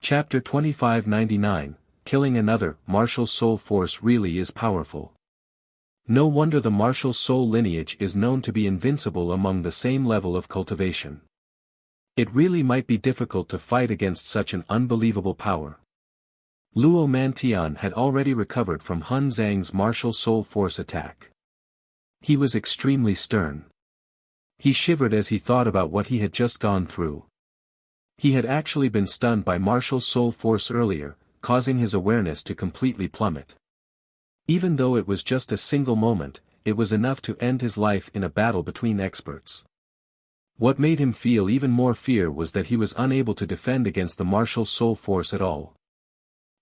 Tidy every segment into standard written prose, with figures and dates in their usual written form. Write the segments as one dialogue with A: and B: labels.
A: Chapter 2599, Killing Another. Martial soul force really is powerful. No wonder the martial soul lineage is known to be invincible among the same level of cultivation. It really might be difficult to fight against such an unbelievable power. Luo Mantian had already recovered from Hun Zhang's martial soul force attack. He was extremely stern. He shivered as he thought about what he had just gone through. He had actually been stunned by martial soul force earlier, causing his awareness to completely plummet. Even though it was just a single moment, it was enough to end his life in a battle between experts. What made him feel even more fear was that he was unable to defend against the martial soul force at all.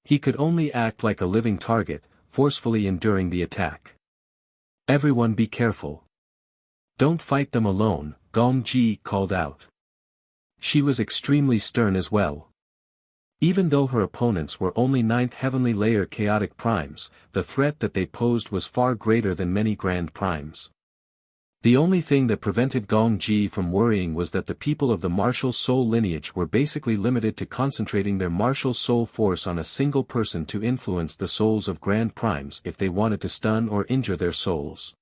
A: He could only act like a living target, forcefully enduring the attack. Everyone be careful. Don't fight them alone, Gong Ji called out. She was extremely stern as well. Even though her opponents were only 9th heavenly layer chaotic primes, the threat that they posed was far greater than many grand primes. The only thing that prevented Gong Ji from worrying was that the people of the martial soul lineage were basically limited to concentrating their martial soul force on a single person to influence the souls of grand primes if they wanted to stun or injure their souls.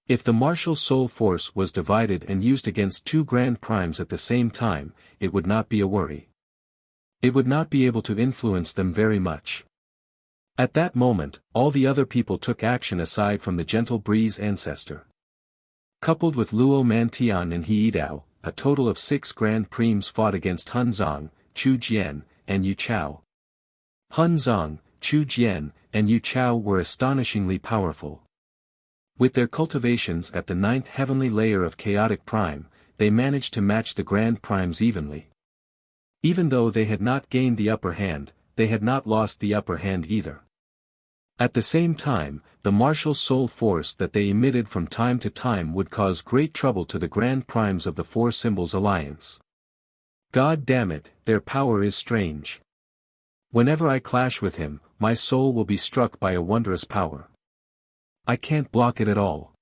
A: If the martial soul force was divided and used against 2 grand primes at the same time, it would not be a worry. It would not be able to influence them very much. At that moment, all the other people took action aside from the gentle breeze ancestor. Coupled with Luo Mantian and He Dao, a total of 6 grand primes fought against Hun Zhang, Chu Jian, and Yu Chao. Hun Zhang, Chu Jian, and Yu Chao were astonishingly powerful. With their cultivations at the 9th heavenly layer of chaotic prime, they managed to match the grand primes evenly. Even though they had not gained the upper hand, they had not lost the upper hand either. At the same time, the martial soul force that they emitted from time to time would cause great trouble to the grand primes of the Four Symbols Alliance. God damn it, their power is strange. Whenever I clash with him, my soul will be struck by a wondrous power. I can't block it at all.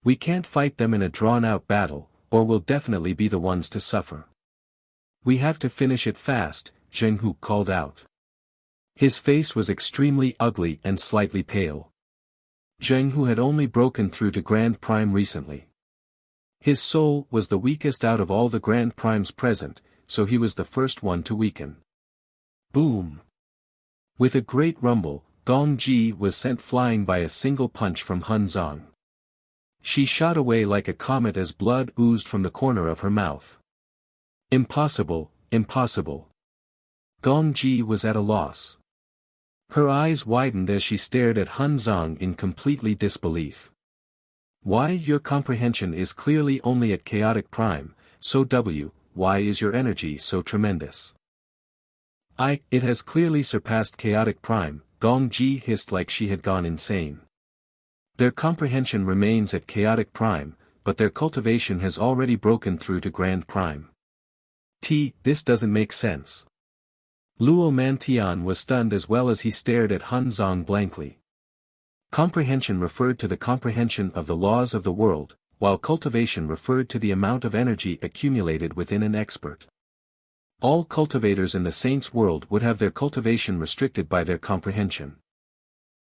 A: We can't fight them in a drawn-out battle, or we'll definitely be the ones to suffer. We have to finish it fast, Zheng Hu called out. His face was extremely ugly and slightly pale. Zheng Hu had only broken through to Grand Prime recently. His soul was the weakest out of all the Grand Primes present, so he was the first one to weaken. Boom! With a great rumble, Gong Ji was sent flying by a single punch from Hun Zhang. She shot away like a comet as blood oozed from the corner of her mouth. Impossible, impossible. Gong Ji was at a loss. Her eyes widened as she stared at Hun Zhang in completely disbelief. Why, your comprehension is clearly only at chaotic prime, so why is your energy so tremendous? It has clearly surpassed chaotic prime, Gong Ji hissed like she had gone insane. Their comprehension remains at chaotic prime, but their cultivation has already broken through to grand prime. This doesn't make sense. Luo Mantian was stunned as well as he stared at Hun Zhang blankly. Comprehension referred to the comprehension of the laws of the world, while cultivation referred to the amount of energy accumulated within an expert. All cultivators in the saints' world would have their cultivation restricted by their comprehension.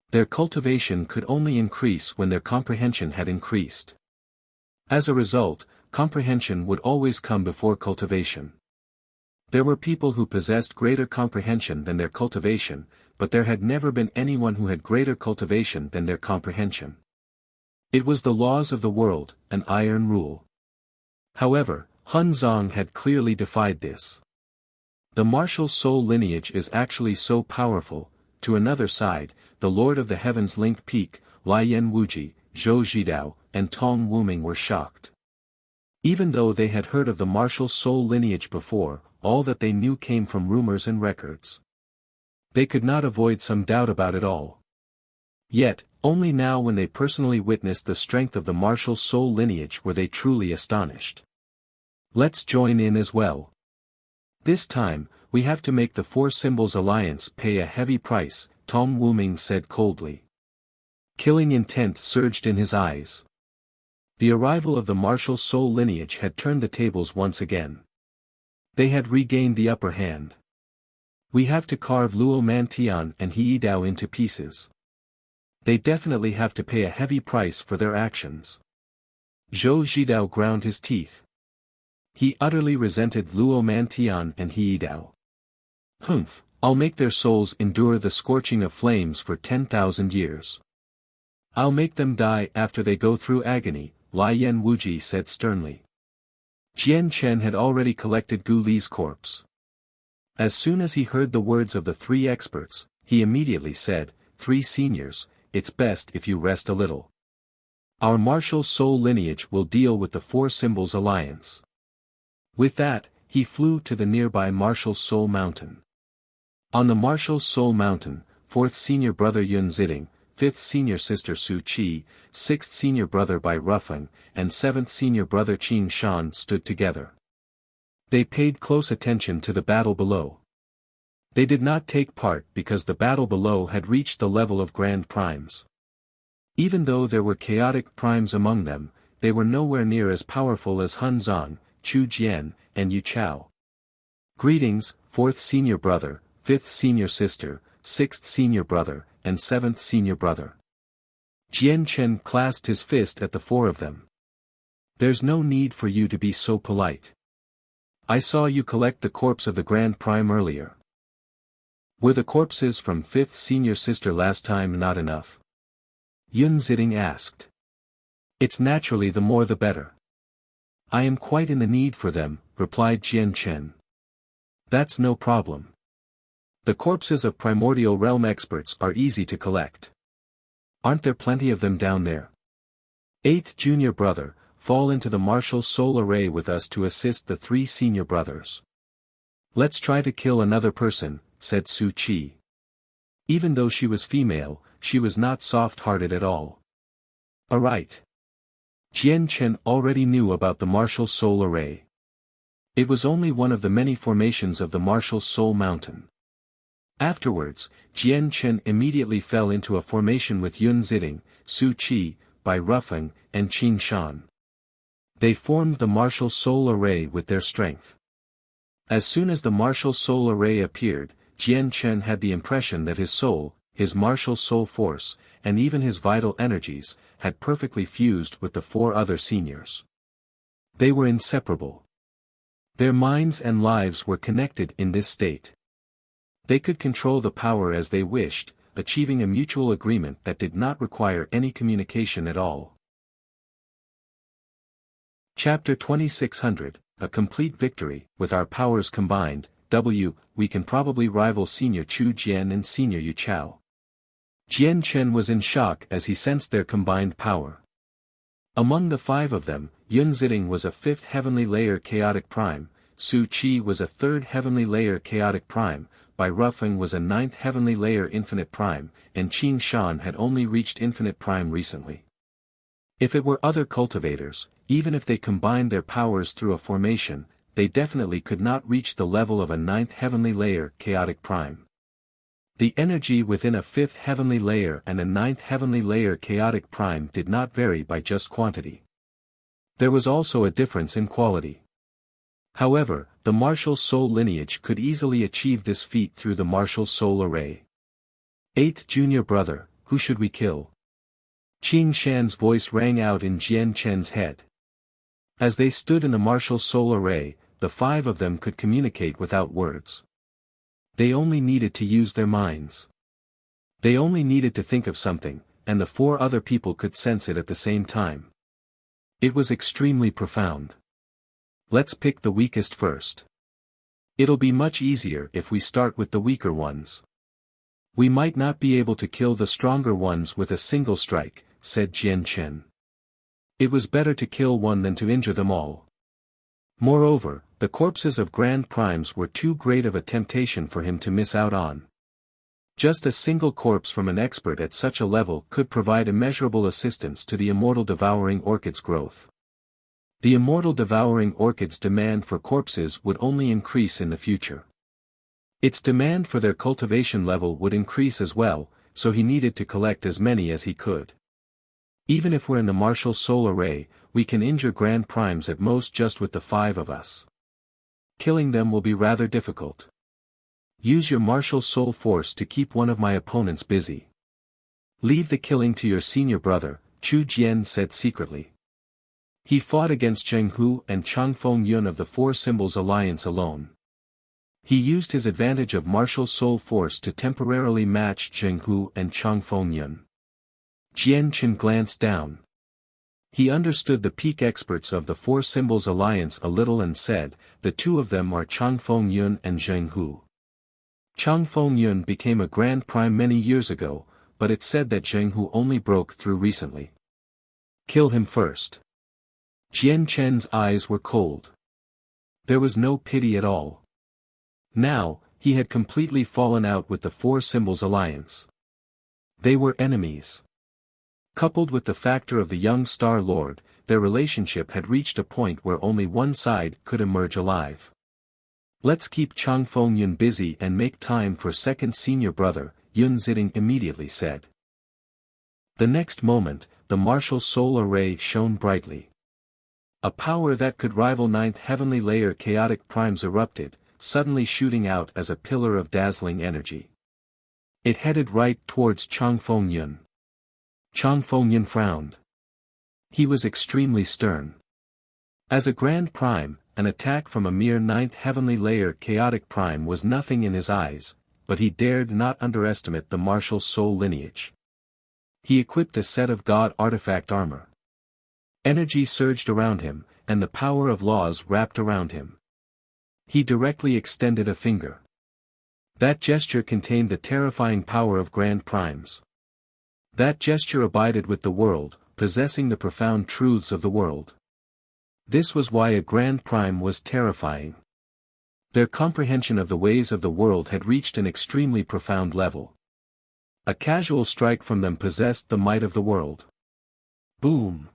A: Their cultivation could only increase when their comprehension had increased. As a result, comprehension would always come before cultivation. There were people who possessed greater comprehension than their cultivation, but there had never been anyone who had greater cultivation than their comprehension. It was the laws of the world, an iron rule. However, Hun Zhang had clearly defied this. The martial soul lineage is actually so powerful. To another side, the Lord of the Heavens Link Peak, Lian Wuji, Zhou Zhidao, and Tong Wuming were shocked. Even though they had heard of the martial soul lineage before, all that they knew came from rumors and records. They could not avoid some doubt about it all. Yet, only now when they personally witnessed the strength of the martial soul lineage were they truly astonished. Let's join in as well. This time, we have to make the Four Symbols Alliance pay a heavy price, Tong Wuming said coldly. Killing intent surged in his eyes. The arrival of the martial soul lineage had turned the tables once again. They had regained the upper hand. We have to carve Luo Mantian and He Dao into pieces. They definitely have to pay a heavy price for their actions. Zhou Zhidao ground his teeth. He utterly resented Luo Mantian and He Dao. Humph, I'll make their souls endure the scorching of flames for 10,000 years. I'll make them die after they go through agony, Lai Yan Wuji said sternly. Jian Chen had already collected Gu Li's corpse. As soon as he heard the words of the three experts, he immediately said, "Three seniors, it's best if you rest a little. Our martial soul lineage will deal with the Four Symbols Alliance." With that, he flew to the nearby Martial Soul Mountain. On the Martial Soul Mountain, 4th senior brother Yun Ziding, 5th senior sister Su Qi, 6th senior brother Bai Rufeng, and 7th senior brother Qin Shan stood together. They paid close attention to the battle below. They did not take part because the battle below had reached the level of Grand Primes. Even though there were chaotic primes among them, they were nowhere near as powerful as Hun Zong, Chu Jian, and Yu Chao. Greetings, 4th senior brother, 5th senior sister, 6th senior brother, and 7th senior brother. Jian Chen clasped his fist at the four of them. There's no need for you to be so polite. I saw you collect the corpse of the Grand Prime earlier. Were the corpses from 5th senior sister last time not enough? Yun Ziding asked. It's naturally the more the better. I am quite in the need for them, replied Jian Chen. That's no problem. The corpses of primordial realm experts are easy to collect. Aren't there plenty of them down there? 8th junior brother, fall into the martial soul array with us to assist the 3 senior brothers. Let's try to kill another person, said Su Qi. Even though she was female, she was not soft-hearted at all. Alright. Jian Chen already knew about the martial soul array. It was only one of the many formations of the martial soul mountain. Afterwards, Jian Chen immediately fell into a formation with Yun Ziding, Su Qi, Bai Rufeng, and Qin Shan. They formed the martial soul array with their strength. As soon as the martial soul array appeared, Jian Chen had the impression that his soul, his martial soul force, and even his vital energies, had perfectly fused with the 4 other seniors. They were inseparable. Their minds and lives were connected in this state. They could control the power as they wished, achieving a mutual agreement that did not require any communication at all. Chapter 2600, A Complete Victory. With our powers combined, we can probably rival Senior Chu Jian and Senior Yu Chao. Jian Chen was in shock as he sensed their combined power. Among the 5 of them, Yun Ziding was a 5th heavenly layer chaotic prime, Su Qi was a 3rd heavenly layer chaotic prime, Bai Rufeng was a 9th heavenly layer infinite prime, and Qin Shan had only reached infinite prime recently. If it were other cultivators, even if they combined their powers through a formation, they definitely could not reach the level of a 9th heavenly layer chaotic prime. The energy within a 5th heavenly layer and a 9th heavenly layer chaotic prime did not vary by just quantity. There was also a difference in quality. However, the martial soul lineage could easily achieve this feat through the martial soul array. 8th junior brother, who should we kill? Qin Shan's voice rang out in Jian Chen's head. As they stood in the martial soul array, the 5 of them could communicate without words. They only needed to use their minds. They only needed to think of something, and the 4 other people could sense it at the same time. It was extremely profound. Let's pick the weakest first. It'll be much easier if we start with the weaker ones. We might not be able to kill the stronger ones with a single strike, said Jian Chen. It was better to kill one than to injure them all. Moreover, the corpses of Grand Primes were too great of a temptation for him to miss out on. Just a single corpse from an expert at such a level could provide immeasurable assistance to the immortal devouring orchid's growth. The immortal devouring orchid's demand for corpses would only increase in the future. Its demand for their cultivation level would increase as well, so he needed to collect as many as he could. Even if we're in the martial soul array, we can injure Grand Primes at most just with the 5 of us. Killing them will be rather difficult. Use your martial soul force to keep one of my opponents busy. Leave the killing to your senior brother, Chu Jian said secretly. He fought against Zheng Hu and Chang Feng Yun of the Four Symbols Alliance alone. He used his advantage of martial soul force to temporarily match Zheng Hu and Chang Feng Yun. Jian Chen glanced down. He understood the peak experts of the Four Symbols Alliance a little and said, the two of them are Chang Feng Yun and Zheng Hu. Chang Feng Yun became a Grand Prime many years ago, but it's said that Zheng Hu only broke through recently. Kill him first. Jian Chen's eyes were cold. There was no pity at all. Now, he had completely fallen out with the Four Symbols Alliance. They were enemies. Coupled with the factor of the young Star Lord, their relationship had reached a point where only one side could emerge alive. Let's keep Chang Feng Yun busy and make time for second senior brother, Yun Ziding immediately said. The next moment, the martial soul array shone brightly. A power that could rival ninth heavenly layer chaotic primes erupted, suddenly shooting out as a pillar of dazzling energy. It headed right towards Chang Feng Yun. Chang Feng Yun frowned. He was extremely stern. As a Grand Prime, an attack from a mere ninth heavenly layer chaotic prime was nothing in his eyes, but he dared not underestimate the martial soul lineage. He equipped a set of God artifact armor. Energy surged around him, and the power of laws wrapped around him. He directly extended a finger. That gesture contained the terrifying power of Grand Primes. That gesture abided with the world, possessing the profound truths of the world. This was why a Grand Prime was terrifying. Their comprehension of the ways of the world had reached an extremely profound level. A casual strike from them possessed the might of the world. Boom!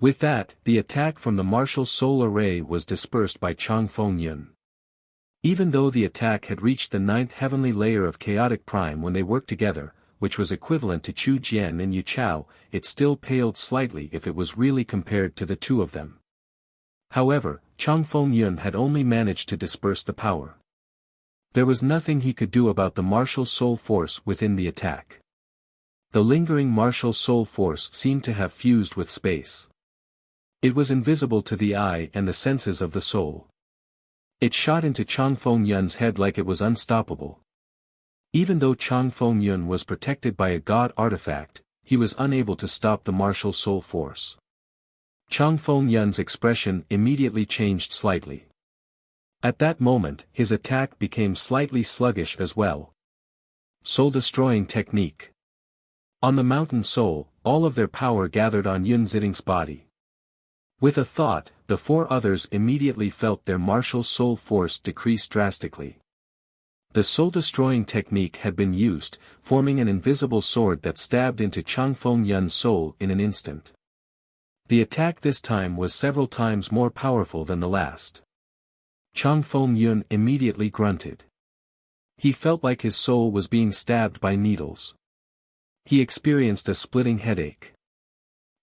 A: With that, the attack from the martial soul array was dispersed by Chang Feng Yun. Even though the attack had reached the ninth heavenly layer of chaotic prime when they worked together, which was equivalent to Chu Jian and Yu Chao, it still paled slightly if it was really compared to the two of them. However, Chang Feng Yun had only managed to disperse the power. There was nothing he could do about the martial soul force within the attack. The lingering martial soul force seemed to have fused with space. It was invisible to the eye and the senses of the soul. It shot into Chang Feng Yun's head like it was unstoppable. Even though Chang Feng Yun was protected by a god artifact, he was unable to stop the martial soul force. Chang Feng Yun's expression immediately changed slightly. At that moment, his attack became slightly sluggish as well. Soul-destroying technique. On the mountain soul, all of their power gathered on Yun Ziding's body. With a thought, the four others immediately felt their martial soul force decrease drastically. The soul-destroying technique had been used, forming an invisible sword that stabbed into Chang Feng Yun's soul in an instant. The attack this time was several times more powerful than the last. Chang Feng Yun immediately grunted. He felt like his soul was being stabbed by needles. He experienced a splitting headache.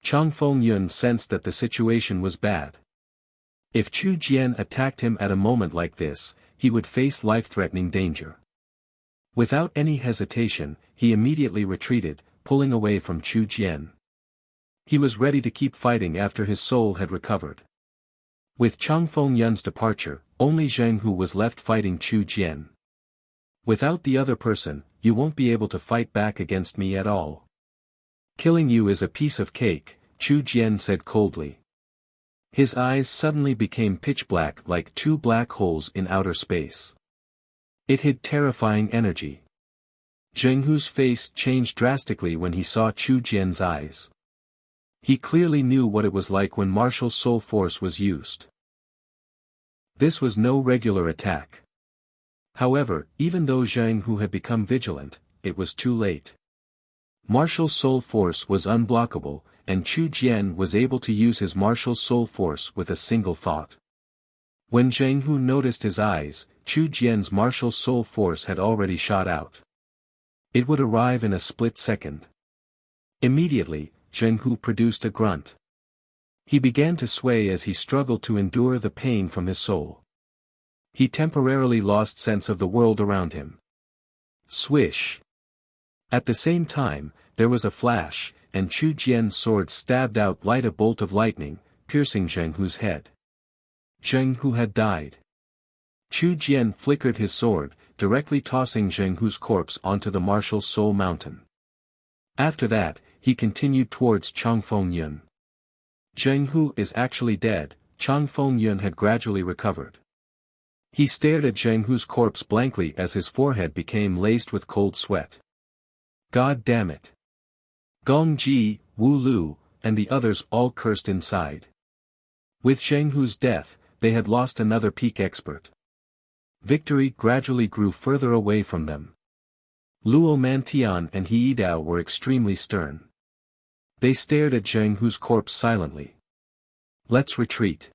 A: Chang Feng Yun sensed that the situation was bad. If Chu Jian attacked him at a moment like this, he would face life-threatening danger. Without any hesitation, he immediately retreated, pulling away from Chu Jian. He was ready to keep fighting after his soul had recovered. With Chang Feng Yun's departure, only Zheng Hu was left fighting Chu Jian. Without the other person, you won't be able to fight back against me at all. Killing you is a piece of cake, Chu Jian said coldly. His eyes suddenly became pitch black like two black holes in outer space. It hid terrifying energy. Zheng Hu's face changed drastically when he saw Chu Jian's eyes. He clearly knew what it was like when martial soul force was used. This was no regular attack. However, even though Zheng Hu had become vigilant, it was too late. Martial soul force was unblockable, and Chu Jian was able to use his martial soul force with a single thought. When Zheng Hu noticed his eyes, Chu Jian's martial soul force had already shot out. It would arrive in a split second. Immediately, Zheng Hu produced a grunt. He began to sway as he struggled to endure the pain from his soul. He temporarily lost sense of the world around him. Swish! At the same time, there was a flash, and Chu Jian's sword stabbed out like a bolt of lightning, piercing Zheng Hu's head. Zheng Hu had died. Chu Jian flickered his sword, directly tossing Zheng Hu's corpse onto the martial soul mountain. After that, he continued towards Changfeng Yun. Zheng Hu is actually dead, Changfeng Yun had gradually recovered. He stared at Zheng Hu's corpse blankly as his forehead became laced with cold sweat. God damn it. Gong Ji, Wu Lu, and the others all cursed inside. With Zheng Hu's death, they had lost another peak expert. Victory gradually grew further away from them. Luo Mantian and He Dao were extremely stern. They stared at Zheng Hu's corpse silently. Let's retreat.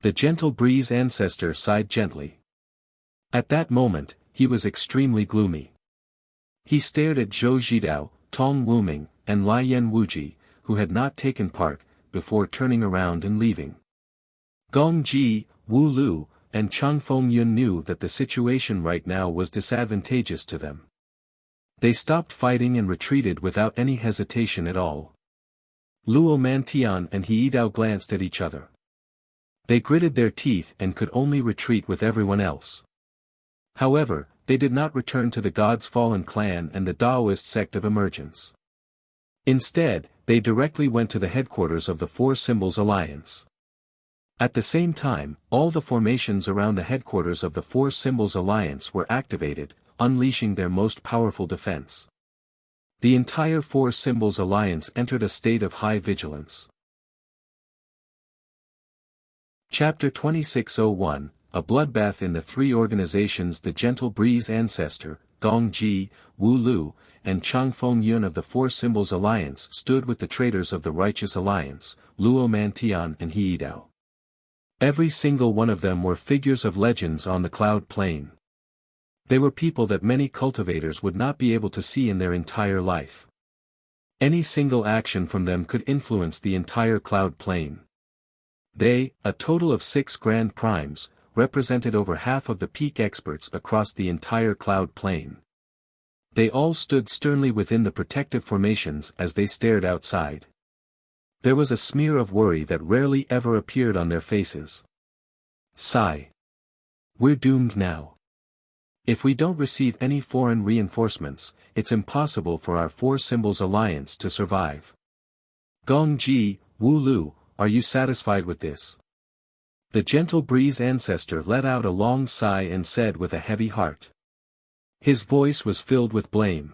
A: The gentle breeze ancestor sighed gently. At that moment, he was extremely gloomy. He stared at Zhou Zhidao, Tong Wuming, and Lai Yan Wuji, who had not taken part, before turning around and leaving. Gong Ji, Wu Lu, and Changfeng Yun knew that the situation right now was disadvantageous to them. They stopped fighting and retreated without any hesitation at all. Luo Mantian and He Dao glanced at each other. They gritted their teeth and could only retreat with everyone else. However, they did not return to the God's Fallen clan and the Daoist sect of emergence. Instead, they directly went to the headquarters of the Four Symbols Alliance. At the same time, all the formations around the headquarters of the Four Symbols Alliance were activated, unleashing their most powerful defense. The entire Four Symbols Alliance entered a state of high vigilance. Chapter 2601, A Bloodbath in the Three Organizations. The Gentle Breeze Ancestor, Gong Ji, Wu Lu, and Changfeng Yun of the Four Symbols Alliance stood with the traitors of the Righteous Alliance, Luo Mantian and He Dao. Every single one of them were figures of legends on the cloud plane. They were people that many cultivators would not be able to see in their entire life. Any single action from them could influence the entire cloud plane. They, a total of 6 Grand Primes, represented over half of the peak experts across the entire cloud plane. They all stood sternly within the protective formations as they stared outside. There was a smear of worry that rarely ever appeared on their faces. Sigh. We're doomed now. If we don't receive any foreign reinforcements, it's impossible for our Four Symbols Alliance to survive. Gong Ji, Wu Lu, are you satisfied with this? The Gentle Breeze Ancestor let out a long sigh and said with a heavy heart. His voice was filled with blame.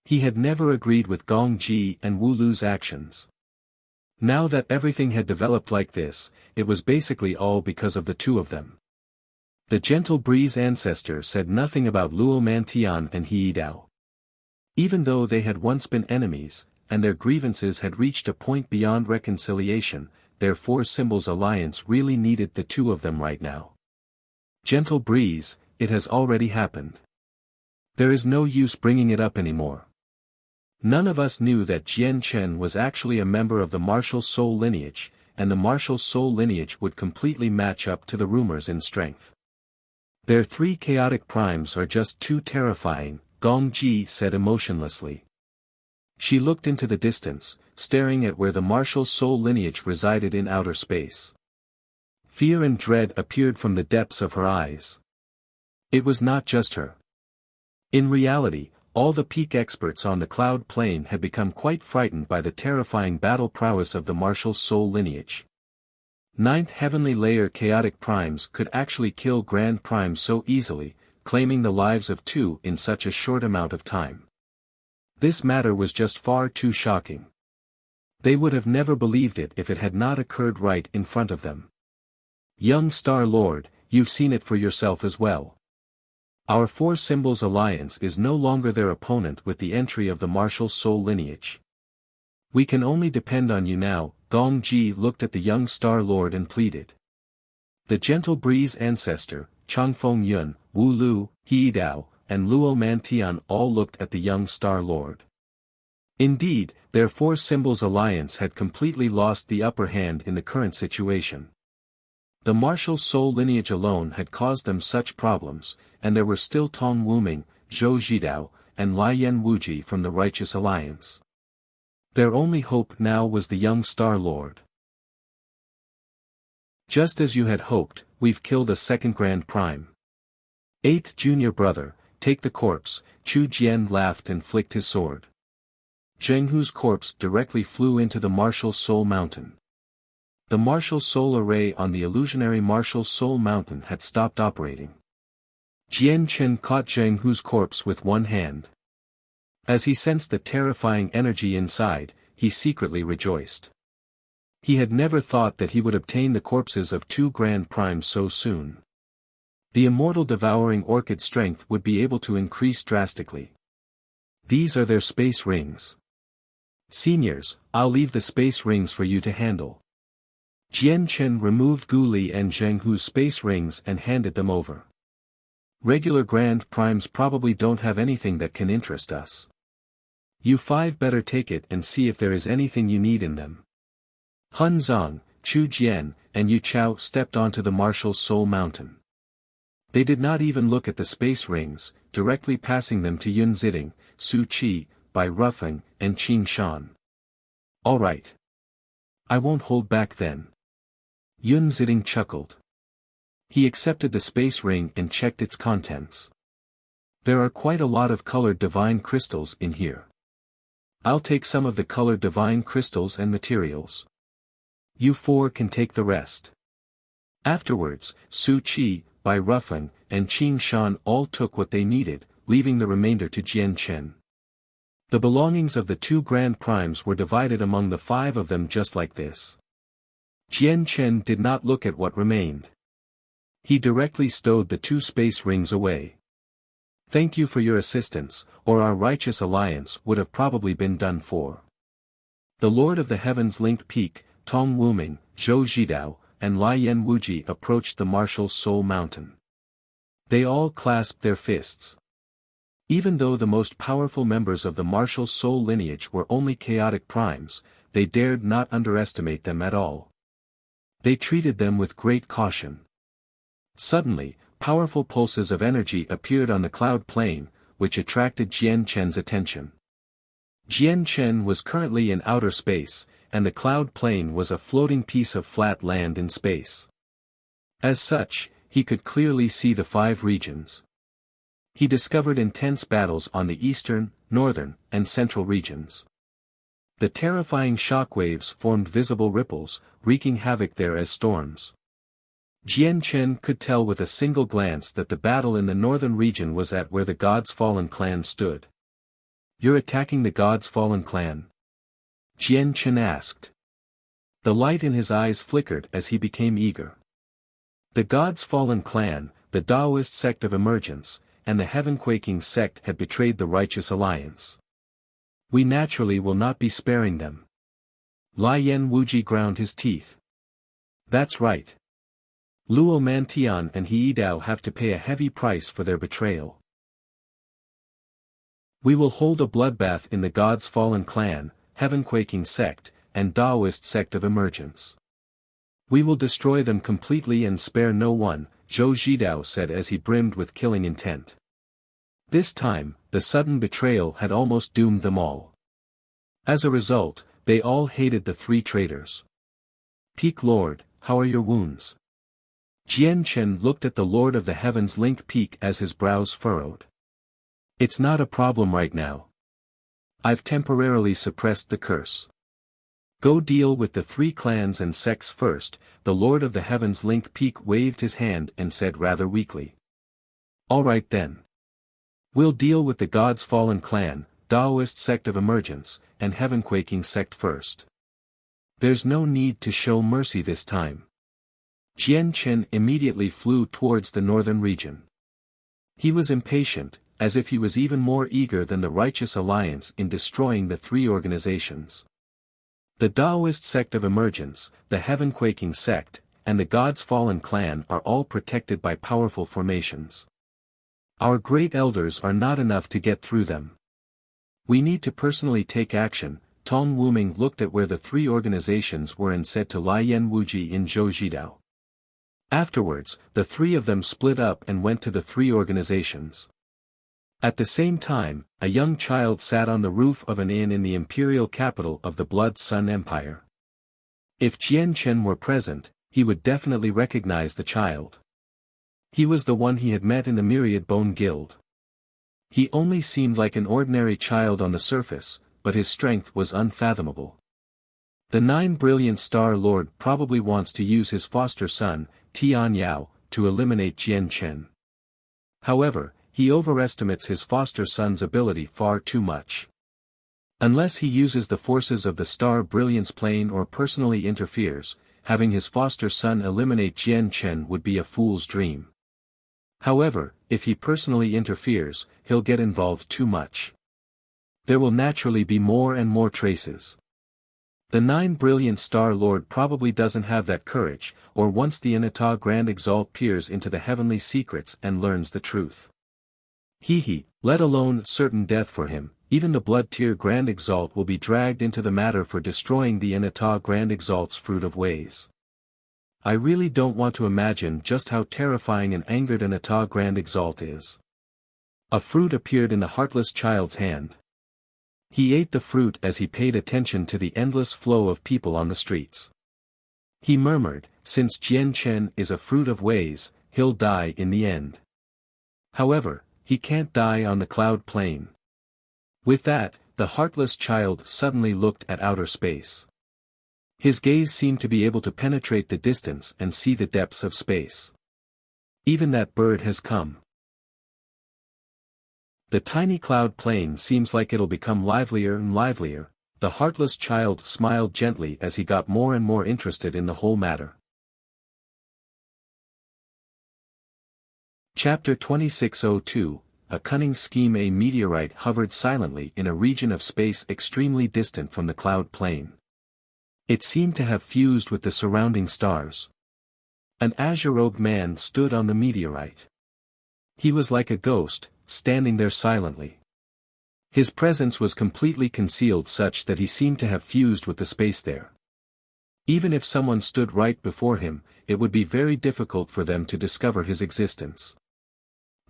A: He had never agreed with Gong Ji and Wu Lu's actions. Now that everything had developed like this, it was basically all because of the two of them. The Gentle Breeze Ancestor said nothing about Luo Mantian and He Dao. Even though they had once been enemies, and their grievances had reached a point beyond reconciliation, their Four Symbols Alliance really needed the two of them right now. Gentle Breeze, it has already happened. There is no use bringing it up anymore. None of us knew that Jian Chen was actually a member of the Martial Soul lineage, and the Martial Soul lineage would completely match up to the rumors in strength. Their 3 chaotic primes are just too terrifying, Gong Ji said emotionlessly. She looked into the distance, staring at where the Martial Soul lineage resided in outer space. Fear and dread appeared from the depths of her eyes. It was not just her. In reality, all the peak experts on the cloud plane had become quite frightened by the terrifying battle prowess of the Martial Soul lineage. 9th Heavenly Layer chaotic primes could actually kill Grand Primes so easily, claiming the lives of 2 in such a short amount of time. This matter was just far too shocking. They would have never believed it if it had not occurred right in front of them. Young Star Lord, you've seen it for yourself as well. Our Four Symbols Alliance is no longer their opponent with the entry of the Martial Soul lineage. We can only depend on you now. Gong Ji looked at the young Star Lord and pleaded. The Gentle Breeze Ancestor, Changfeng Yun, Wu Lu, He Dao, and Luo Mantian all looked at the young Star Lord. Indeed, their Four Symbols Alliance had completely lost the upper hand in the current situation. The martial soul lineage alone had caused them such problems, and there were still Tong Wuming, Zhou Zhidao, and Lian Wuji from the Righteous Alliance. Their only hope now was the young Star Lord. Just as you had hoped, we've killed a second Grand Prime. Eighth junior brother, take the corpse, Chu Jian laughed and flicked his sword. Zheng Hu's corpse directly flew into the Martial Soul Mountain. The Martial Soul Array on the illusionary Martial Soul Mountain had stopped operating. Jian Chen caught Zheng Hu's corpse with one hand. As he sensed the terrifying energy inside, he secretly rejoiced. He had never thought that he would obtain the corpses of two Grand Primes so soon. The immortal devouring orchid strength would be able to increase drastically. These are their space rings. Seniors, I'll leave the space rings for you to handle. Jian Chen removed Gu Li and Zheng Hu's space rings and handed them over. Regular Grand Primes probably don't have anything that can interest us. You five better take it and see if there is anything you need in them. Hun Zong, Chu Jian, and Yu Chao stepped onto the Martial Soul Mountain. They did not even look at the space rings, directly passing them to Yun Ziding, Su Qi, Bai Ruffeng, and Qin Shan. All right. I won't hold back then. Yun Ziding chuckled. He accepted the space ring and checked its contents. There are quite a lot of colored divine crystals in here. I'll take some of the colored divine crystals and materials. You four can take the rest. Afterwards, Su Qi, Bai Ruffeng, and Qin Shan all took what they needed, leaving the remainder to Jian Chen. The belongings of the two Grand Primes were divided among the five of them just like this. Jian Chen did not look at what remained. He directly stowed the two space rings away. Thank you for your assistance, or our righteous alliance would have probably been done for. The Lord of the Heavens Linked Peak, Tong Wuming, Zhou Zhidao, and Lian Wuji approached the Martial Soul Mountain. They all clasped their fists. Even though the most powerful members of the Martial Soul lineage were only chaotic primes, they dared not underestimate them at all. They treated them with great caution. Suddenly, powerful pulses of energy appeared on the cloud plane, which attracted Jian Chen's attention. Jian Chen was currently in outer space, and the cloud plane was a floating piece of flat land in space. As such, he could clearly see the five regions. He discovered intense battles on the eastern, northern, and central regions. The terrifying shockwaves formed visible ripples, wreaking havoc there as storms. Jian Chen could tell with a single glance that the battle in the northern region was at where the God's Fallen clan stood. You're attacking the God's Fallen clan? Jian Chen asked. The light in his eyes flickered as he became eager. The God's Fallen clan, the Taoist sect of emergence, and the heaven-quaking sect had betrayed the Righteous Alliance. We naturally will not be sparing them. Lian Wuji ground his teeth. That's right. Luo Mantian and He Dao have to pay a heavy price for their betrayal. We will hold a bloodbath in the God's Fallen clan, heaven-quaking sect, and Taoist sect of emergence. We will destroy them completely and spare no one, Zhou Zhidao said as he brimmed with killing intent. This time, the sudden betrayal had almost doomed them all. As a result, they all hated the three traitors. Peak Lord, how are your wounds? Jian Chen looked at the Lord of the Heavens Linked Peak as his brows furrowed. It's not a problem right now. I've temporarily suppressed the curse. Go deal with the three clans and sects first, the Lord of the Heavens Linked Peak waved his hand and said rather weakly. All right then. We'll deal with the God's Fallen clan, Taoist sect of emergence, and heaven-quaking sect first. There's no need to show mercy this time. Jian Chen immediately flew towards the northern region. He was impatient, as if he was even more eager than the Righteous Alliance in destroying the three organizations. The Taoist sect of emergence, the heaven-quaking sect, and the God's Fallen clan are all protected by powerful formations. Our great elders are not enough to get through them. We need to personally take action. Tong Wuming looked at where the three organizations were and said to Lian Wuji in Zhou Zhidao. Afterwards, the three of them split up and went to the three organizations. At the same time, a young child sat on the roof of an inn in the imperial capital of the Blood Sun Empire. If Jian Chen were present, he would definitely recognize the child. He was the one he had met in the Myriad Bone Guild. He only seemed like an ordinary child on the surface, but his strength was unfathomable. The Nine Brilliant Star Lord probably wants to use his foster son, Tian Yao, to eliminate Jian Chen. However, he overestimates his foster son's ability far too much. Unless he uses the forces of the Star Brilliance plane or personally interferes, having his foster son eliminate Jian Chen would be a fool's dream. However, if he personally interferes, he'll get involved too much. There will naturally be more and more traces. The Nine Brilliant Star Lord probably doesn't have that courage, or once the Inata Grand Exalt peers into the heavenly secrets and learns the truth. Let alone certain death for him, even the Blood Tier Grand Exalt will be dragged into the matter for destroying the Inata Grand Exalt's fruit of ways. I really don't want to imagine just how terrifying an angered Inata Grand Exalt is. A fruit appeared in the heartless child's hand. He ate the fruit as he paid attention to the endless flow of people on the streets. He murmured, since Jian Chen is a fruit of ways, he'll die in the end. However, he can't die on the cloud plane. With that, the heartless child suddenly looked at outer space. His gaze seemed to be able to penetrate the distance and see the depths of space. Even that bird has come. The tiny cloud plane seems like it'll become livelier and livelier. The heartless child smiled gently as he got more and more interested in the whole matter. Chapter 2602, A Cunning Scheme. A meteorite hovered silently in a region of space extremely distant from the cloud plane. It seemed to have fused with the surrounding stars. An azure-robed man stood on the meteorite. He was like a ghost, standing there silently. His presence was completely concealed such that he seemed to have fused with the space there. Even if someone stood right before him, it would be very difficult for them to discover his existence.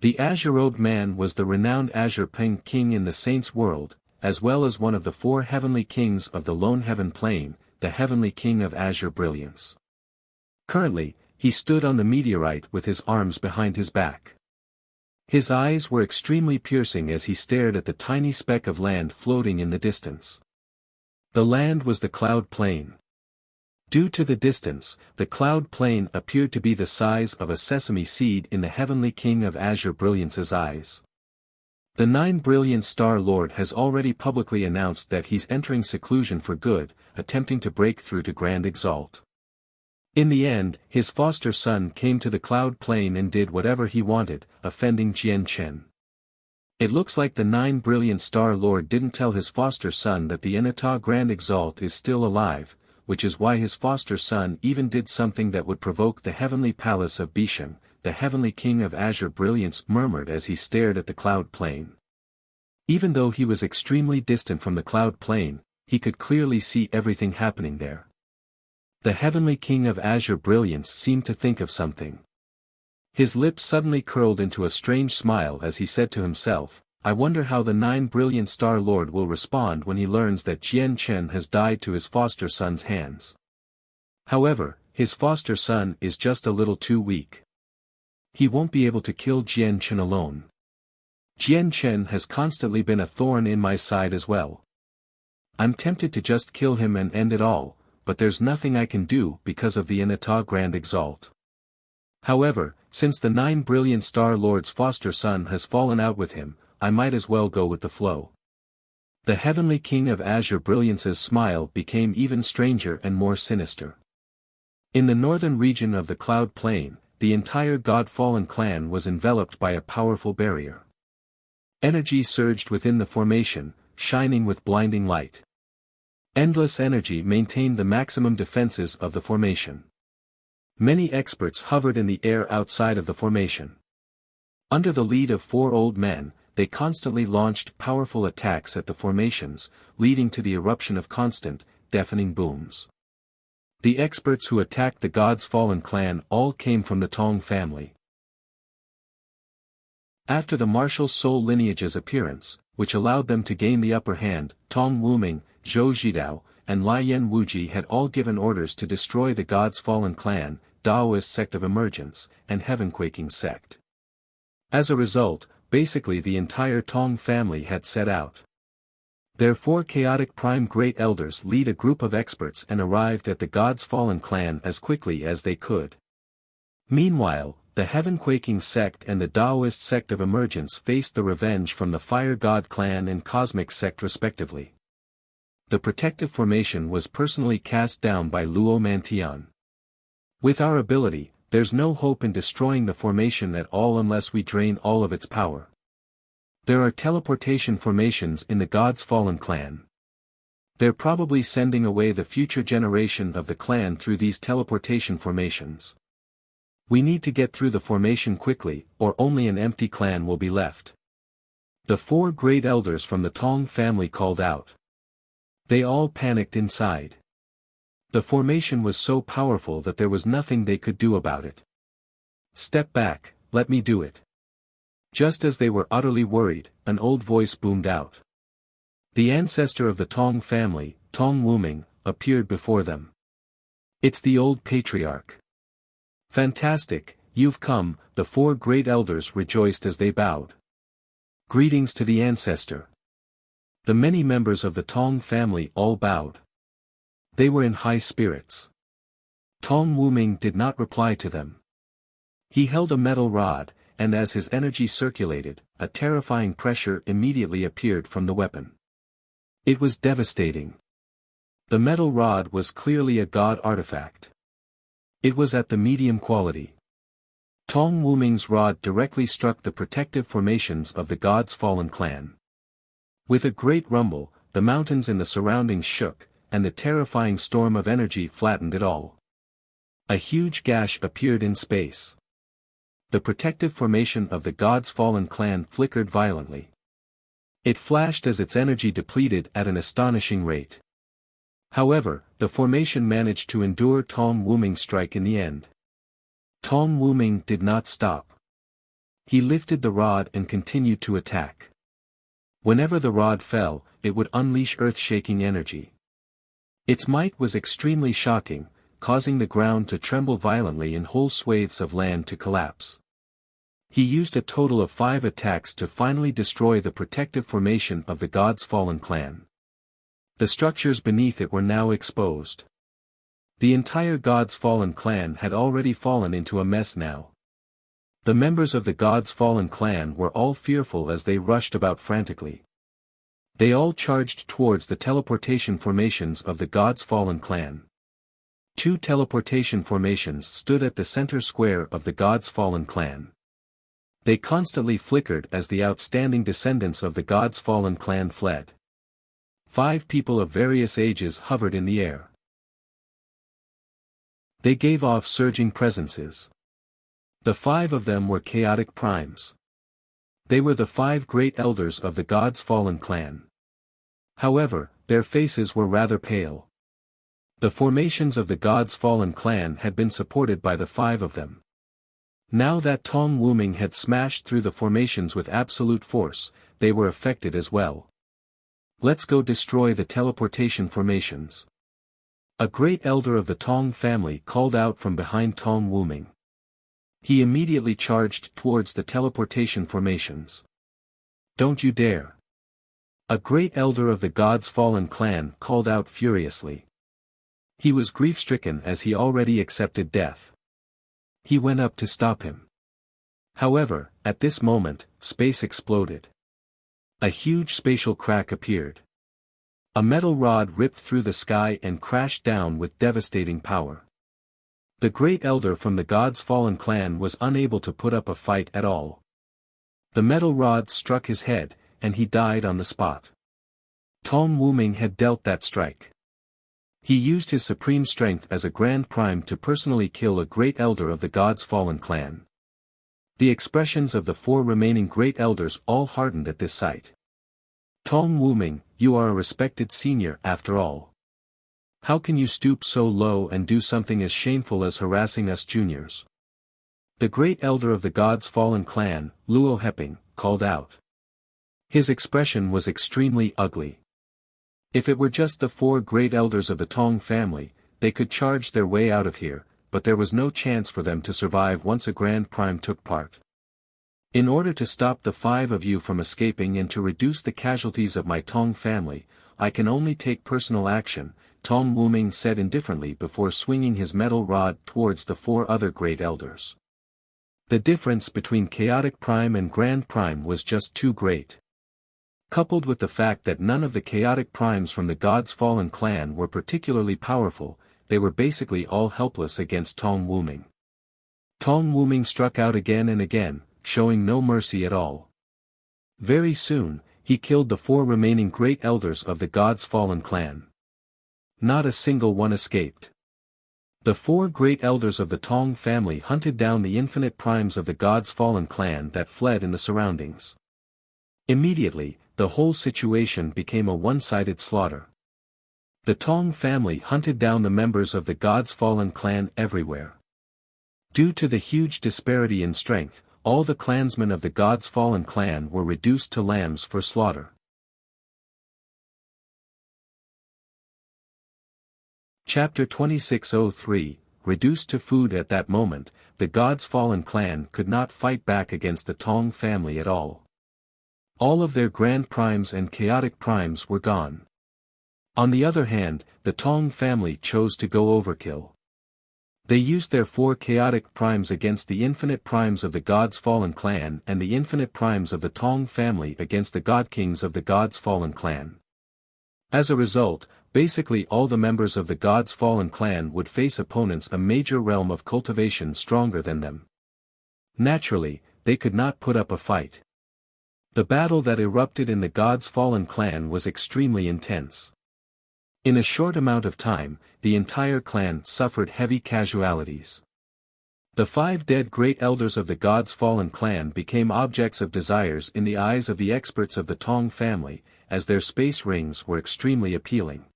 A: The azure-robed man was the renowned Azure Peng King in the Saints' world, as well as one of the four heavenly kings of the Lone Heaven Plane, the heavenly king of Azure Brilliance. Currently, he stood on the meteorite with his arms behind his back. His eyes were extremely piercing as he stared at the tiny speck of land floating in the distance. The land was the cloud plane. Due to the distance, the cloud plane appeared to be the size of a sesame seed in the heavenly king of Azure Brilliance's eyes. The Nine Brilliant Star Lord has already publicly announced that he's entering seclusion for good, attempting to break through to Grand Exalt. In the end, his foster son came to the cloud plane and did whatever he wanted, offending Jian Chen. It looks like the Nine Brilliant Star Lord didn't tell his foster son that the Inata Grand Exalt is still alive, which is why his foster son even did something that would provoke the heavenly palace of Bishan. The heavenly king of Azure Brilliance murmured as he stared at the cloud plane. Even though he was extremely distant from the cloud plane, he could clearly see everything happening there. The heavenly king of Azure Brilliance seemed to think of something. His lips suddenly curled into a strange smile as he said to himself, I wonder how the Nine Brilliant Star Lord will respond when he learns that Jian Chen has died to his foster son's hands. However, his foster son is just a little too weak. He won't be able to kill Jian Chen alone. Jian Chen has constantly been a thorn in my side as well. I'm tempted to just kill him and end it all, but there's nothing I can do because of the Inata Grand Exalt. However, since the Nine Brilliant Star Lord's foster son has fallen out with him, I might as well go with the flow. The heavenly king of Azure Brilliance's smile became even stranger and more sinister. In the northern region of the cloud plane, the entire God-fallen clan was enveloped by a powerful barrier. Energy surged within the formation, shining with blinding light. Endless energy maintained the maximum defenses of the formation. Many experts hovered in the air outside of the formation. Under the lead of four old men, they constantly launched powerful attacks at the formations, leading to the eruption of constant, deafening booms. The experts who attacked the God's Fallen clan all came from the Tong family. After the martial soul lineage's appearance, which allowed them to gain the upper hand, Tong Wuming, Zhou Zhidao, and Lian Wuji had all given orders to destroy the God's Fallen clan, Daoist sect of emergence, and Heaven-quaking sect. As a result, basically the entire Tong family had set out. Their 4 chaotic prime great elders lead a group of experts and arrived at the God's Fallen clan as quickly as they could. Meanwhile, the Heaven-quaking sect and the Daoist sect of emergence faced the revenge from the Fire God clan and Cosmic sect respectively. The protective formation was personally cast down by Luo Mantian. With our ability, there's no hope in destroying the formation at all unless we drain all of its power. There are teleportation formations in the God's Fallen clan. They're probably sending away the future generation of the clan through these teleportation formations. We need to get through the formation quickly, or only an empty clan will be left. The 4 great elders from the Tong family called out. They all panicked inside. The formation was so powerful that there was nothing they could do about it. Step back, let me do it. Just as they were utterly worried, an old voice boomed out. The ancestor of the Tong family, Tong Wuming, appeared before them. It's the old patriarch. Fantastic, you've come, the 4 great elders rejoiced as they bowed. Greetings to the ancestor. The many members of the Tong family all bowed. They were in high spirits. Tong Wuming did not reply to them. He held a metal rod, and as his energy circulated, a terrifying pressure immediately appeared from the weapon. It was devastating. The metal rod was clearly a god artifact. It was at the medium quality. Tong Wuming's rod directly struck the protective formations of the God's Fallen clan. With a great rumble, the mountains in the surroundings shook, and the terrifying storm of energy flattened it all. A huge gash appeared in space. The protective formation of the God's Fallen clan flickered violently. It flashed as its energy depleted at an astonishing rate. However, the formation managed to endure Tong Wuming's strike in the end. Tong Wuming did not stop. He lifted the rod and continued to attack. Whenever the rod fell, it would unleash earth-shaking energy. Its might was extremely shocking, causing the ground to tremble violently and whole swathes of land to collapse. He used a total of 5 attacks to finally destroy the protective formation of the God's Fallen clan. The structures beneath it were now exposed. The entire God's Fallen clan had already fallen into a mess now. The members of the God's Fallen clan were all fearful as they rushed about frantically. They all charged towards the teleportation formations of the God's Fallen clan. 2 teleportation formations stood at the center square of the God's Fallen clan. They constantly flickered as the outstanding descendants of the God's Fallen clan fled. 5 people of various ages hovered in the air. They gave off surging presences. The 5 of them were chaotic primes. They were the 5 great elders of the God's Fallen clan. However, their faces were rather pale. The formations of the God's Fallen clan had been supported by the 5 of them. Now that Tong Wuming had smashed through the formations with absolute force, they were affected as well. Let's go destroy the teleportation formations. A great elder of the Tong family called out from behind Tong Wuming. He immediately charged towards the teleportation formations. Don't you dare. A great elder of the God's Fallen clan called out furiously. He was grief-stricken as he already accepted death. He went up to stop him. However, at this moment, space exploded. A huge spatial crack appeared. A metal rod ripped through the sky and crashed down with devastating power. The great elder from the God's Fallen clan was unable to put up a fight at all. The metal rod struck his head, and he died on the spot. Tong Wuming had dealt that strike. He used his supreme strength as a Grand Prime to personally kill a great elder of the God's Fallen clan. The expressions of the 4 remaining great elders all hardened at this sight. Tong Wuming, you are a respected senior after all. How can you stoop so low and do something as shameful as harassing us juniors? The great elder of the gods' fallen clan, Luo Heping, called out. His expression was extremely ugly. If it were just the 4 great elders of the Tong family, they could charge their way out of here, but there was no chance for them to survive once a Grand Prime took part. In order to stop the 5 of you from escaping and to reduce the casualties of my Tong family, I can only take personal action, Tong Wuming said indifferently before swinging his metal rod towards the 4 other great elders. The difference between Chaotic Prime and Grand Prime was just too great. Coupled with the fact that none of the Chaotic Primes from the Gods' Fallen clan were particularly powerful, they were basically all helpless against Tong Wuming. Tong Wuming struck out again and again, showing no mercy at all. Very soon, he killed the 4 remaining great elders of the Gods' Fallen clan. Not a single one escaped. The 4 great elders of the Tong family hunted down the infinite primes of the Gods' Fallen clan that fled in the surroundings. Immediately, the whole situation became a one-sided slaughter. The Tong family hunted down the members of the Gods' Fallen clan everywhere. Due to the huge disparity in strength, all the clansmen of the Gods' Fallen clan were reduced to lambs for slaughter. Chapter 2603, Reduced to food. At that moment, the Gods' Fallen clan could not fight back against the Tong family at all. All of their Grand Primes and Chaotic Primes were gone. On the other hand, the Tong family chose to go overkill. They used their 4 Chaotic Primes against the infinite primes of the Gods' Fallen clan and the infinite primes of the Tong family against the God Kings of the Gods' Fallen clan. As a result, basically all the members of the Gods' Fallen clan would face opponents a major realm of cultivation stronger than them. Naturally, they could not put up a fight. The battle that erupted in the Gods' Fallen clan was extremely intense. In a short amount of time, the entire clan suffered heavy casualties. The 5 dead great elders of the Gods' Fallen clan became objects of desires in the eyes of the experts of the Tong family, as their space rings were extremely appealing.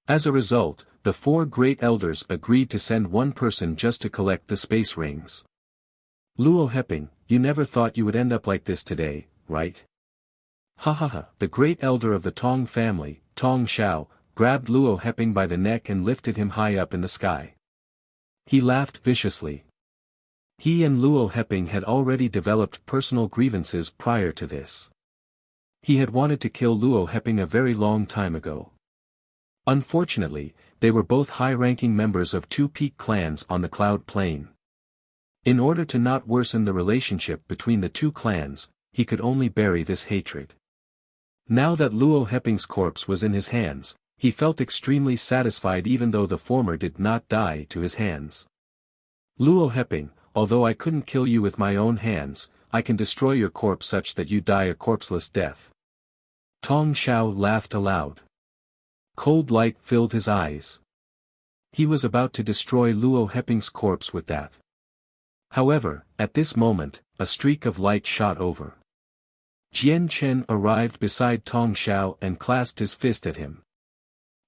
A: As a result, the 4 great elders agreed to send one person just to collect the space rings. Luo Heping, you never thought you would end up like this today, right? Ha ha ha. The great elder of the Tong family, Tong Xiao, grabbed Luo Heping by the neck and lifted him high up in the sky. He laughed viciously. He and Luo Heping had already developed personal grievances prior to this. He had wanted to kill Luo Heping a very long time ago. Unfortunately, they were both high-ranking members of 2 peak clans on the Cloud Plain. In order to not worsen the relationship between the 2 clans, he could only bury this hatred. Now that Luo Heping's corpse was in his hands, he felt extremely satisfied even though the former did not die to his hands. Luo Heping, although I couldn't kill you with my own hands, I can destroy your corpse such that you die a corpseless death. Tong Xiao laughed aloud. Cold light filled his eyes. He was about to destroy Luo Heping's corpse with that. However, at this moment, a streak of light shot over. Jian Chen arrived beside Tong Xiao and clasped his fist at him.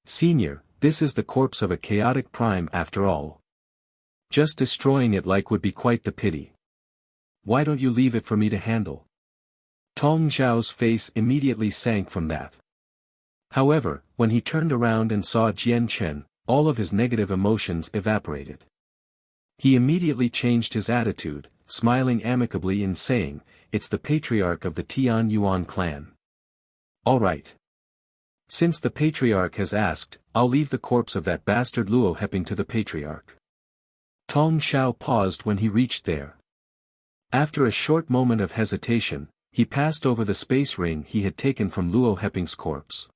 A: Senior, this is the corpse of a Chaotic Prime after all. Just destroying it like would be quite the pity. Why don't you leave it for me to handle? Tong Xiao's face immediately sank from that. However, when he turned around and saw Jian Chen, all of his negative emotions evaporated. He immediately changed his attitude, smiling amicably and saying, "It's the patriarch of the Tian Yuan clan. All right. Since the patriarch has asked, I'll leave the corpse of that bastard Luo Heping to the patriarch." Tong Xiao paused when he reached there. After a short moment of hesitation, he passed over the space ring he had taken from Luo Heping's corpse.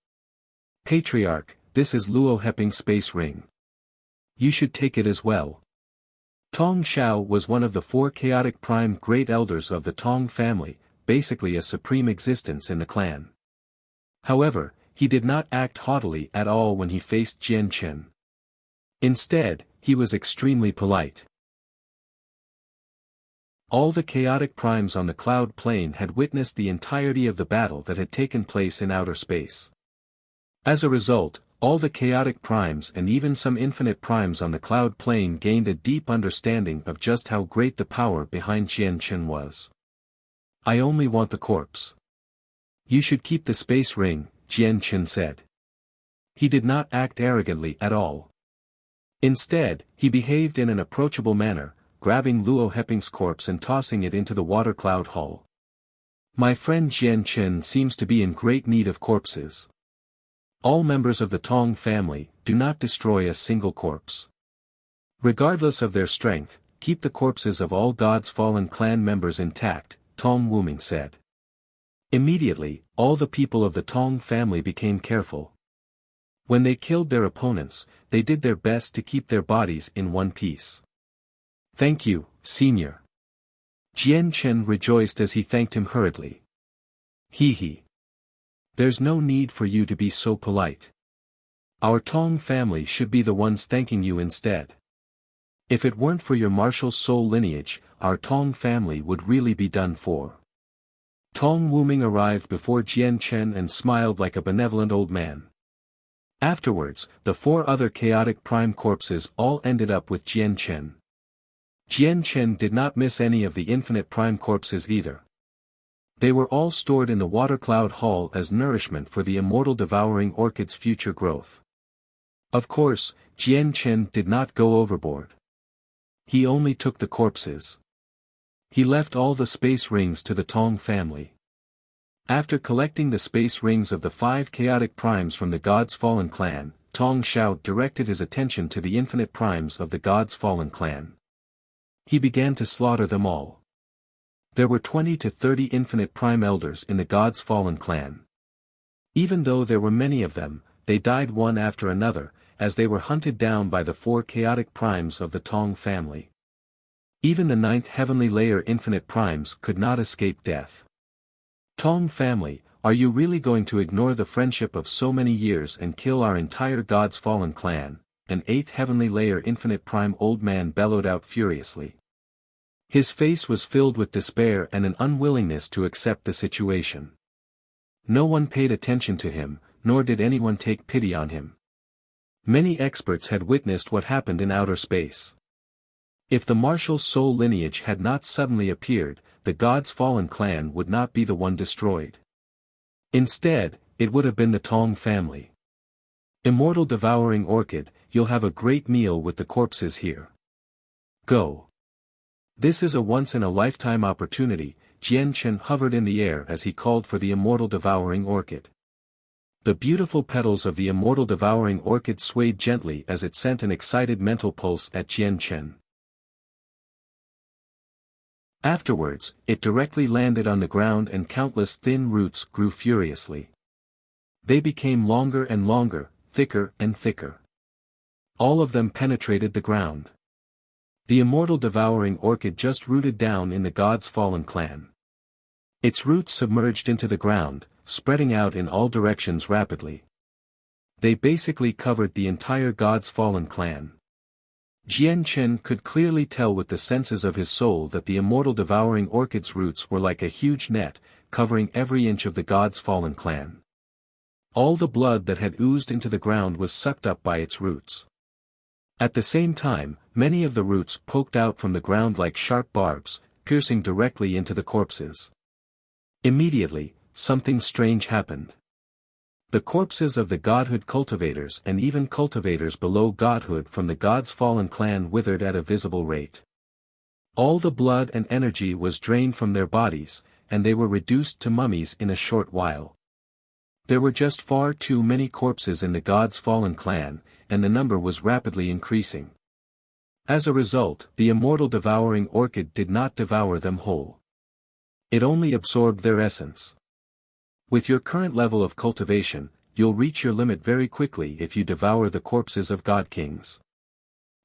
A: "Patriarch, this is Luo Heping's space ring. You should take it as well." Tong Xiao was one of the 4 Chaotic Prime Great Elders of the Tong family, basically a supreme existence in the clan. However, he did not act haughtily at all when he faced Jian Chen. Instead, he was extremely polite. All the Chaotic Primes on the Cloud Plain had witnessed the entirety of the battle that had taken place in outer space. As a result, All the chaotic primes and even some infinite primes on the cloud plane gained a deep understanding of just how great the power behind Jian Chen was. I only want the corpse. You should keep the space ring, Jian Chen said. He did not act arrogantly at all. Instead, he behaved in an approachable manner, grabbing Luo Heping's corpse and tossing it into the water cloud hull. My friend Jian Chen seems to be in great need of corpses. All members of the Tong family, do not destroy a single corpse. Regardless of their strength, keep the corpses of all God's fallen clan members intact, Tong Wuming said. Immediately, all the people of the Tong family became careful. When they killed their opponents, they did their best to keep their bodies in one piece. Thank you, Senior. Jian Chen rejoiced as he thanked him hurriedly. He. There's no need for you to be so polite. Our Tong family should be the ones thanking you instead. If it weren't for your martial soul lineage, our Tong family would really be done for. Tong Wuming arrived before Jian Chen and smiled like a benevolent old man. Afterwards, the 4 other chaotic prime corpses all ended up with Jian Chen. Jian Chen did not miss any of the infinite prime corpses either. They were all stored in the water cloud hall as nourishment for the immortal devouring orchid's future growth. Of course, Jian Chen did not go overboard. He only took the corpses. He left all the space rings to the Tong family. After collecting the space rings of the 5 chaotic primes from the God's Fallen clan, Tong Xiao directed his attention to the infinite primes of the God's Fallen clan. He began to slaughter them all. There were 20 to 30 infinite prime elders in the God's Fallen clan. Even though there were many of them, they died one after another, as they were hunted down by the 4 chaotic primes of the Tong family. Even the 9th heavenly layer infinite primes could not escape death. Tong family, are you really going to ignore the friendship of so many years and kill our entire God's Fallen clan? An 8th heavenly layer infinite prime old man bellowed out furiously. His face was filled with despair and an unwillingness to accept the situation. No one paid attention to him, nor did anyone take pity on him. Many experts had witnessed what happened in outer space. If the martial soul lineage had not suddenly appeared, the God's Fallen clan would not be the one destroyed. Instead, it would have been the Tong family. Immortal devouring orchid, you'll have a great meal with the corpses here. Go. This is a once-in-a-lifetime opportunity. Jian Chen hovered in the air as he called for the immortal devouring orchid. The beautiful petals of the immortal devouring orchid swayed gently as it sent an excited mental pulse at Jian Chen. Afterwards, it directly landed on the ground and countless thin roots grew furiously. They became longer and longer, thicker and thicker. All of them penetrated the ground. The immortal devouring orchid just rooted down in the God's Fallen clan. Its roots submerged into the ground, spreading out in all directions rapidly. They basically covered the entire God's Fallen clan. Jian Chen could clearly tell with the senses of his soul that the immortal devouring orchid's roots were like a huge net, covering every inch of the God's Fallen clan. All the blood that had oozed into the ground was sucked up by its roots. At the same time, many of the roots poked out from the ground like sharp barbs, piercing directly into the corpses. Immediately, something strange happened. The corpses of the godhood cultivators and even cultivators below godhood from the God's Fallen clan withered at a visible rate. All the blood and energy was drained from their bodies, and they were reduced to mummies in a short while. There were just far too many corpses in the God's Fallen clan, and the number was rapidly increasing. As a result, the immortal devouring orchid did not devour them whole. It only absorbed their essence. With your current level of cultivation, you'll reach your limit very quickly if you devour the corpses of God Kings.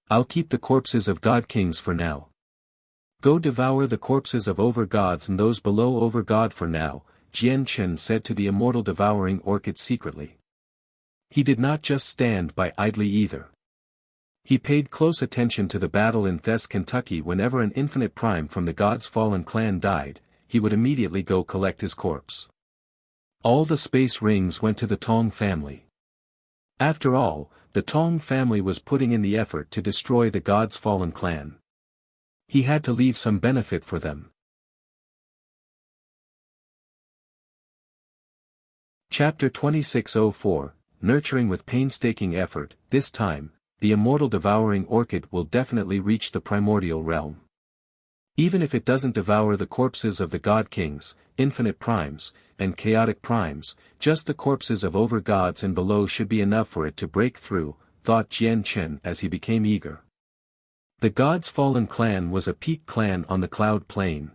A: I'll keep the corpses of God Kings for now. Go devour the corpses of over-gods and those below over-god for now, Jian Chen said to the immortal devouring orchid secretly. He did not just stand by idly either. He paid close attention to the battle in Thess, Kentucky. Whenever an infinite prime from the God's Fallen clan died, he would immediately go collect his corpse. All the space rings went to the Tong family. After all, the Tong family was putting in the effort to destroy the God's fallen clan. He had to leave some benefit for them. Chapter 2604, Nurturing with Painstaking Effort. This time, the immortal devouring orchid will definitely reach the primordial realm. Even if it doesn't devour the corpses of the God Kings, infinite primes, and chaotic primes, just the corpses of over-gods and below should be enough for it to break through, thought Jian Chen as he became eager. The God's Fallen clan was a peak clan on the Cloud Plain.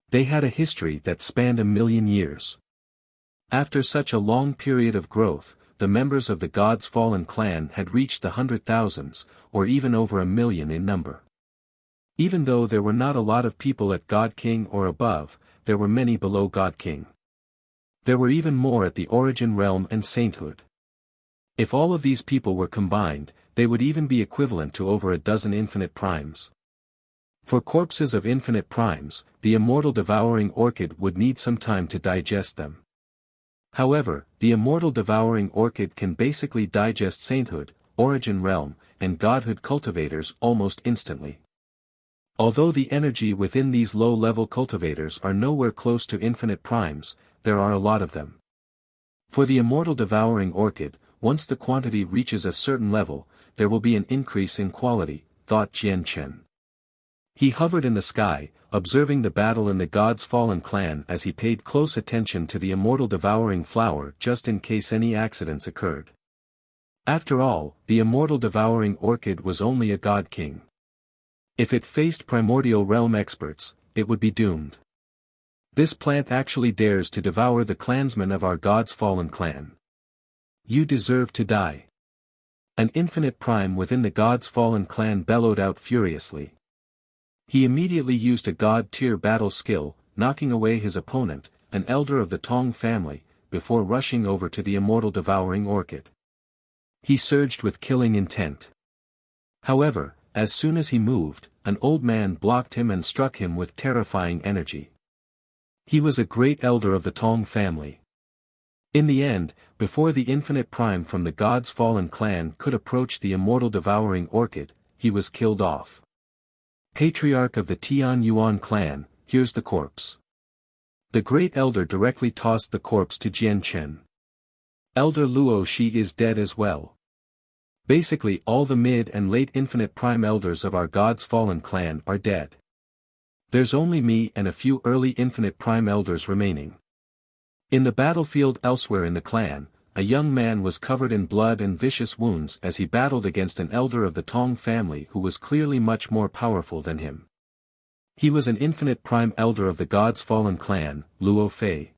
A: They had a history that spanned 1,000,000 years. After such a long period of growth, the members of the God's Fallen clan had reached the 100,000s, or even over 1,000,000 in number. Even though there were not a lot of people at God King or above, there were many below God King. There were even more at the Origin Realm and Sainthood. If all of these people were combined, they would even be equivalent to over a dozen infinite primes. For corpses of infinite primes, the immortal devouring orchid would need some time to digest them. However, the immortal devouring orchid can basically digest sainthood, origin realm, and godhood cultivators almost instantly. Although the energy within these low-level cultivators are nowhere close to infinite primes, there are a lot of them. For the immortal devouring orchid, once the quantity reaches a certain level, there will be an increase in quality, thought Jian Chen. He hovered in the sky, observing the battle in the God's Fallen clan as he paid close attention to the immortal devouring flower just in case any accidents occurred. After all, the immortal devouring orchid was only a God King. If it faced primordial realm experts, it would be doomed. This plant actually dares to devour the clansmen of our God's Fallen clan. You deserve to die. An infinite prime within the God's Fallen clan bellowed out furiously. He immediately used a God-tier battle skill, knocking away his opponent, an elder of the Tong family, before rushing over to the immortal devouring orchid. He surged with killing intent. However, as soon as he moved, an old man blocked him and struck him with terrifying energy. He was a great elder of the Tong family. In the end, before the infinite prime from the God's Fallen clan could approach the immortal devouring orchid, he was killed off. Patriarch of the Tian Yuan clan, here's the corpse. The great elder directly tossed the corpse to Jian Chen. Elder Luo Shi is dead as well. Basically all the mid and late infinite prime elders of our God's Fallen clan are dead. There's only me and a few early infinite prime elders remaining. In the battlefield elsewhere in the clan, a young man was covered in blood and vicious wounds as he battled against an elder of the Tong family who was clearly much more powerful than him. He was an infinite prime elder of the God's Fallen clan, Luo Fei.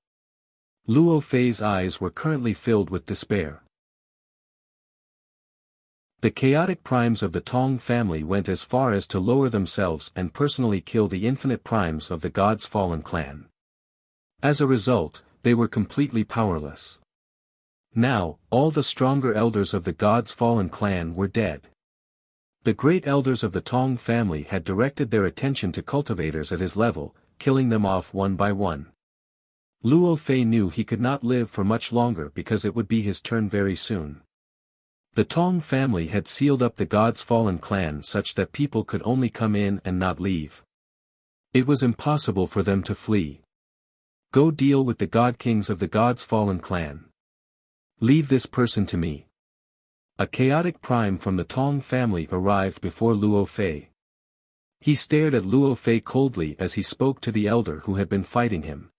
A: Luo Fei's eyes were currently filled with despair. The chaotic primes of the Tong family went as far as to lower themselves and personally kill the infinite primes of the God's Fallen clan. As a result, they were completely powerless. Now, all the stronger elders of the God's Fallen clan were dead. The great elders of the Tong family had directed their attention to cultivators at his level, killing them off one by one. Luo Fei knew he could not live for much longer because it would be his turn very soon. The Tong family had sealed up the God's Fallen clan such that people could only come in and not leave. It was impossible for them to flee. Go deal with the God Kings of the God's Fallen clan. Leave this person to me. A chaotic prime from the Tong family arrived before Luo Fei. He stared at Luo Fei coldly as he spoke to the elder who had been fighting him.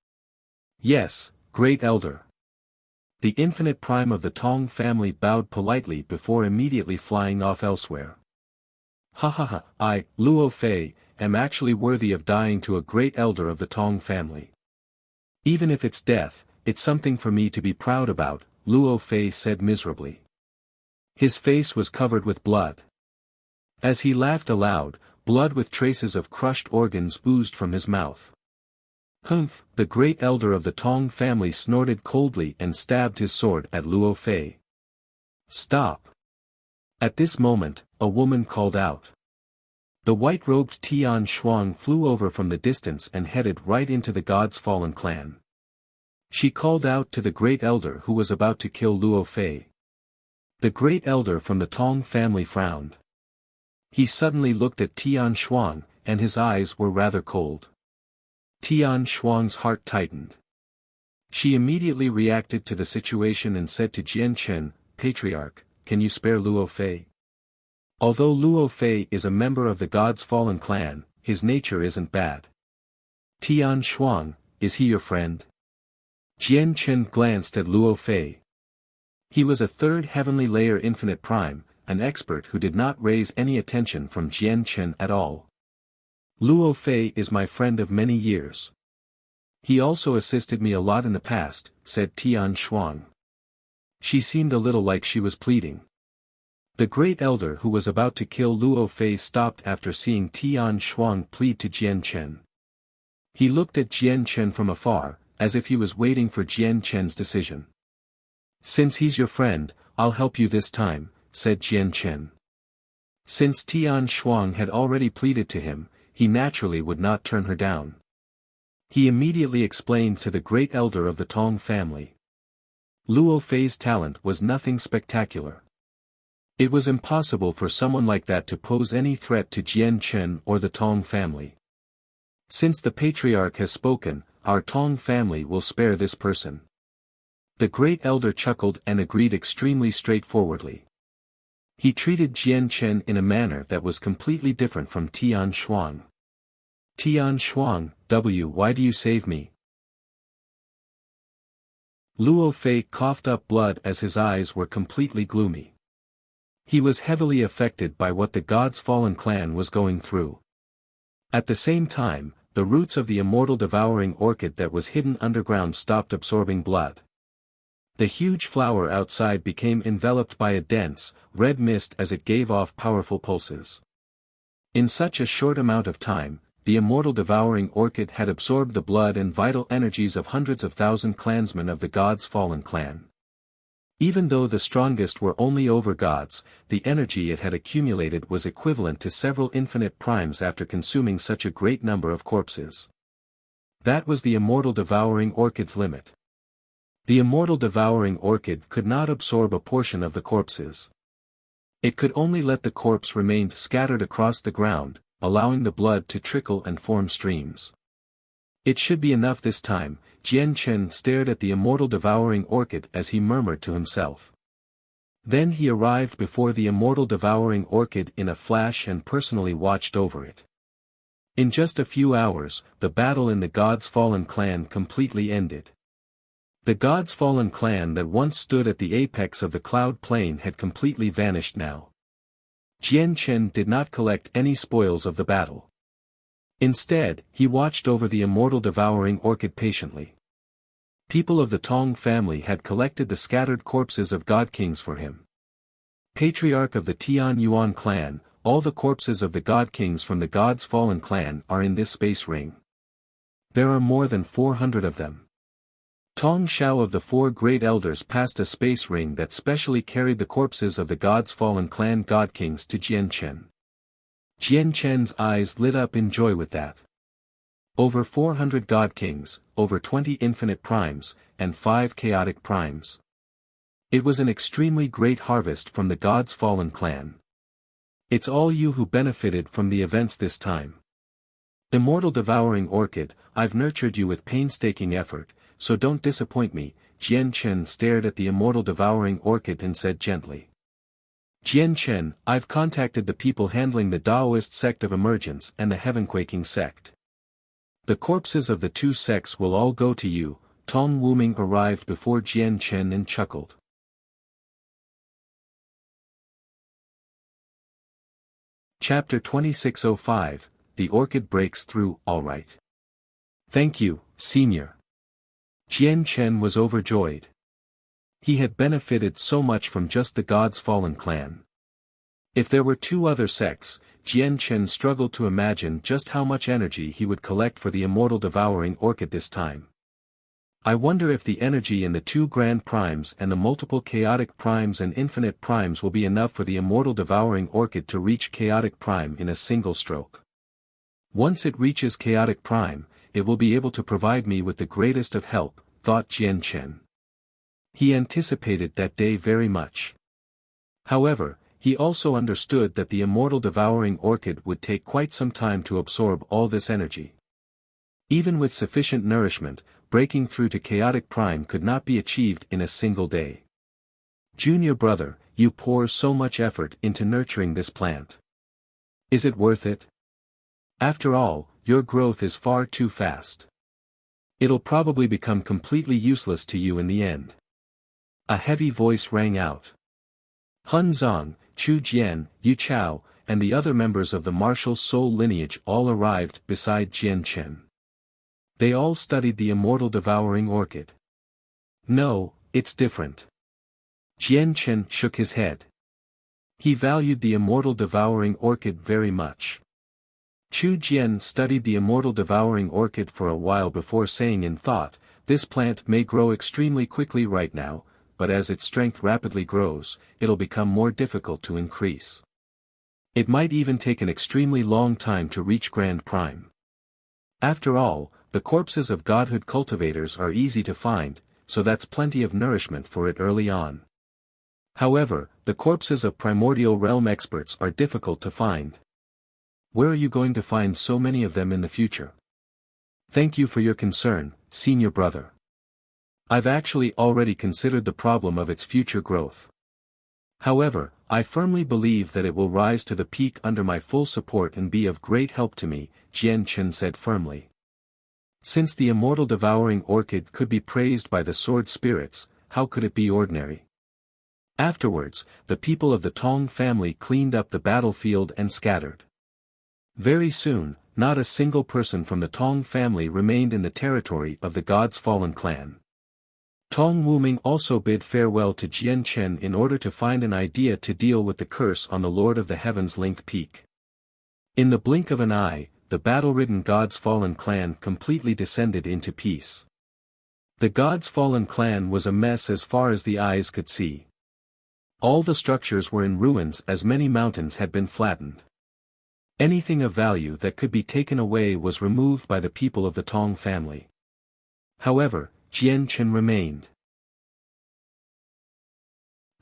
A: Yes, great elder. The infinite prime of the Tong family bowed politely before immediately flying off elsewhere. Ha ha ha, I, Luo Fei, am actually worthy of dying to a great elder of the Tong family. Even if it's death, it's something for me to be proud about, Luo Fei said miserably. His face was covered with blood. As he laughed aloud, blood with traces of crushed organs oozed from his mouth. Humph, the great elder of the Tong family snorted coldly and stabbed his sword at Luo Fei. Stop! At this moment, a woman called out. The white-robed Tian Shuang flew over from the distance and headed right into the God's Fallen clan. She called out to the great elder who was about to kill Luo Fei. The great elder from the Tong family frowned. He suddenly looked at Tian Shuang, and his eyes were rather cold. Tian Shuang's heart tightened. She immediately reacted to the situation and said to Jian Chen, "Patriarch, can you spare Luo Fei?" Although Luo Fei is a member of the God's Fallen clan, his nature isn't bad. Tian Shuang, is he your friend? Jian Chen glanced at Luo Fei. He was a third heavenly layer infinite prime, an expert who did not raise any attention from Jian Chen at all. Luo Fei is my friend of many years. He also assisted me a lot in the past, said Tian Shuang. She seemed a little like she was pleading. The great elder who was about to kill Luo Fei stopped after seeing Tian Shuang plead to Jian Chen. He looked at Jian Chen from afar, as if he was waiting for Jian Chen's decision. "Since he's your friend, I'll help you this time," said Jian Chen. Since Tian Shuang had already pleaded to him, he naturally would not turn her down. He immediately explained to the great elder of the Tong family. Luo Fei's talent was nothing spectacular. It was impossible for someone like that to pose any threat to Jian Chen or the Tong family. Since the patriarch has spoken, our Tong family will spare this person. The great elder chuckled and agreed extremely straightforwardly. He treated Jian Chen in a manner that was completely different from Tian Shuang. "Tian Shuang, why do you save me?" Luo Fei coughed up blood as his eyes were completely gloomy. He was heavily affected by what the God's Fallen clan was going through. At the same time, the roots of the immortal devouring orchid that was hidden underground stopped absorbing blood. The huge flower outside became enveloped by a dense, red mist as it gave off powerful pulses. In such a short amount of time, the immortal devouring orchid had absorbed the blood and vital energies of hundreds of thousand clansmen of the God's Fallen clan. Even though the strongest were only over-gods, the energy it had accumulated was equivalent to several infinite primes after consuming such a great number of corpses. That was the immortal devouring orchid's limit. The immortal devouring orchid could not absorb a portion of the corpses. It could only let the corpse remain scattered across the ground, allowing the blood to trickle and form streams. "It should be enough this time," Jian Chen stared at the immortal devouring orchid as he murmured to himself. Then he arrived before the immortal devouring orchid in a flash and personally watched over it. In just a few hours, the battle in the God's Fallen clan completely ended. The God's Fallen clan that once stood at the apex of the cloud plain had completely vanished now. Jian Chen did not collect any spoils of the battle. Instead, he watched over the immortal devouring orchid patiently. People of the Tong family had collected the scattered corpses of god kings for him. Patriarch of the Tian Yuan clan, all the corpses of the god kings from the God's Fallen clan are in this space ring. There are more than 400 of them. Tong Xiao of the four great elders passed a space ring that specially carried the corpses of the God's Fallen clan god kings to Jian Chen. Jian Chen's eyes lit up in joy with that. Over 400 god kings, over 20 infinite primes, and 5 chaotic primes. It was an extremely great harvest from the God's Fallen clan. It's all you who benefited from the events this time. Immortal devouring orchid, I've nurtured you with painstaking effort, so don't disappoint me. Jian Chen stared at the immortal devouring orchid and said gently. Jian Chen, I've contacted the people handling the Taoist sect of emergence and the heaven-quaking sect. The corpses of the two sects will all go to you. Tong Wuming arrived before Jian Chen and chuckled. Chapter 2605, The Orchid Breaks Through. All right. Thank you, Senior. Jian Chen was overjoyed. He had benefited so much from just the God's Fallen clan. If there were two other sects, Jian Chen struggled to imagine just how much energy he would collect for the immortal devouring orchid this time. I wonder if the energy in the two grand primes and the multiple chaotic primes and infinite primes will be enough for the immortal devouring orchid to reach chaotic prime in a single stroke. Once it reaches chaotic prime, it will be able to provide me with the greatest of help, thought Jian Chen. He anticipated that day very much. However, he also understood that the immortal devouring orchid would take quite some time to absorb all this energy. Even with sufficient nourishment, breaking through to chaotic prime could not be achieved in a single day. Junior brother, you pour so much effort into nurturing this plant. Is it worth it? After all, your growth is far too fast. It'll probably become completely useless to you in the end. A heavy voice rang out. Hun Zong, Chu Jian, Yu Chao, and the other members of the martial soul lineage all arrived beside Jian Chen. They all studied the immortal devouring orchid. No, it's different. Jian Chen shook his head. He valued the immortal devouring orchid very much. Chu Jian studied the immortal devouring orchid for a while before saying in thought, this plant may grow extremely quickly right now, but as its strength rapidly grows, it'll become more difficult to increase. It might even take an extremely long time to reach Grand Prime. After all, the corpses of godhood cultivators are easy to find, so that's plenty of nourishment for it early on. However, the corpses of primordial realm experts are difficult to find. Where are you going to find so many of them in the future? Thank you for your concern, senior brother. I've actually already considered the problem of its future growth. However, I firmly believe that it will rise to the peak under my full support and be of great help to me, Jian Chen said firmly. Since the immortal devouring orchid could be praised by the sword spirits, how could it be ordinary? Afterwards, the people of the Tong family cleaned up the battlefield and scattered. Very soon, not a single person from the Tong family remained in the territory of the God's Fallen clan. Tong Wuming also bid farewell to Jian Chen in order to find an idea to deal with the curse on the Lord of the Heavens Link Peak. In the blink of an eye, the battle-ridden God's Fallen clan completely descended into peace. The God's Fallen clan was a mess as far as the eyes could see. All the structures were in ruins as many mountains had been flattened. Anything of value that could be taken away was removed by the people of the Tong family. However, Jian Chen remained.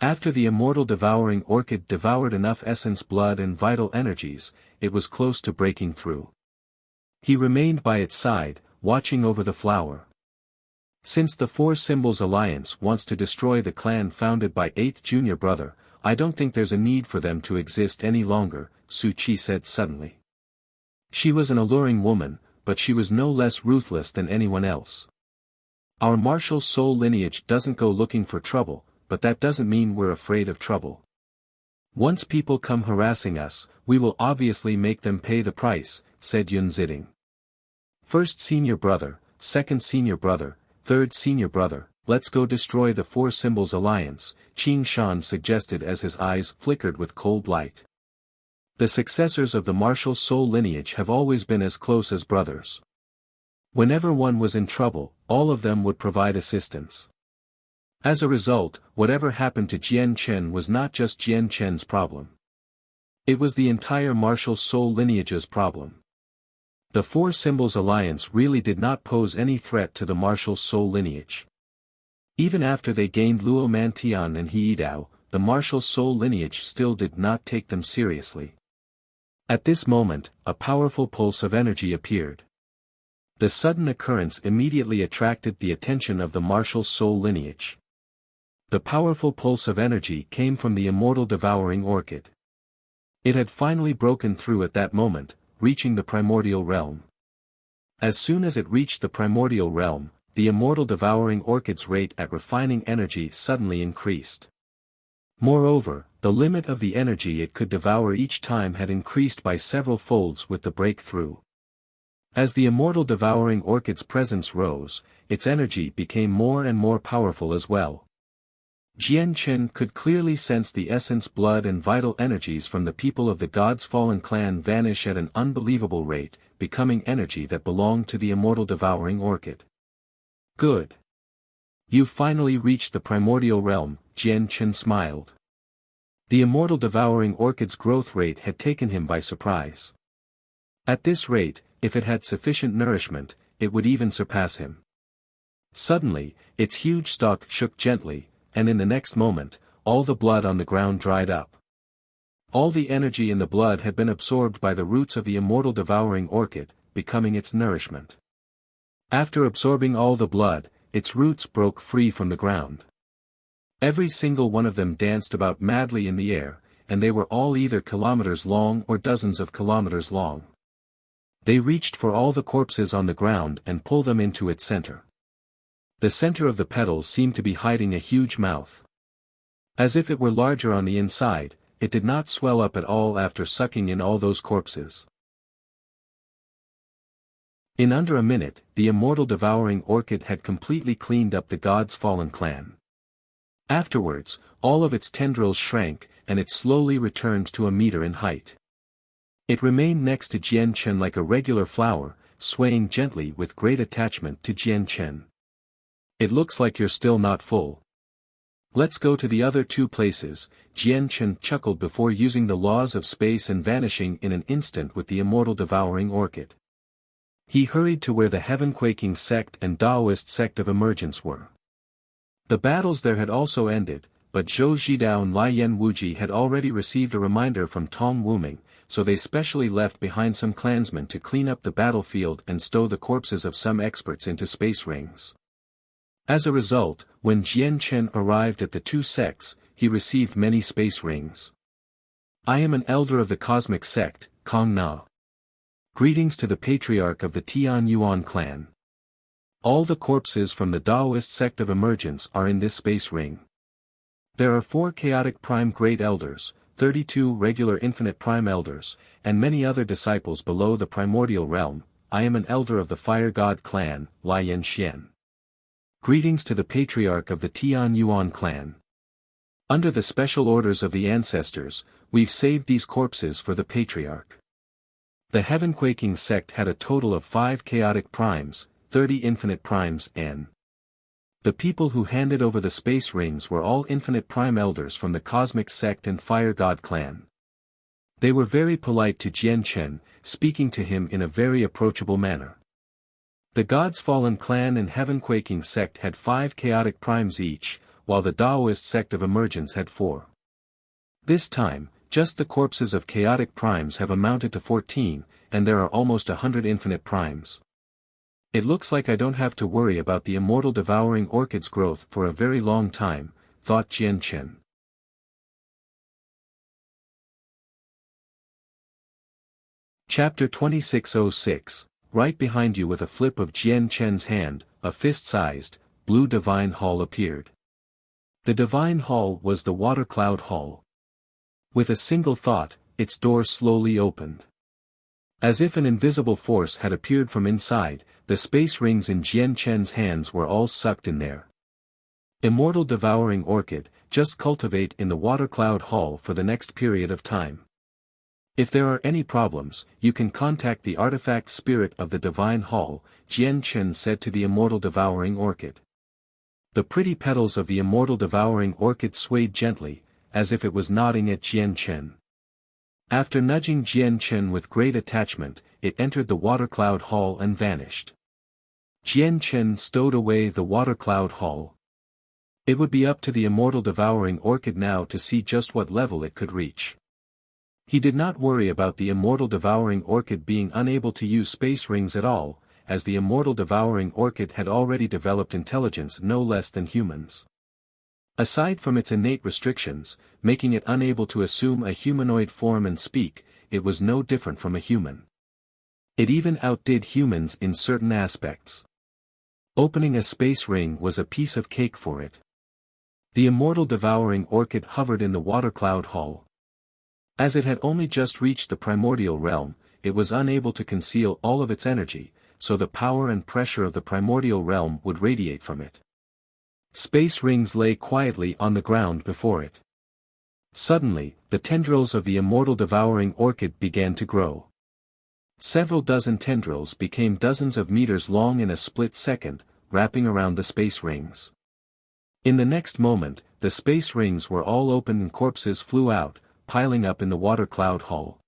A: After the immortal devouring orchid devoured enough essence blood and vital energies, it was close to breaking through. He remained by its side, watching over the flower. Since the Four Symbols Alliance wants to destroy the clan founded by 8th junior brother, I don't think there's a need for them to exist any longer, Su Qi said suddenly. She was an alluring woman, but she was no less ruthless than anyone else. Our martial soul lineage doesn't go looking for trouble, but that doesn't mean we're afraid of trouble. Once people come harassing us, we will obviously make them pay the price, said Yun Ziding. First senior brother, second senior brother, third senior brother, let's go destroy the Four Symbols Alliance, Qing Shan suggested as his eyes flickered with cold light. The successors of the martial soul lineage have always been as close as brothers. Whenever one was in trouble, all of them would provide assistance. As a result, whatever happened to Jian Chen was not just Jian Chen's problem. It was the entire martial soul lineage's problem. The Four Symbols Alliance really did not pose any threat to the martial soul lineage. Even after they gained Luo Mantian and He Dao, the martial soul lineage still did not take them seriously. At this moment, a powerful pulse of energy appeared. The sudden occurrence immediately attracted the attention of the martial soul lineage. The powerful pulse of energy came from the immortal devouring orchid. It had finally broken through at that moment, reaching the primordial realm. As soon as it reached the primordial realm, the immortal devouring orchid's rate at refining energy suddenly increased. Moreover, the limit of the energy it could devour each time had increased by several folds with the breakthrough. As the immortal devouring orchid's presence rose, its energy became more and more powerful as well. Jian Chen could clearly sense the essence blood and vital energies from the people of the God's Fallen clan vanish at an unbelievable rate, becoming energy that belonged to the immortal devouring orchid. Good. You finally reached the primordial realm, Jian Chen smiled. The immortal devouring orchid's growth rate had taken him by surprise. At this rate, if it had sufficient nourishment, it would even surpass him. Suddenly, its huge stalk shook gently, and in the next moment, all the blood on the ground dried up. All the energy in the blood had been absorbed by the roots of the immortal devouring orchid, becoming its nourishment. After absorbing all the blood, its roots broke free from the ground. Every single one of them danced about madly in the air, and they were all either kilometers long or dozens of kilometers long. They reached for all the corpses on the ground and pulled them into its center. The center of the petals seemed to be hiding a huge mouth. As if it were larger on the inside, it did not swell up at all after sucking in all those corpses. In under a minute, the immortal devouring orchid had completely cleaned up the god's fallen clan. Afterwards, all of its tendrils shrank, and it slowly returned to a meter in height. It remained next to Jian Chen like a regular flower, swaying gently with great attachment to Jian Chen. It looks like you're still not full. Let's go to the other two places, Jian Chen chuckled before using the laws of space and vanishing in an instant with the immortal devouring orchid. He hurried to where the heaven-quaking sect and Taoist sect of emergence were. The battles there had also ended, but Zhou Zhidao and Lian Wuji had already received a reminder from Tong Wuming, so they specially left behind some clansmen to clean up the battlefield and stow the corpses of some experts into space rings. As a result, when Jian Chen arrived at the two sects, he received many space rings. I am an elder of the cosmic sect, Kong Na. Greetings to the patriarch of the Tian Yuan clan. All the corpses from the Taoist sect of emergence are in this space ring. There are 4 chaotic prime great elders, 32 regular infinite prime elders, and many other disciples below the primordial realm. I am an elder of the fire god clan, Lian Xian. Greetings to the patriarch of the Tian Yuan clan. Under the special orders of the ancestors, we've saved these corpses for the patriarch. The heaven-quaking sect had a total of 5 chaotic primes, 30 infinite primes and the people who handed over the space rings were all infinite prime elders from the cosmic sect and fire god clan. They were very polite to Jian Chen, speaking to him in a very approachable manner. The God's Fallen clan and heaven-quaking sect had 5 chaotic primes each, while the Taoist sect of emergence had 4. This time, just the corpses of chaotic primes have amounted to 14, and there are almost 100 infinite primes. It looks like I don't have to worry about the immortal devouring orchid's growth for a very long time, thought Jian Chen. Chapter 2606. Right behind you with a flip of Jian Chen's hand, a fist-sized, blue divine hall appeared. The divine hall was the water cloud hall. With a single thought, its door slowly opened. As if an invisible force had appeared from inside, the space rings in Jian Chen's hands were all sucked in there. Immortal devouring orchid, just cultivate in the water cloud hall for the next period of time. If there are any problems, you can contact the artifact spirit of the divine hall, Jian Chen said to the immortal devouring orchid. The pretty petals of the immortal devouring orchid swayed gently, as if it was nodding at Jian Chen. After nudging Jian Chen with great attachment, it entered the water cloud hall and vanished. Jian Chen stowed away the water cloud hall. It would be up to the immortal devouring orchid now to see just what level it could reach. He did not worry about the immortal devouring orchid being unable to use space rings at all, as the immortal devouring orchid had already developed intelligence no less than humans. Aside from its innate restrictions, making it unable to assume a humanoid form and speak, it was no different from a human. It even outdid humans in certain aspects. Opening a space ring was a piece of cake for it. The immortal devouring orchid hovered in the water cloud hall. As it had only just reached the primordial realm, it was unable to conceal all of its energy, so the power and pressure of the primordial realm would radiate from it. Space rings lay quietly on the ground before it. Suddenly, the tendrils of the immortal devouring orchid began to grow. Several dozen tendrils became dozens of meters long in a split second, wrapping around the space rings. In the next moment, the space rings were all open and corpses flew out, piling up in the water cloud hall.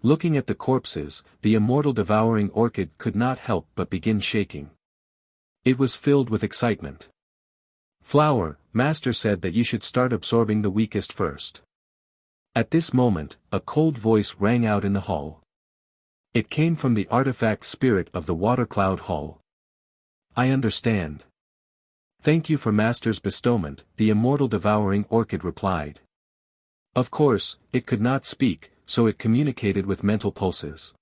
A: Looking at the corpses, the immortal devouring orchid could not help but begin shaking. It was filled with excitement. Flower, Master said that you should start absorbing the weakest first. At this moment, a cold voice rang out in the hall. It came from the artifact spirit of the water cloud hall. I understand. Thank you for Master's bestowment, the immortal devouring orchid replied. Of course, it could not speak, so it communicated with mental pulses.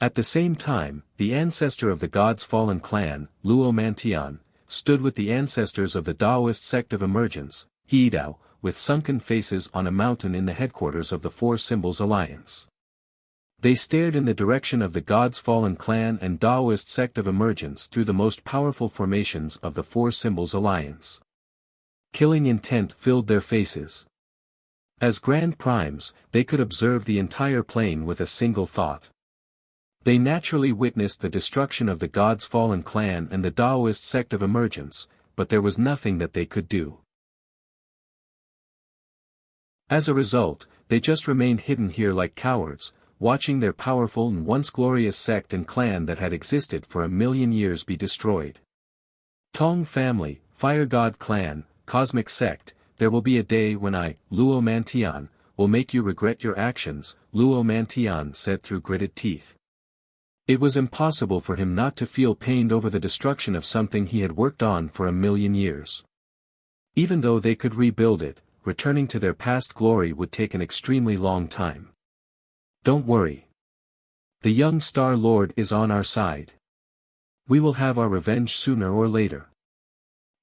A: At the same time, the ancestor of the god's fallen clan, Luo Mantian, stood with the ancestors of the Taoist sect of emergence, Heidao, with sunken faces on a mountain in the headquarters of the Four Symbols Alliance. They stared in the direction of the God's Fallen Clan and Taoist sect of emergence through the most powerful formations of the Four Symbols Alliance. Killing intent filled their faces. As Grand Primes, they could observe the entire plane with a single thought. They naturally witnessed the destruction of the God's Fallen Clan and the Taoist sect of emergence, but there was nothing that they could do. As a result, they just remained hidden here like cowards, watching their powerful and once glorious sect and clan that had existed for 1,000,000 years be destroyed. Tong family, Fire God clan, Cosmic sect, there will be a day when I, Luo Mantian, will make you regret your actions, Luo Mantian said through gritted teeth. It was impossible for him not to feel pained over the destruction of something he had worked on for 1,000,000 years. Even though they could rebuild it, returning to their past glory would take an extremely long time. Don't worry. The young Star Lord is on our side. We will have our revenge sooner or later.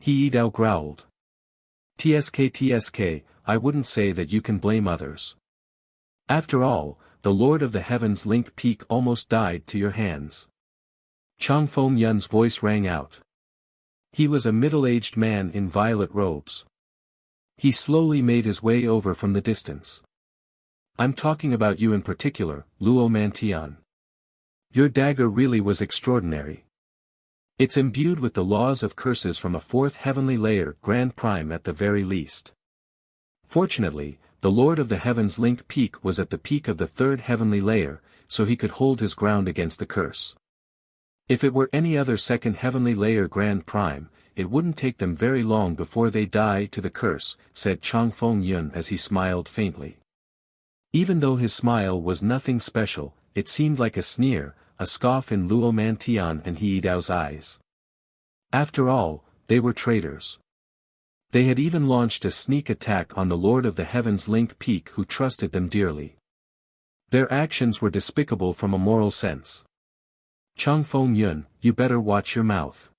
A: Heidao growled. TSK, I wouldn't say that you can blame others. After all, the Lord of the Heavens Link Peak almost died to your hands. Changfeng Yun's voice rang out. He was a middle-aged man in violet robes. He slowly made his way over from the distance. I'm talking about you in particular, Luo Mantian. Your dagger really was extraordinary. It's imbued with the laws of curses from a fourth heavenly layer Grand Prime at the very least. Fortunately, the Lord of the Heavens Link Peak was at the peak of the third heavenly layer, so he could hold his ground against the curse. If it were any other second heavenly layer Grand Prime, it wouldn't take them very long before they die to the curse, said Changfeng Yun as he smiled faintly. Even though his smile was nothing special, it seemed like a sneer, a scoff in Luo Mantian and Heidao's eyes. After all, they were traitors. They had even launched a sneak attack on the Lord of the Heavens Link Peak who trusted them dearly. Their actions were despicable from a moral sense. Changfeng Yun, you better watch your mouth.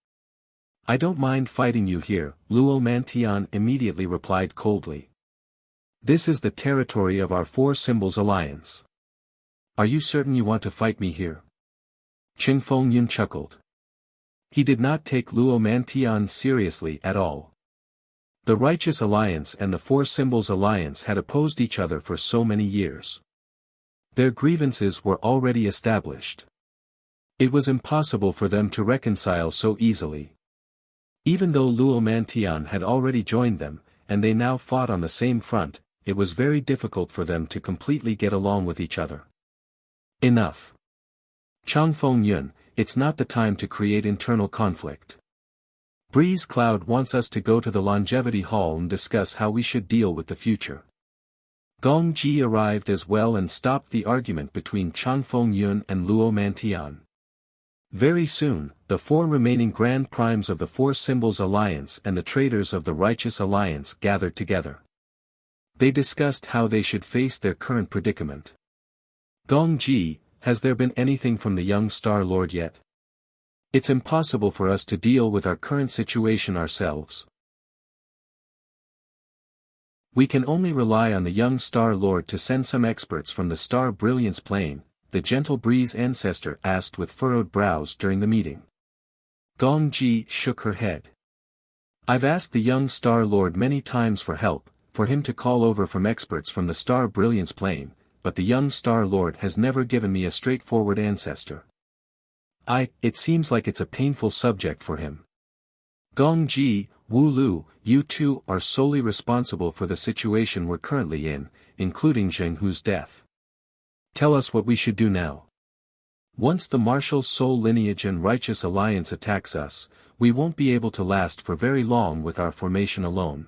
A: I don't mind fighting you here, Luo Mantian immediately replied coldly. This is the territory of our Four Symbols Alliance. Are you certain you want to fight me here? Changfeng Yun chuckled. He did not take Luo Mantian seriously at all. The Righteous Alliance and the Four Symbols Alliance had opposed each other for so many years. Their grievances were already established. It was impossible for them to reconcile so easily. Even though Luo Mantian had already joined them, and they now fought on the same front, it was very difficult for them to completely get along with each other. Enough. Changfeng Yun, it's not the time to create internal conflict. Breeze Cloud wants us to go to the Longevity Hall and discuss how we should deal with the future. Gong Ji arrived as well and stopped the argument between Changfeng Yun and Luo Mantian. Very soon, the four remaining Grand Primes of the Four Symbols Alliance and the traitors of the Righteous Alliance gathered together. They discussed how they should face their current predicament. Gong Ji, has there been anything from the young Star Lord yet? It's impossible for us to deal with our current situation ourselves. We can only rely on the young Star Lord to send some experts from the Star Brilliance plane, the Gentle Breeze ancestor asked with furrowed brows during the meeting. Gong Ji shook her head. I've asked the young Star Lord many times for help, for him to call over from experts from the Star Brilliance plane, but the young Star Lord has never given me a straightforward ancestor. It seems like it's a painful subject for him. Gong Ji, Wu Lu, you two are solely responsible for the situation we're currently in, including Zheng Hu's death. Tell us what we should do now. Once the Martial Soul Lineage and Righteous Alliance attacks us, we won't be able to last for very long with our formation alone.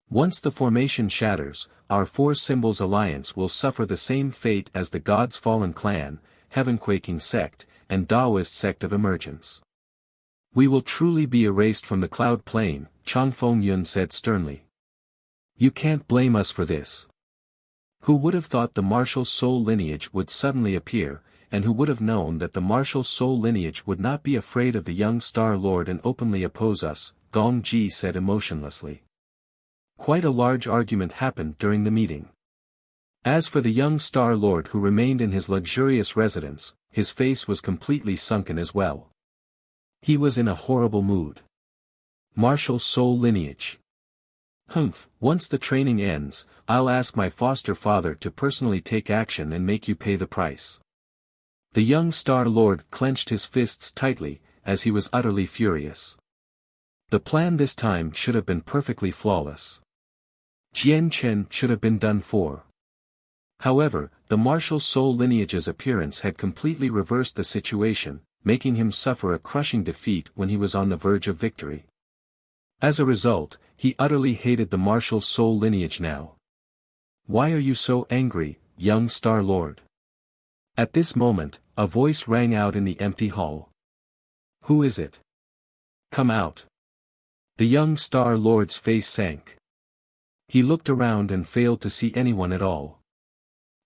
A: Once the formation shatters, our four symbols alliance will suffer the same fate as the God's Fallen Clan, Heaven-Quaking Sect, and Taoist Sect of Emergence. We will truly be erased from the cloud plane, Chang Feng-yun said sternly. You can't blame us for this. Who would have thought the martial soul lineage would suddenly appear, and who would have known that the martial soul lineage would not be afraid of the young Star Lord and openly oppose us, Gong Ji said emotionlessly. Quite a large argument happened during the meeting. As for the young Star Lord who remained in his luxurious residence, his face was completely sunken as well. He was in a horrible mood. Martial soul lineage. Humph, once the training ends, I'll ask my foster father to personally take action and make you pay the price. The young Star Lord clenched his fists tightly, as he was utterly furious. The plan this time should have been perfectly flawless. Jian Chen should have been done for. However, the martial soul lineage's appearance had completely reversed the situation, making him suffer a crushing defeat when he was on the verge of victory. As a result, he utterly hated the martial soul lineage now. Why are you so angry, young Star Lord? At this moment, a voice rang out in the empty hall. Who is it? Come out. The young Star Lord's face sank. He looked around and failed to see anyone at all.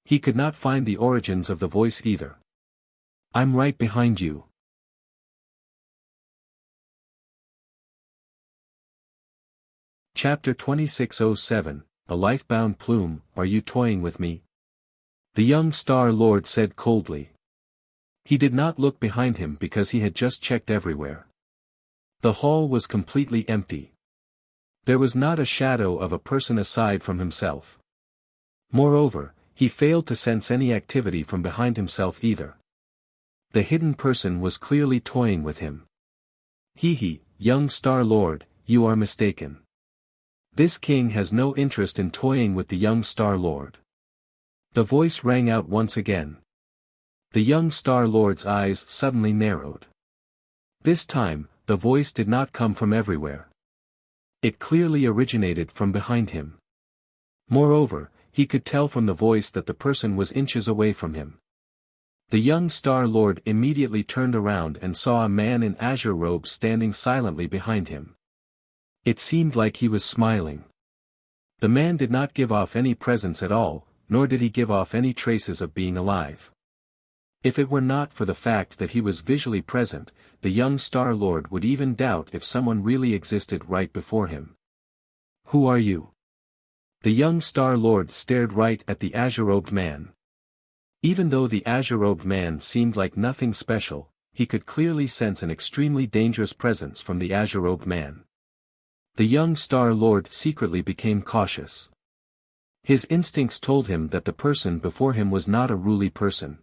A: He could not find the origins of the voice either. I'm right behind you. Chapter 2607, A Lifebound Plume, Are You Toying With Me? The young Star Lord said coldly. He did not look behind him because he had just checked everywhere. The hall was completely empty. There was not a shadow of a person aside from himself. Moreover, he failed to sense any activity from behind himself either. The hidden person was clearly toying with him. Hee, young Star Lord, you are mistaken. This king has no interest in toying with the young Star Lord. The voice rang out once again. The young Star Lord's eyes suddenly narrowed. This time, the voice did not come from everywhere. It clearly originated from behind him. Moreover, he could tell from the voice that the person was inches away from him. The young Star Lord immediately turned around and saw a man in azure robes standing silently behind him. It seemed like he was smiling. The man did not give off any presence at all, nor did he give off any traces of being alive. If it were not for the fact that he was visually present, the young Star Lord would even doubt if someone really existed right before him. Who are you? The young Star Lord stared right at the azure-robed man. Even though the azure-robed man seemed like nothing special, he could clearly sense an extremely dangerous presence from the azure-robed man. The young Star Lord secretly became cautious. His instincts told him that the person before him was not a ruly person.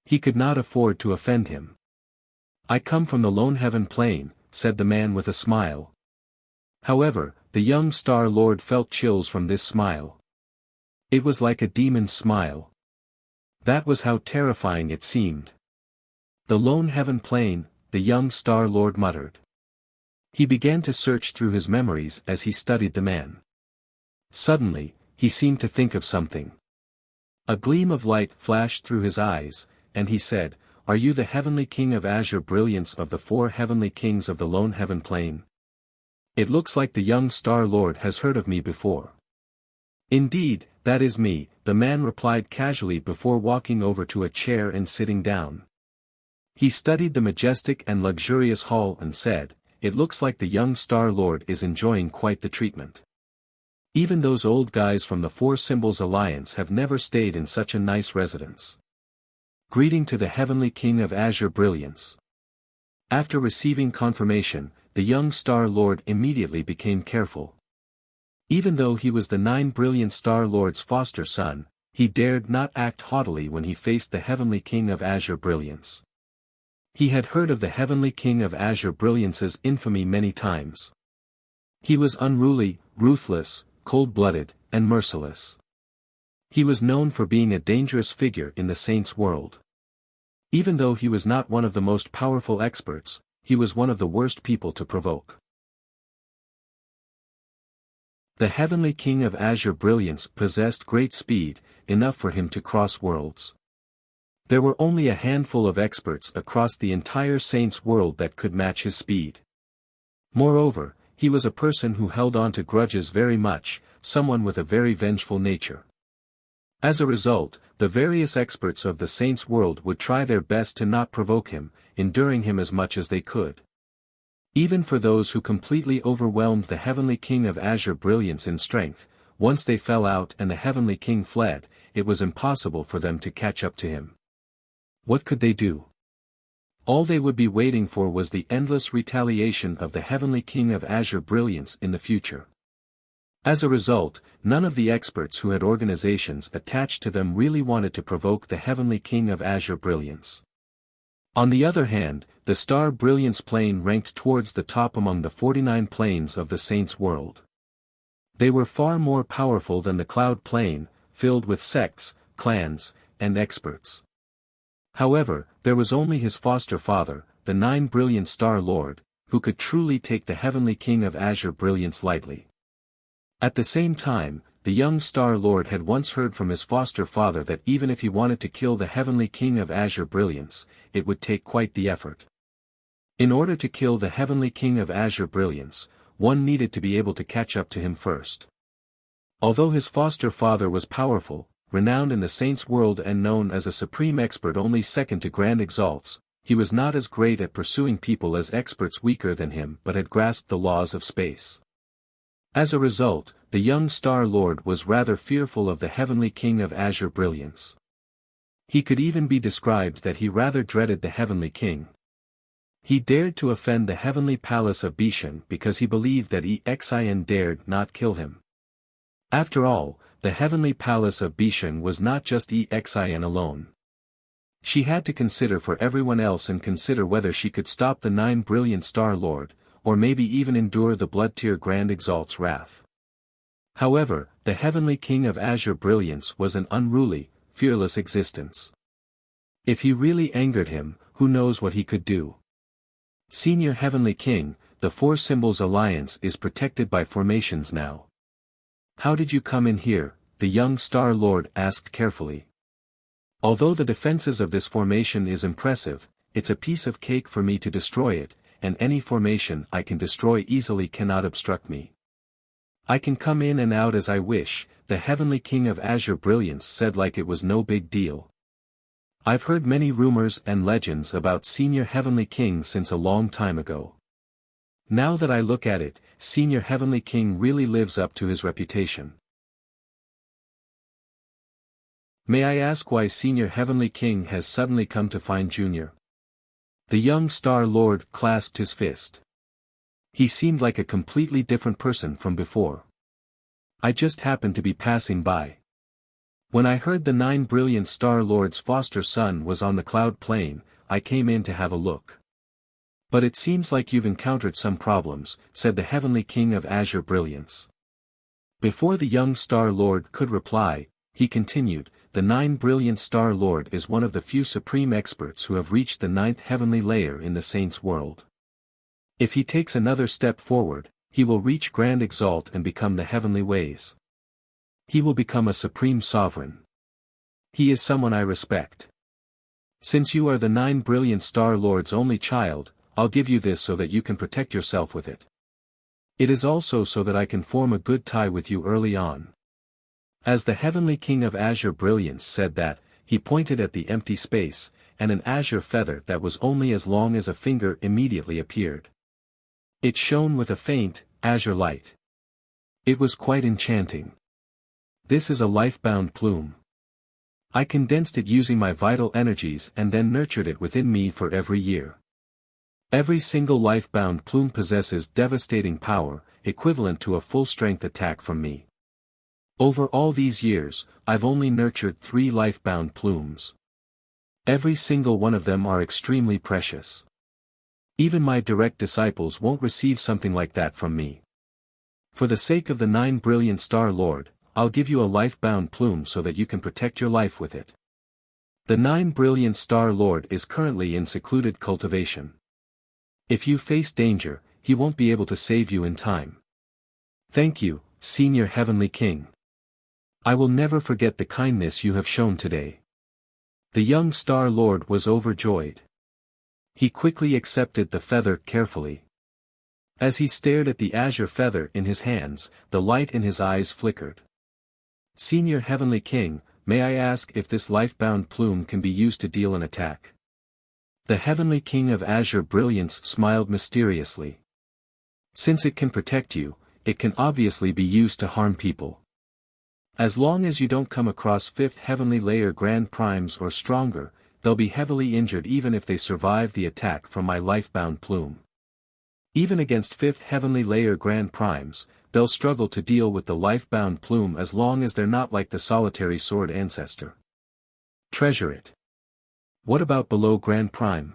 A: He could not afford to offend him. I come from the lone heaven plane, said the man with a smile. However, the young Star Lord felt chills from this smile. It was like a demon's smile. That was how terrifying it seemed. The lone heaven plane, the young Star Lord muttered. He began to search through his memories as he studied the man. Suddenly, he seemed to think of something. A gleam of light flashed through his eyes, and he said, Are you the heavenly king of azure brilliance of the four heavenly kings of the lone heaven plane? It looks like the young Star Lord has heard of me before. Indeed, that is me, the man replied casually before walking over to a chair and sitting down. He studied the majestic and luxurious hall and said, It looks like the young Star Lord is enjoying quite the treatment. Even those old guys from the Four Symbols Alliance have never stayed in such a nice residence. Greeting to the heavenly king of azure brilliance. After receiving confirmation, the young Star Lord immediately became careful. Even though he was the 9 brilliant Star Lord's foster son, he dared not act haughtily when he faced the heavenly king of azure brilliance. He had heard of the heavenly king of azure brilliance's infamy many times. He was unruly, ruthless, cold-blooded, and merciless. He was known for being a dangerous figure in the saints' world. Even though he was not one of the most powerful experts, he was one of the worst people to provoke. The Heavenly King of Azure Brilliance possessed great speed, enough for him to cross worlds. There were only a handful of experts across the entire Saints world that could match his speed. Moreover, he was a person who held on to grudges very much, someone with a very vengeful nature. As a result, the various experts of the Saints world would try their best to not provoke him, enduring him as much as they could. Even for those who completely overwhelmed the Heavenly King of Azure Brilliance in strength, once they fell out and the Heavenly King fled, it was impossible for them to catch up to him. What could they do? All they would be waiting for was the endless retaliation of the Heavenly King of Azure Brilliance in the future. As a result, none of the experts who had organizations attached to them really wanted to provoke the Heavenly King of Azure Brilliance. On the other hand, the Star Brilliance plane ranked towards the top among the 49 planes of the Saints world. They were far more powerful than the Cloud plane, filled with sects, clans, and experts. However, there was only his foster father, the 9 Brilliant Star Lord, who could truly take the Heavenly King of Azure Brilliance lightly. At the same time, the young Star Lord had once heard from his foster father that even if he wanted to kill the Heavenly King of Azure Brilliance, it would take quite the effort. In order to kill the Heavenly King of Azure Brilliance, one needed to be able to catch up to him first. Although his foster father was powerful, renowned in the Saints world and known as a supreme expert only second to Grand Exalts, he was not as great at pursuing people as experts weaker than him but had grasped the laws of space. As a result, the young Star Lord was rather fearful of the Heavenly King of Azure Brilliance. He could even be described that he rather dreaded the Heavenly King. He dared to offend the Heavenly Palace of Bishan because he believed that Exin dared not kill him. After all, the Heavenly Palace of Bishan was not just Exin alone. She had to consider for everyone else and consider whether she could stop the 9 Brilliant Star Lord, or maybe even endure the Blood-Tier Grand Exalt's wrath. However, the Heavenly King of Azure Brilliance was an unruly, fearless existence. If he really angered him, who knows what he could do. Senior Heavenly King, the Four Symbols Alliance is protected by formations now. How did you come in here? The young Star Lord asked carefully. Although the defenses of this formation is impressive, it's a piece of cake for me to destroy it, and any formation I can destroy easily cannot obstruct me. I can come in and out as I wish, the Heavenly King of Azure Brilliance said like it was no big deal. I've heard many rumors and legends about Senior Heavenly King since a long time ago. Now that I look at it, Senior Heavenly King really lives up to his reputation. May I ask why Senior Heavenly King has suddenly come to find Junior? The young Star Lord clasped his fist. He seemed like a completely different person from before. I just happened to be passing by. When I heard the 9 Brilliant Star Lord's foster son was on the Cloud plane, I came in to have a look. But it seems like you've encountered some problems, said the Heavenly King of Azure Brilliance. Before the young Star Lord could reply, he continued, the 9 Brilliant Star Lord is one of the few supreme experts who have reached the 9th heavenly layer in the Saints world. If he takes another step forward, he will reach Grand Exalt and become the heavenly ways. He will become a supreme sovereign. He is someone I respect. Since you are the 9 Brilliant Star Lord's only child, I'll give you this so that you can protect yourself with it. It is also so that I can form a good tie with you early on. As the Heavenly King of Azure Brilliance said that, he pointed at the empty space, and an azure feather that was only as long as a finger immediately appeared. It shone with a faint, azure light. It was quite enchanting. This is a life-bound plume. I condensed it using my vital energies and then nurtured it within me for every year. Every single life-bound plume possesses devastating power, equivalent to a full-strength attack from me. Over all these years, I've only nurtured 3 life-bound plumes. Every single one of them are extremely precious. Even my direct disciples won't receive something like that from me. For the sake of the 9 Brilliant Star Lord, I'll give you a life-bound plume so that you can protect your life with it. The 9 Brilliant Star Lord is currently in secluded cultivation. If you face danger, he won't be able to save you in time. Thank you, Senior Heavenly King. I will never forget the kindness you have shown today. The young Star Lord was overjoyed. He quickly accepted the feather carefully. As he stared at the azure feather in his hands, the light in his eyes flickered. Senior Heavenly King, may I ask if this life-bound plume can be used to deal an attack? The Heavenly King of Azure Brilliance smiled mysteriously. Since it can protect you, it can obviously be used to harm people. As long as you don't come across 5th Heavenly Layer Grand Primes or stronger, they'll be heavily injured even if they survive the attack from my life-bound plume. Even against 5th Heavenly Layer Grand Primes, they'll struggle to deal with the life-bound plume as long as they're not like the solitary sword ancestor. Treasure it. What about below Grand Prime?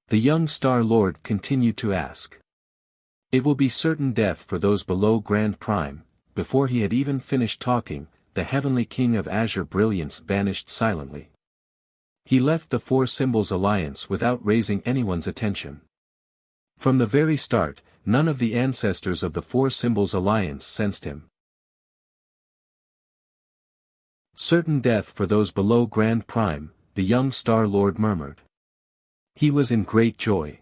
A: The young Star Lord continued to ask. It will be certain death for those below Grand Prime. Before he had even finished talking, the Heavenly King of Azure Brilliance vanished silently. He left the Four Symbols Alliance without raising anyone's attention. From the very start, none of the ancestors of the Four Symbols Alliance sensed him. Certain death for those below Grand Prime, the young Star Lord murmured. He was in great joy.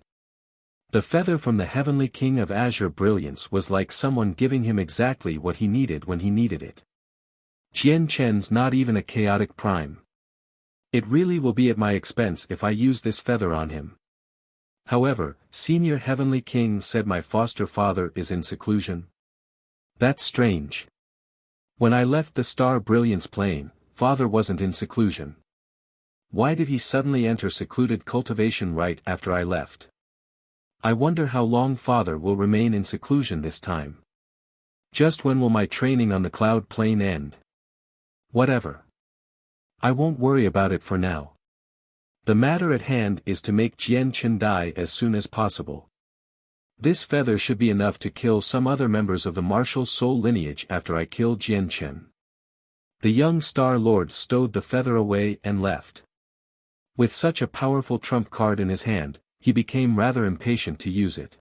A: The feather from the Heavenly King of Azure Brilliance was like someone giving him exactly what he needed when he needed it. Jian Chen's not even a chaotic prime. It really will be at my expense if I use this feather on him. However, Senior Heavenly King said my foster father is in seclusion. That's strange. When I left the Star Brilliance plane, father wasn't in seclusion. Why did he suddenly enter secluded cultivation right after I left? I wonder how long father will remain in seclusion this time. Just when will my training on the cloud plane end? Whatever. I won't worry about it for now. The matter at hand is to make Jian Chen die as soon as possible. This feather should be enough to kill some other members of the martial soul lineage after I kill Jian Chen. The young Star Lord stowed the feather away and left. With such a powerful trump card in his hand, he became rather impatient to use it.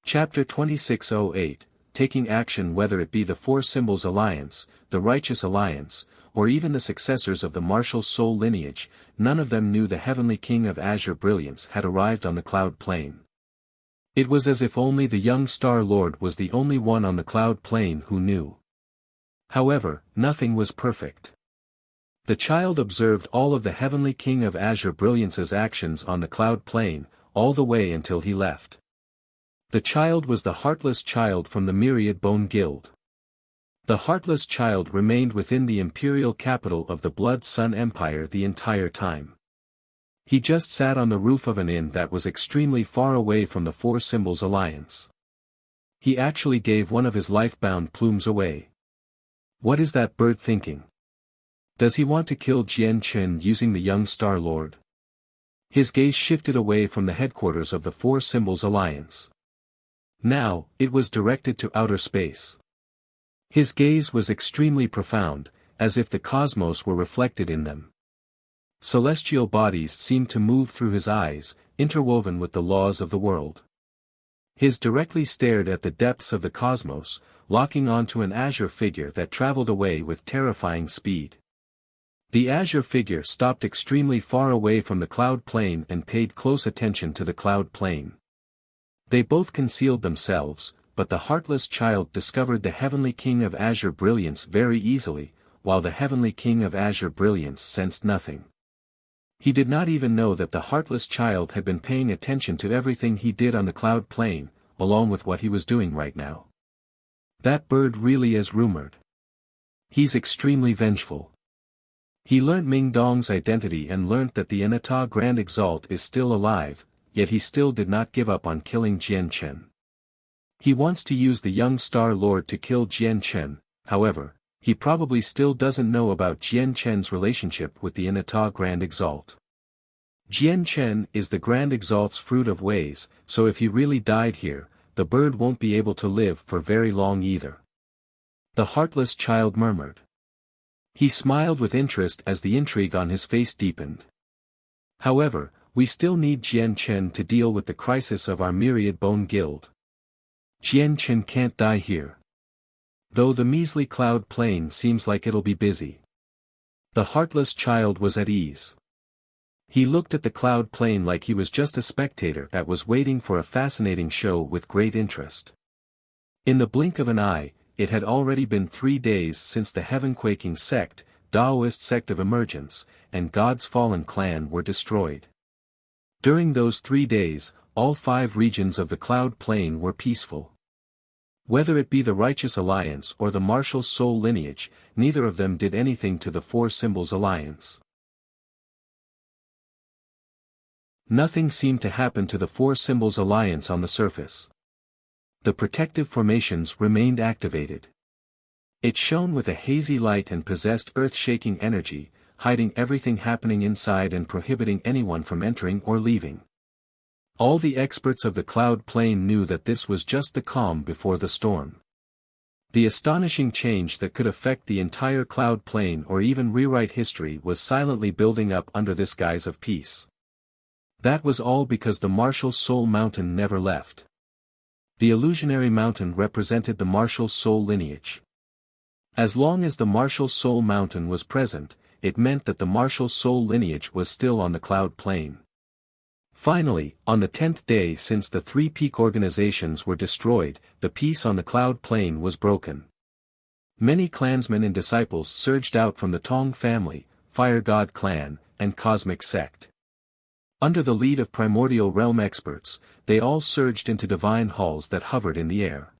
A: Chapter 2608, Taking Action. Whether it be the Four Symbols Alliance, the Righteous Alliance, or even the successors of the martial soul lineage, none of them knew the Heavenly King of Azure Brilliance had arrived on the cloud plane. It was as if only the young Star Lord was the only one on the cloud plane who knew. However, nothing was perfect. The child observed all of the Heavenly King of Azure Brilliance's actions on the cloud plane, all the way until he left. The child was the Heartless Child from the Myriad Bone Guild. The Heartless Child remained within the imperial capital of the Blood Sun Empire the entire time. He just sat on the roof of an inn that was extremely far away from the Four Symbols Alliance. He actually gave one of his life-bound plumes away. What is that bird thinking? Does he want to kill Jian Chen using the young Star Lord? His gaze shifted away from the headquarters of the Four Symbols Alliance. Now, it was directed to outer space. His gaze was extremely profound, as if the cosmos were reflected in them. Celestial bodies seemed to move through his eyes, interwoven with the laws of the world. His directly stared at the depths of the cosmos, locking onto an azure figure that traveled away with terrifying speed. The azure figure stopped extremely far away from the cloud plane and paid close attention to the cloud plane. They both concealed themselves, but the Heartless Child discovered the Heavenly King of Azure Brilliance very easily, while the Heavenly King of Azure Brilliance sensed nothing. He did not even know that the Heartless Child had been paying attention to everything he did on the cloud plane, along with what he was doing right now. That bird really is rumored. He's extremely vengeful. He learnt Ming Dong's identity and learnt that the Anata Grand Exalt is still alive, yet he still did not give up on killing Jian Chen. He wants to use the young Star Lord to kill Jian Chen, however, he probably still doesn't know about Jian Chen's relationship with the Anata Grand Exalt. Jian Chen is the Grand Exalt's fruit of ways, so if he really died here, the bird won't be able to live for very long either. The Heartless Child murmured. He smiled with interest as the intrigue on his face deepened. However, we still need Jian Chen to deal with the crisis of our myriad bone guild. Jian Chen can't die here. Though the measly cloud plane seems like it'll be busy. The heartless child was at ease. He looked at the cloud plane like he was just a spectator that was waiting for a fascinating show with great interest. In the blink of an eye, it had already been 3 days since the heaven-quaking sect, Taoist sect of emergence, and God's fallen clan were destroyed. During those 3 days, all 5 regions of the cloud plane were peaceful. Whether it be the Righteous Alliance or the Martial Soul lineage, neither of them did anything to the Four Symbols Alliance. Nothing seemed to happen to the Four Symbols Alliance on the surface. The protective formations remained activated. It shone with a hazy light and possessed earth-shaking energy, hiding everything happening inside and prohibiting anyone from entering or leaving. All the experts of the cloud plane knew that this was just the calm before the storm. The astonishing change that could affect the entire cloud plane or even rewrite history was silently building up under this guise of peace. That was all because the Martial Soul Mountain never left. The illusionary mountain represented the Martial Soul lineage. As long as the Martial Soul Mountain was present, it meant that the Martial Soul lineage was still on the cloud plane. Finally, on the 10th day since the 3 peak organizations were destroyed, the peace on the cloud plane was broken. Many clansmen and disciples surged out from the Tong family, Fire God clan, and Cosmic sect. Under the lead of primordial realm experts, they all surged into divine halls that hovered in the air.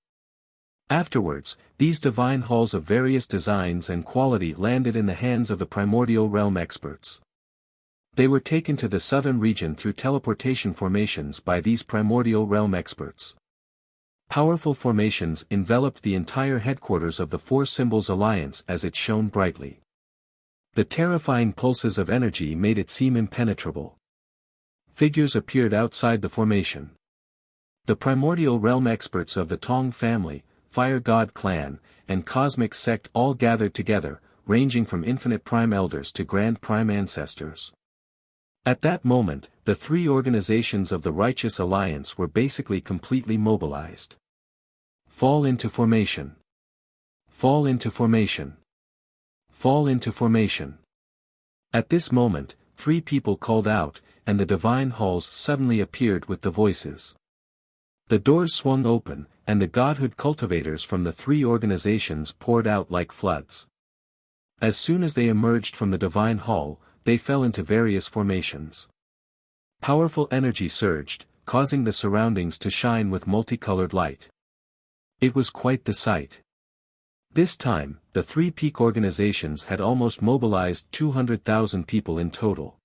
A: Afterwards, these divine halls of various designs and quality landed in the hands of the primordial realm experts. They were taken to the southern region through teleportation formations by these primordial realm experts. Powerful formations enveloped the entire headquarters of the Four Symbols Alliance as it shone brightly. The terrifying pulses of energy made it seem impenetrable. Figures appeared outside the formation. The primordial realm experts of the Tong family, Fire God clan, and Cosmic sect all gathered together, ranging from infinite prime elders to grand prime ancestors. At that moment, the 3 organizations of the Righteous Alliance were basically completely mobilized. Fall into formation. Fall into formation. Fall into formation. At this moment, 3 people called out, and the divine halls suddenly appeared with the voices. The doors swung open, and the godhood cultivators from the 3 organizations poured out like floods. As soon as they emerged from the divine hall, they fell into various formations. Powerful energy surged, causing the surroundings to shine with multicolored light. It was quite the sight. This time, the 3 peak organizations had almost mobilized 200,000 people in total.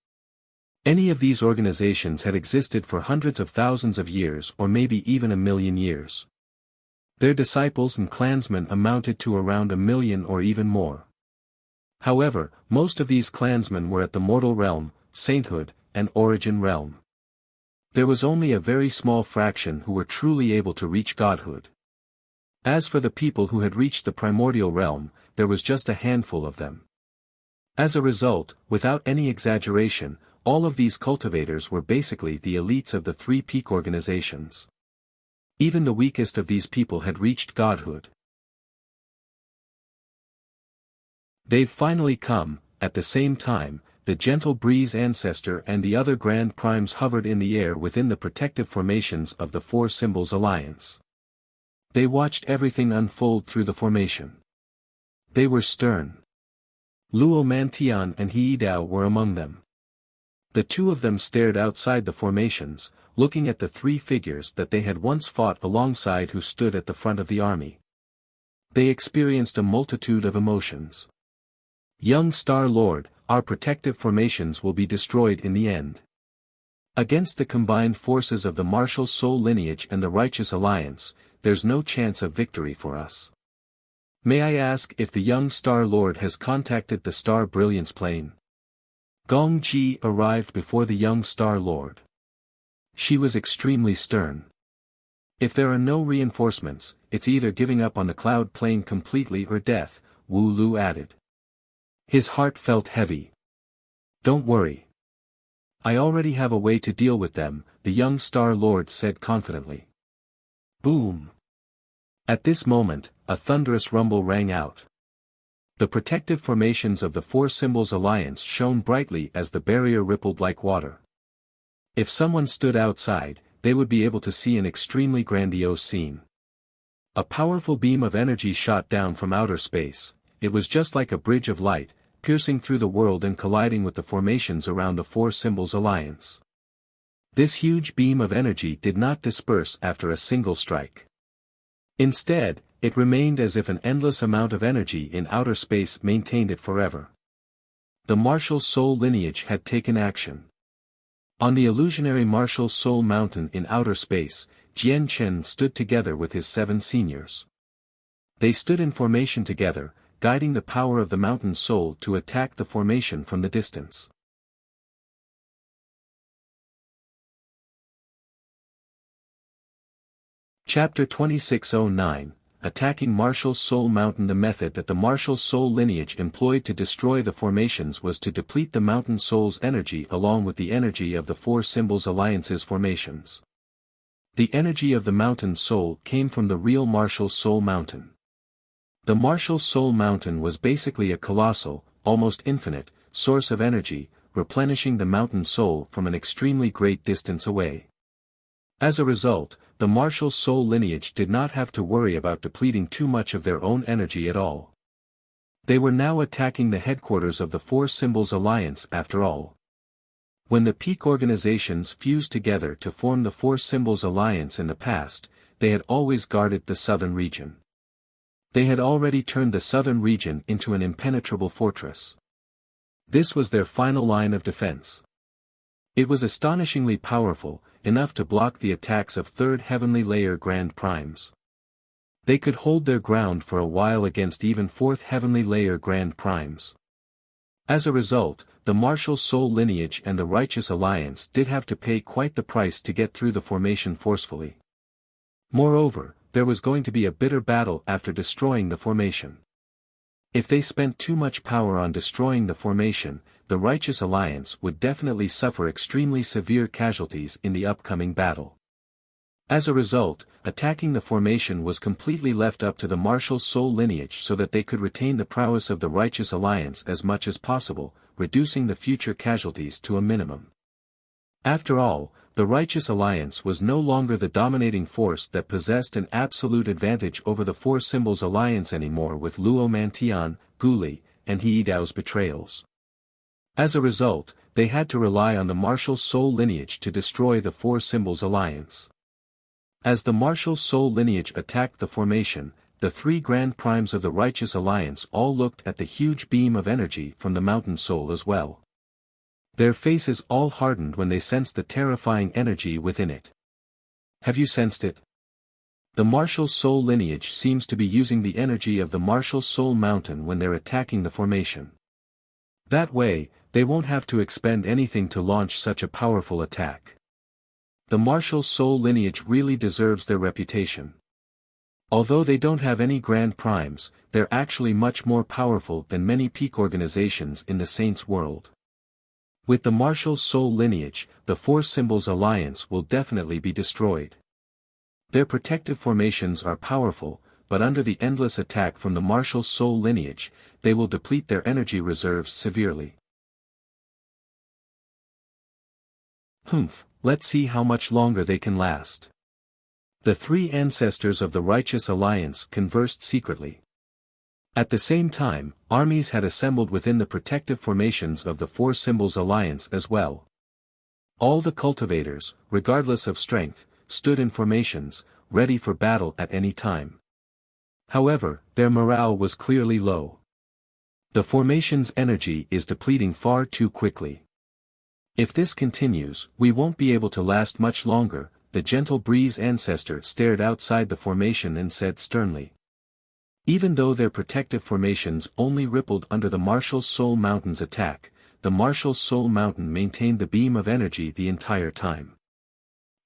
A: Any of these organizations had existed for hundreds of thousands of years or maybe even 1,000,000 years. Their disciples and clansmen amounted to around 1,000,000 or even more. However, most of these clansmen were at the mortal realm, sainthood, and origin realm. There was only a very small fraction who were truly able to reach godhood. As for the people who had reached the primordial realm, there was just a handful of them. As a result, without any exaggeration, all of these cultivators were basically the elites of the 3 peak organizations. Even the weakest of these people had reached godhood. They've finally come. At the same time, the gentle breeze ancestor and the other grand primes hovered in the air within the protective formations of the Four Symbols Alliance. They watched everything unfold through the formation. They were stern. Luo Mantian and He Dao were among them. The 2 of them stared outside the formations, looking at the 3 figures that they had once fought alongside who stood at the front of the army. They experienced a multitude of emotions. Young Star Lord, our protective formations will be destroyed in the end. Against the combined forces of the Martial Soul lineage and the Righteous Alliance, there's no chance of victory for us. May I ask if the young Star Lord has contacted the Star Brilliance plane? Gong Ji arrived before the young Star Lord. She was extremely stern. If there are no reinforcements, it's either giving up on the cloud plane completely or death, Wu Lu added. His heart felt heavy. "Don't worry. I already have a way to deal with them," the young Star Lord said confidently. Boom! At this moment, a thunderous rumble rang out. The protective formations of the Four Symbols Alliance shone brightly as the barrier rippled like water. If someone stood outside, they would be able to see an extremely grandiose scene. A powerful beam of energy shot down from outer space. It was just like a bridge of light, piercing through the world and colliding with the formations around the Four Symbols Alliance. This huge beam of energy did not disperse after a single strike. Instead, it remained as if an endless amount of energy in outer space maintained it forever. The martial soul lineage had taken action. On the illusionary martial soul mountain in outer space, Jian Chen stood together with his 7 seniors. They stood in formation together, guiding the power of the mountain soul to attack the formation from the distance. Chapter 2609, Attacking Martial Soul Mountain. The method that the martial soul lineage employed to destroy the formations was to deplete the mountain soul's energy along with the energy of the Four Symbols Alliance's formations. The energy of the mountain soul came from the real martial soul mountain. The martial soul mountain was basically a colossal, almost infinite, source of energy, replenishing the mountain soul from an extremely great distance away. As a result, the martial soul lineage did not have to worry about depleting too much of their own energy at all. They were now attacking the headquarters of the Four Symbols Alliance after all. When the peak organizations fused together to form the Four Symbols Alliance in the past, they had always guarded the southern region. They had already turned the southern region into an impenetrable fortress. This was their final line of defense. It was astonishingly powerful, enough to block the attacks of Third Heavenly Layer Grand Primes. They could hold their ground for a while against even Fourth Heavenly Layer Grand Primes. As a result, the martial soul lineage and the Righteous Alliance did have to pay quite the price to get through the formation forcefully. Moreover, there was going to be a bitter battle after destroying the formation. If they spent too much power on destroying the formation, the Righteous Alliance would definitely suffer extremely severe casualties in the upcoming battle. As a result, attacking the formation was completely left up to the martial soul lineage so that they could retain the prowess of the Righteous Alliance as much as possible, reducing the future casualties to a minimum. After all, the Righteous Alliance was no longer the dominating force that possessed an absolute advantage over the Four Symbols Alliance anymore with Luo Mantian, Guli, and He Dao's betrayals. As a result, they had to rely on the martial soul lineage to destroy the Four Symbols Alliance. As the martial soul lineage attacked the formation, the 3 Grand Primes of the Righteous Alliance all looked at the huge beam of energy from the mountain soul as well. Their faces all hardened when they sensed the terrifying energy within it. Have you sensed it? The martial soul lineage seems to be using the energy of the martial soul mountain when they're attacking the formation. That way, they won't have to expend anything to launch such a powerful attack. The martial soul lineage really deserves their reputation. Although they don't have any Grand Primes, they're actually much more powerful than many peak organizations in the Saints' world. With the martial soul lineage, the Four Symbols Alliance will definitely be destroyed. Their protective formations are powerful, but under the endless attack from the martial soul lineage, they will deplete their energy reserves severely. Let's see how much longer they can last. The 3 ancestors of the Righteous Alliance conversed secretly. At the same time, armies had assembled within the protective formations of the Four Symbols Alliance as well. All the cultivators, regardless of strength, stood in formations, ready for battle at any time. However, their morale was clearly low. The formation's energy is depleting far too quickly. If this continues, we won't be able to last much longer. The Gentle Breeze ancestor stared outside the formation and said sternly. Even though their protective formations only rippled under the martial soul mountain's attack, the martial soul mountain maintained the beam of energy the entire time.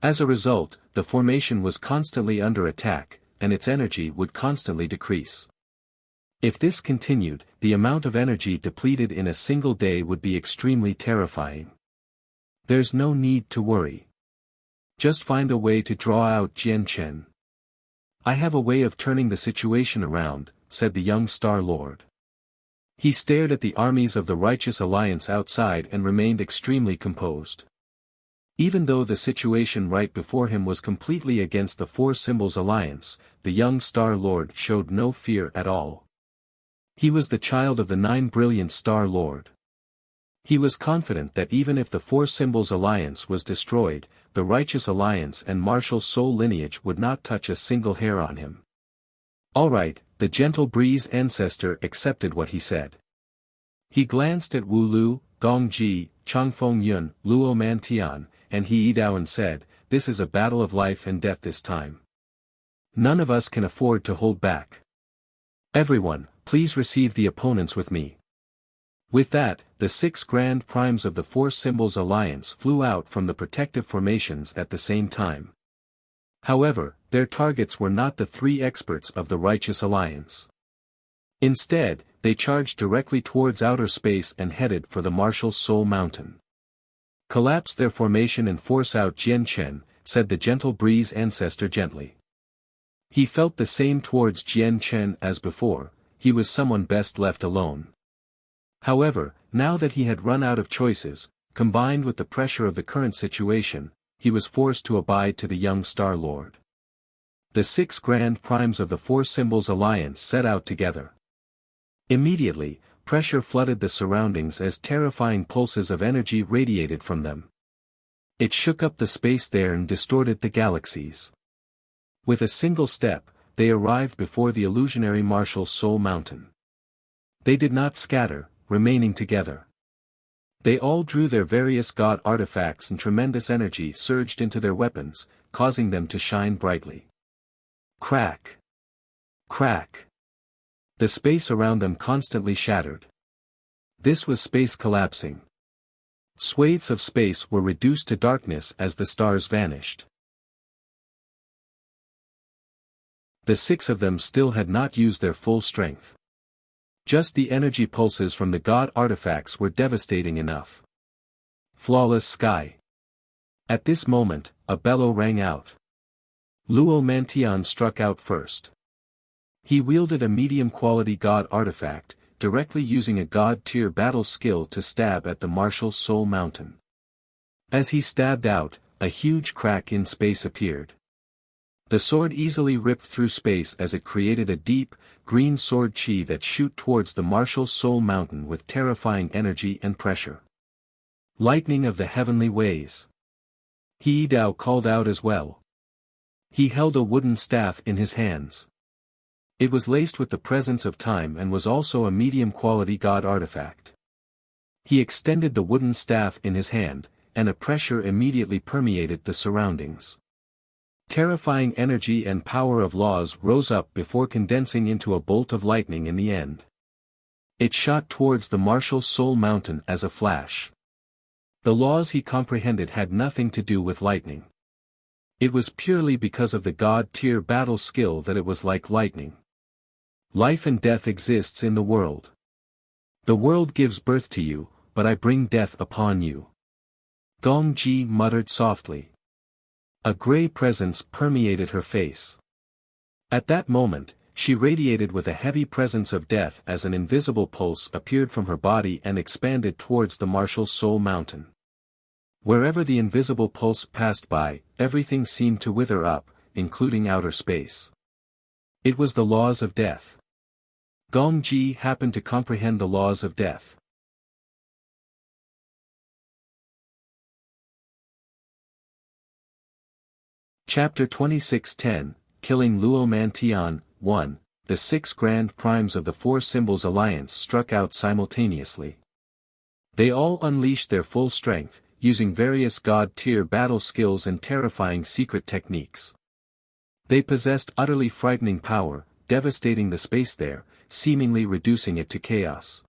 A: As a result, the formation was constantly under attack, and its energy would constantly decrease. If this continued, the amount of energy depleted in a single day would be extremely terrifying. There's no need to worry. Just find a way to draw out Jian Chen. I have a way of turning the situation around, said the young Star Lord. He stared at the armies of the Righteous Alliance outside and remained extremely composed. Even though the situation right before him was completely against the Four Symbols Alliance, the young Star Lord showed no fear at all. He was the child of the 9 brilliant Star Lord. He was confident that even if the Four Symbols Alliance was destroyed, the Righteous Alliance and martial soul lineage would not touch a single hair on him. All right, the gentle breeze ancestor accepted what he said. He glanced at Wu Lu, Gong Ji, Changfeng Yun, Luo Mantian, and He Dao and said, "This is a battle of life and death this time. None of us can afford to hold back. Everyone, please receive the opponents with me." With that, the 6 Grand Primes of the Four Symbols Alliance flew out from the protective formations at the same time. However, their targets were not the 3 experts of the Righteous Alliance. Instead, they charged directly towards outer space and headed for the Martial Soul Mountain. "Collapse their formation and force out Jian Chen," said the gentle breeze ancestor gently. He felt the same towards Jian Chen as before, he was someone best left alone. However, now that he had run out of choices, combined with the pressure of the current situation, he was forced to abide to the young Star Lord. The 6 Grand Primes of the Four Symbols Alliance set out together. Immediately, pressure flooded the surroundings as terrifying pulses of energy radiated from them. It shook up the space there and distorted the galaxies. With a single step, they arrived before the illusionary Martial Soul Mountain. They did not scatter, remaining together. They all drew their various god artifacts and tremendous energy surged into their weapons, causing them to shine brightly. Crack! Crack! The space around them constantly shattered. This was space collapsing. Swathes of space were reduced to darkness as the stars vanished. The 6 of them still had not used their full strength. Just the energy pulses from the god artifacts were devastating enough. Flawless sky. At this moment, a bellow rang out. Luo Mantian struck out first. He wielded a medium-quality god artifact, directly using a god-tier battle skill to stab at the Martial Soul Mountain. As he stabbed out, a huge crack in space appeared. The sword easily ripped through space as it created a deep, green sword chi that shoot towards the Martial Soul Mountain with terrifying energy and pressure. Lightning of the heavenly ways. He Dao called out as well. He held a wooden staff in his hands. It was laced with the presence of time and was also a medium-quality god artifact. He extended the wooden staff in his hand, and a pressure immediately permeated the surroundings. Terrifying energy and power of laws rose up before condensing into a bolt of lightning in the end. It shot towards the Martial Soul Mountain as a flash. The laws he comprehended had nothing to do with lightning. It was purely because of the god-tier battle skill that it was like lightning. Life and death exists in the world. The world gives birth to you, but I bring death upon you. Gong Ji muttered softly. A grey presence permeated her face. At that moment, she radiated with a heavy presence of death as an invisible pulse appeared from her body and expanded towards the Martial Soul Mountain. Wherever the invisible pulse passed by, everything seemed to wither up, including outer space. It was the laws of death. Gong Ji happened to comprehend the laws of death. Chapter 26:10, Killing Luo Mantian. 1. The 6 Grand Primes of the Four Symbols Alliance struck out simultaneously. They all unleashed their full strength, using various god-tier battle skills and terrifying secret techniques. They possessed utterly frightening power, devastating the space there, seemingly reducing it to chaos.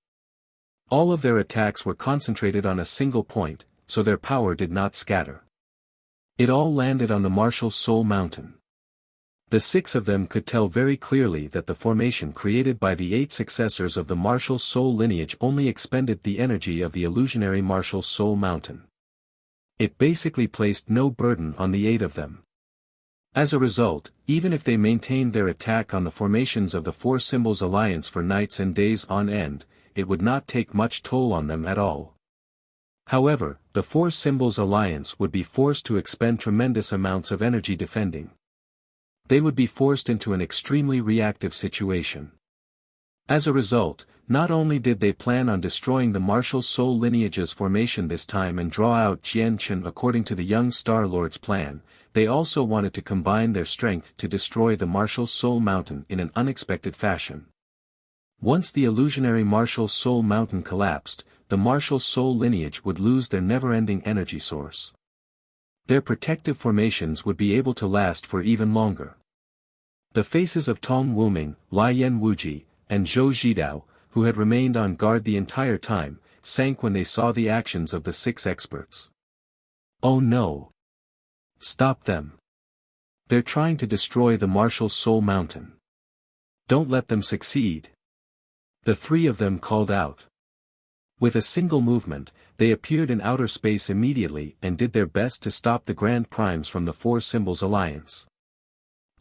A: All of their attacks were concentrated on a single point, so their power did not scatter. It all landed on the Martial Soul Mountain. The 6 of them could tell very clearly that the formation created by the 8 successors of the martial soul lineage only expended the energy of the illusionary martial soul mountain. It basically placed no burden on the 8 of them. As a result, even if they maintained their attack on the formations of the 4 symbols alliance for nights and days on end, it would not take much toll on them at all. However, the 4 symbols alliance would be forced to expend tremendous amounts of energy defending. They would be forced into an extremely reactive situation. As a result, not only did they plan on destroying the martial soul lineage's formation this time and draw out Jian Chen according to the young Star Lord's plan, they also wanted to combine their strength to destroy the martial soul mountain in an unexpected fashion. Once the illusionary martial soul mountain collapsed, the martial soul lineage would lose their never-ending energy source. Their protective formations would be able to last for even longer. The faces of Tong Wuming, Lian Wuji, and Zhou Zhidao, who had remained on guard the entire time, sank when they saw the actions of the 6 experts. Oh no! Stop them! They're trying to destroy the martial soul mountain. Don't let them succeed! The 3 of them called out. With a single movement, they appeared in outer space immediately and did their best to stop the Grand Primes from the 4 Symbols Alliance.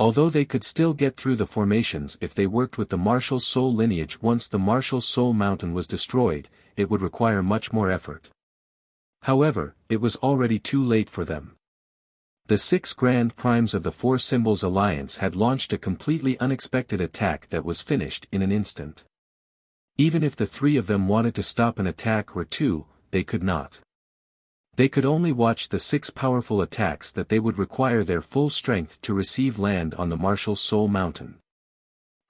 A: Although they could still get through the formations if they worked with the martial soul lineage once the martial soul mountain was destroyed, it would require much more effort. However, it was already too late for them. The 6 Grand Primes of the 4 Symbols Alliance had launched a completely unexpected attack that was finished in an instant. Even if the 3 of them wanted to stop an attack or 2, they could not. They could only watch the 6 powerful attacks that they would require their full strength to receive land on the martial soul mountain.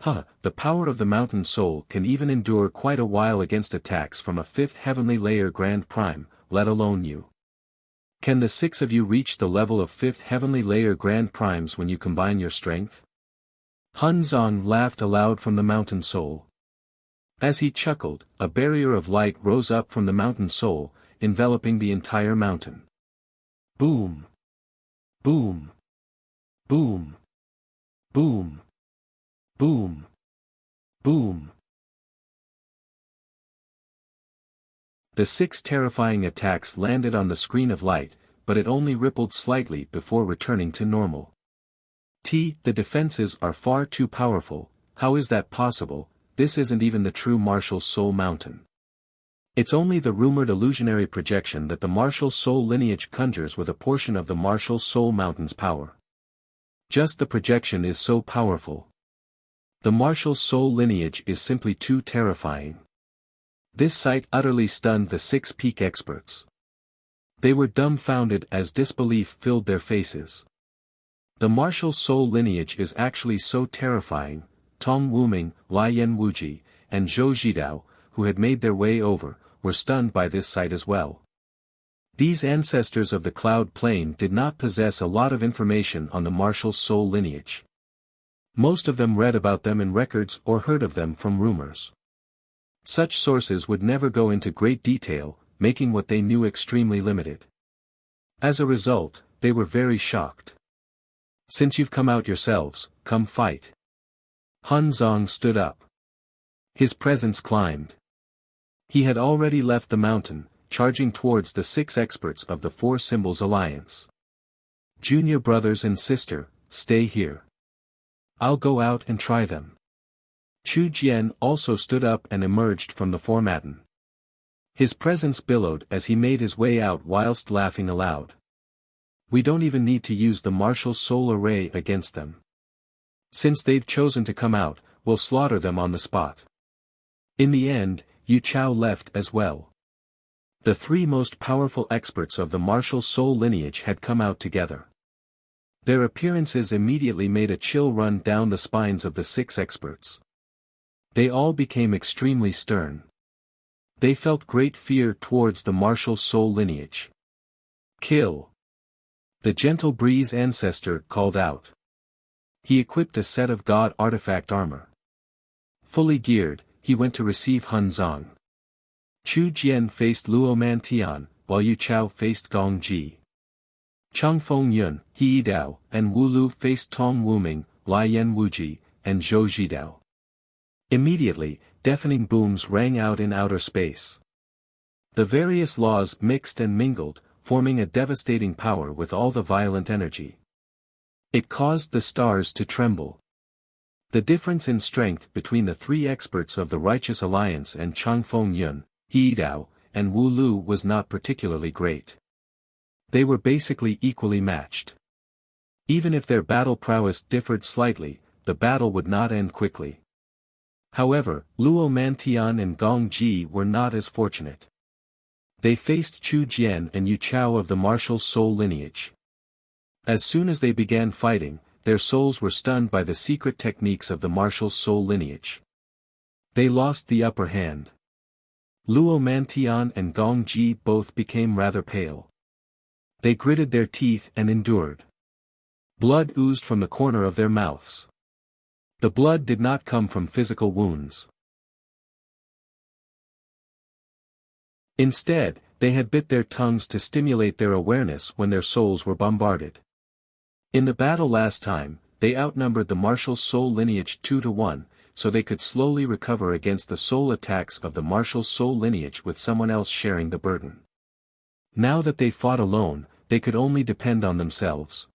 A: The power of the mountain soul can even endure quite a while against attacks from a 5th heavenly layer Grand Prime, let alone you. Can the 6 of you reach the level of 5th heavenly layer Grand Primes when you combine your strength? Hun Zong laughed aloud from the mountain soul. As he chuckled, a barrier of light rose up from the mountain soul, enveloping the entire mountain. Boom! Boom! Boom! Boom! Boom! Boom! The 6 terrifying attacks landed on the screen of light, but it only rippled slightly before returning to normal. The defenses are far too powerful. How is that possible? This isn't even the true martial soul mountain. It's only the rumored illusionary projection that the martial soul lineage conjures with a portion of the martial soul mountain's power. Just the projection is so powerful. The martial soul lineage is simply too terrifying. This sight utterly stunned the 6 peak experts. They were dumbfounded as disbelief filled their faces. The martial soul lineage is actually so terrifying. Tong Wuming, Lian Wuji, and Zhou Zhidao, who had made their way over, were stunned by this sight as well. These ancestors of the cloud plane did not possess a lot of information on the martial soul lineage. Most of them read about them in records or heard of them from rumors. Such sources would never go into great detail, making what they knew extremely limited. As a result, they were very shocked. Since you've come out yourselves, come fight. Hun Zong stood up. His presence climbed. He had already left the mountain, charging towards the 6 experts of the 4 Symbols Alliance. Junior brothers and sister, stay here. I'll go out and try them. Chu Jian also stood up and emerged from the formaton. His presence billowed as he made his way out whilst laughing aloud. We don't even need to use the martial soul array against them. Since they've chosen to come out, we'll slaughter them on the spot. In the end, Yu Chao left as well. The 3 most powerful experts of the martial soul lineage had come out together. Their appearances immediately made a chill run down the spines of the 6 experts. They all became extremely stern. They felt great fear towards the martial soul lineage. Kill! The gentle breeze ancestor called out. He equipped a set of god artifact armor. Fully geared, he went to receive Hun Zong. Chu Jian faced Luo Mantian, while Yu Chao faced Gong Ji. Changfeng Yun, He Dao, and Wu Lu faced Tong Wuming, Lian Wuji, and Zhou Zhidao. Immediately, deafening booms rang out in outer space. The various laws mixed and mingled, forming a devastating power with all the violent energy. It caused the stars to tremble. The difference in strength between the three experts of the Righteous Alliance and Changfeng Yun, He Dao, and Wu Lu was not particularly great. They were basically equally matched. Even if their battle prowess differed slightly, the battle would not end quickly. However, Luo Mantian and Gong Ji were not as fortunate. They faced Chu Jian and Yu Chao of the martial soul lineage. As soon as they began fighting, their souls were stunned by the secret techniques of the martial soul lineage. They lost the upper hand. Luo Mantian and Gong Ji both became rather pale. They gritted their teeth and endured. Blood oozed from the corner of their mouths. The blood did not come from physical wounds. Instead, they had bit their tongues to stimulate their awareness when their souls were bombarded. In the battle last time, they outnumbered the martial soul lineage 2-1, so they could slowly recover against the soul attacks of the martial soul lineage with someone else sharing the burden. Now that they fought alone, they could only depend on themselves.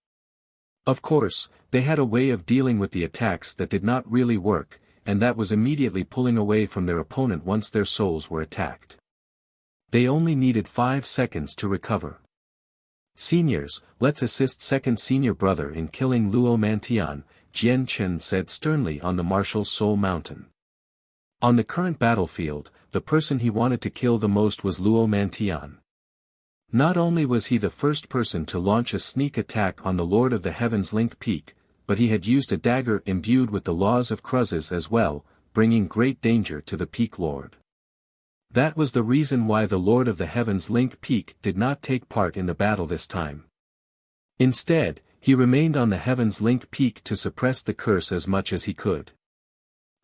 A: Of course, they had a way of dealing with the attacks that did not really work, and that was immediately pulling away from their opponent once their souls were attacked. They only needed 5 seconds to recover. Seniors, let's assist second senior brother in killing Luo Mantian, Jian Chen said sternly on the martial soul mountain. On the current battlefield, the person he wanted to kill the most was Luo Mantian. Not only was he the first person to launch a sneak attack on the Lord of the Heavens linked peak, but he had used a dagger imbued with the laws of Cruzes as well, bringing great danger to the peak lord. That was the reason why the Lord of the Heavens linked peak did not take part in the battle this time. Instead, he remained on the Heavens linked peak to suppress the curse as much as he could.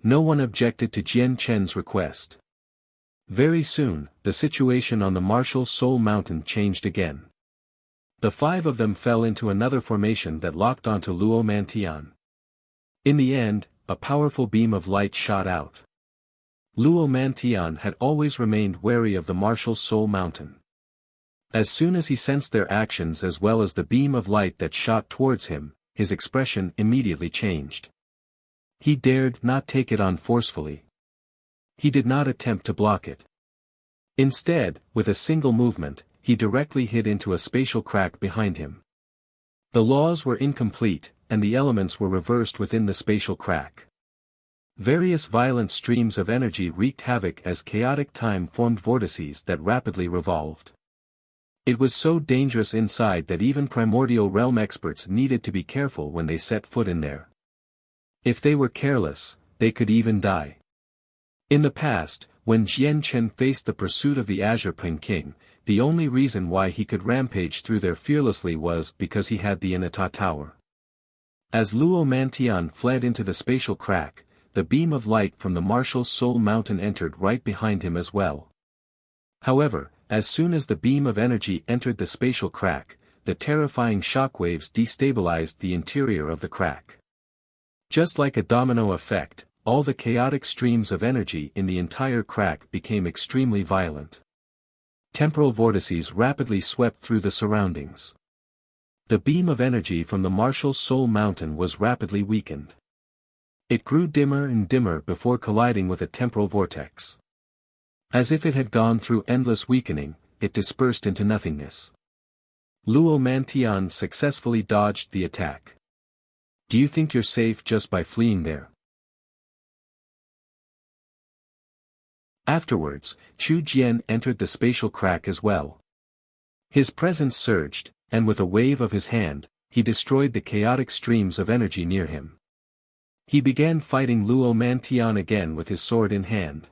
A: No one objected to Jian Chen's request. Very soon, the situation on the martial soul mountain changed again. The 5 of them fell into another formation that locked onto Luo Mantian. In the end, a powerful beam of light shot out. Luo Mantian had always remained wary of the martial soul mountain. As soon as he sensed their actions as well as the beam of light that shot towards him, his expression immediately changed. He dared not take it on forcefully. He did not attempt to block it. Instead, with a single movement, he directly hit into a spatial crack behind him. The laws were incomplete, and the elements were reversed within the spatial crack. Various violent streams of energy wreaked havoc as chaotic time formed vortices that rapidly revolved. It was so dangerous inside that even primordial realm experts needed to be careful when they set foot in there. If they were careless, they could even die. In the past, when Jian Chen faced the pursuit of the Azure Ping King, the only reason why he could rampage through there fearlessly was because he had the Inata Tower. As Luo Mantian fled into the spatial crack, the beam of light from the martial soul mountain entered right behind him as well. However, as soon as the beam of energy entered the spatial crack, the terrifying shockwaves destabilized the interior of the crack. Just like a domino effect, all the chaotic streams of energy in the entire crack became extremely violent. Temporal vortices rapidly swept through the surroundings. The beam of energy from the martial soul mountain was rapidly weakened. It grew dimmer and dimmer before colliding with a temporal vortex. As if it had gone through endless weakening, it dispersed into nothingness. Luo Mantian successfully dodged the attack. Do you think you're safe just by fleeing there? Afterwards, Chu Jian entered the spatial crack as well. His presence surged, and with a wave of his hand, he destroyed the chaotic streams of energy near him. He began fighting Luo Mantian again with his sword in hand.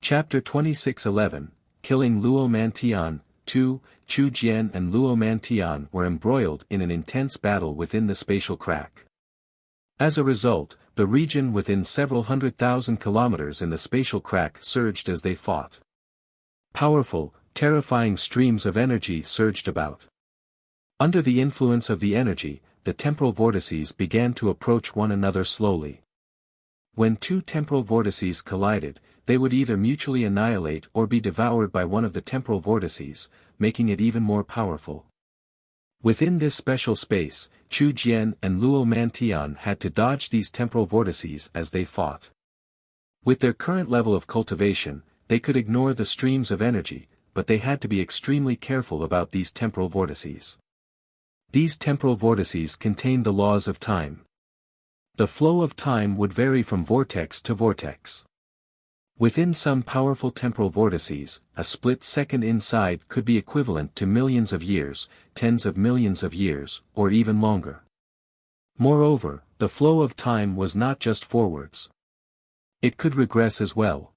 A: Chapter 26:11, Killing Luo Mantian. 2. Chu Jian and Luo Mantian were embroiled in an intense battle within the spatial crack. As a result, the region within several 100,000 kilometers in the spatial crack surged as they fought. Powerful, Terrifying streams of energy surged about. Under the influence of the energy, the temporal vortices began to approach one another slowly. When two temporal vortices collided, they would either mutually annihilate or be devoured by one of the temporal vortices, making it even more powerful. Within this special space, Chu Jian and Luo Mantian had to dodge these temporal vortices as they fought. With their current level of cultivation, they could ignore the streams of energy, but they had to be extremely careful about these temporal vortices. These temporal vortices contained the laws of time. The flow of time would vary from vortex to vortex. Within some powerful temporal vortices, a split second inside could be equivalent to millions of years, tens of millions of years, or even longer. Moreover, the flow of time was not just forwards. It could regress as well.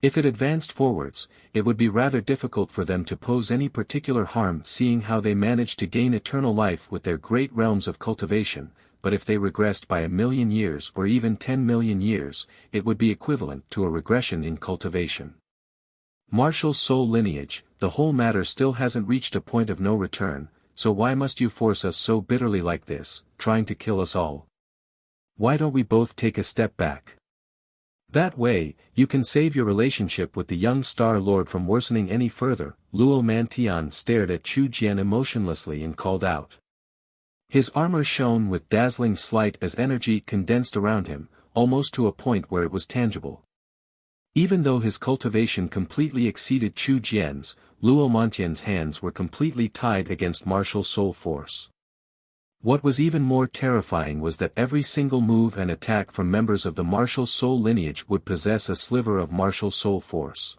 A: If it advanced forwards, it would be rather difficult for them to pose any particular harm, seeing how they managed to gain eternal life with their great realms of cultivation, but if they regressed by 1,000,000 years or even 10,000,000 years, it would be equivalent to a regression in cultivation. Martial soul lineage, the whole matter still hasn't reached a point of no return, so why must you force us so bitterly like this, trying to kill us all? Why don't we both take a step back? That way, you can save your relationship with the young Star Lord from worsening any further. Luo Mantian stared at Chu Jian emotionlessly and called out. His armor shone with dazzling light as energy condensed around him, almost to a point where it was tangible. Even though his cultivation completely exceeded Chu Jian's, Luo Mantian's hands were completely tied against martial soul force. What was even more terrifying was that every single move and attack from members of the martial soul lineage would possess a sliver of martial soul force.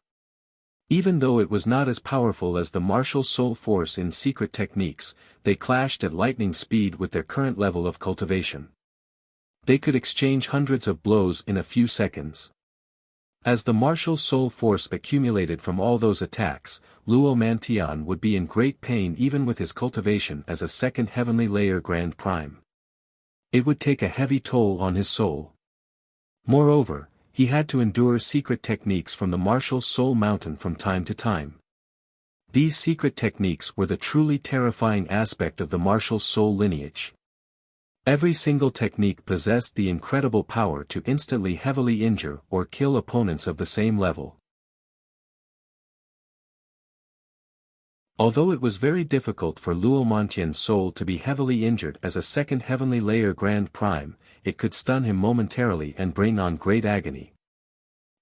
A: Even though it was not as powerful as the martial soul force in secret techniques, they clashed at lightning speed with their current level of cultivation. They could exchange hundreds of blows in a few seconds. As the martial soul force accumulated from all those attacks, Luo Mantian would be in great pain even with his cultivation as a second heavenly layer Grand Prime. It would take a heavy toll on his soul. Moreover, he had to endure secret techniques from the martial soul mountain from time to time. These secret techniques were the truly terrifying aspect of the martial soul lineage. Every single technique possessed the incredible power to instantly heavily injure or kill opponents of the same level. Although it was very difficult for Luo Mantian's soul to be heavily injured as a second heavenly layer Grand Prime, it could stun him momentarily and bring on great agony.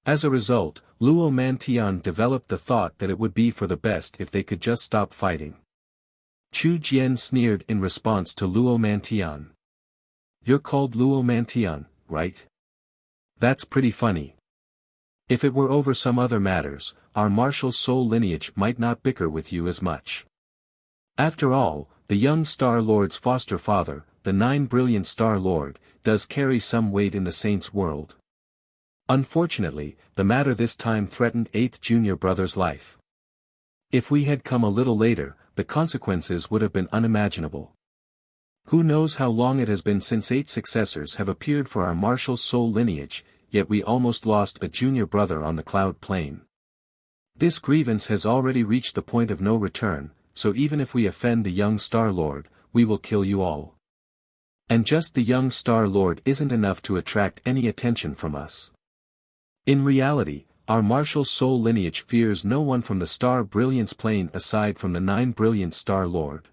A: As a result, Luo Mantian developed the thought that it would be for the best if they could just stop fighting. Chu Jian sneered in response to Luo Mantian. You're called Luo Mantian, right? That's pretty funny. If it were over some other matters, our martial soul lineage might not bicker with you as much. After all, the young Star Lord's foster father, the 9 brilliant Star Lord, does carry some weight in the Saints' world. Unfortunately, the matter this time threatened 8th junior brother's life. If we had come a little later, the consequences would have been unimaginable. Who knows how long it has been since 8 successors have appeared for our martial soul lineage, yet we almost lost a junior brother on the cloud plane. This grievance has already reached the point of no return, so even if we offend the young Star Lord, we will kill you all. And just the young Star Lord isn't enough to attract any attention from us. In reality, our martial soul lineage fears no one from the Star Brilliance plane aside from the 9 brilliant Star Lord.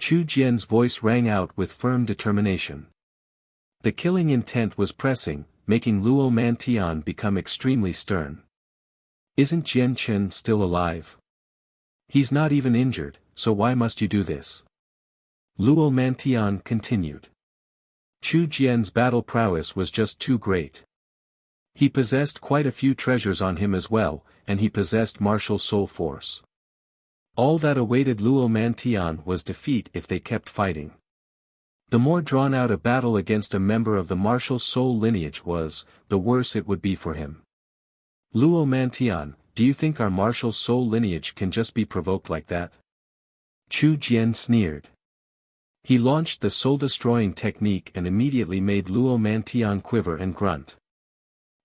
A: Chu Jian's voice rang out with firm determination. The killing intent was pressing, making Luo Mantian become extremely stern. Isn't Jian Chen still alive? He's not even injured, so why must you do this? Luo Mantian continued. Chu Jian's battle prowess was just too great. He possessed quite a few treasures on him as well, and he possessed martial soul force. All that awaited Luo Mantian was defeat if they kept fighting. The more drawn out a battle against a member of the martial soul lineage was, the worse it would be for him. Luo Mantian, do you think our martial soul lineage can just be provoked like that? Chu Jian sneered. He launched the soul-destroying technique and immediately made Luo Mantian quiver and grunt.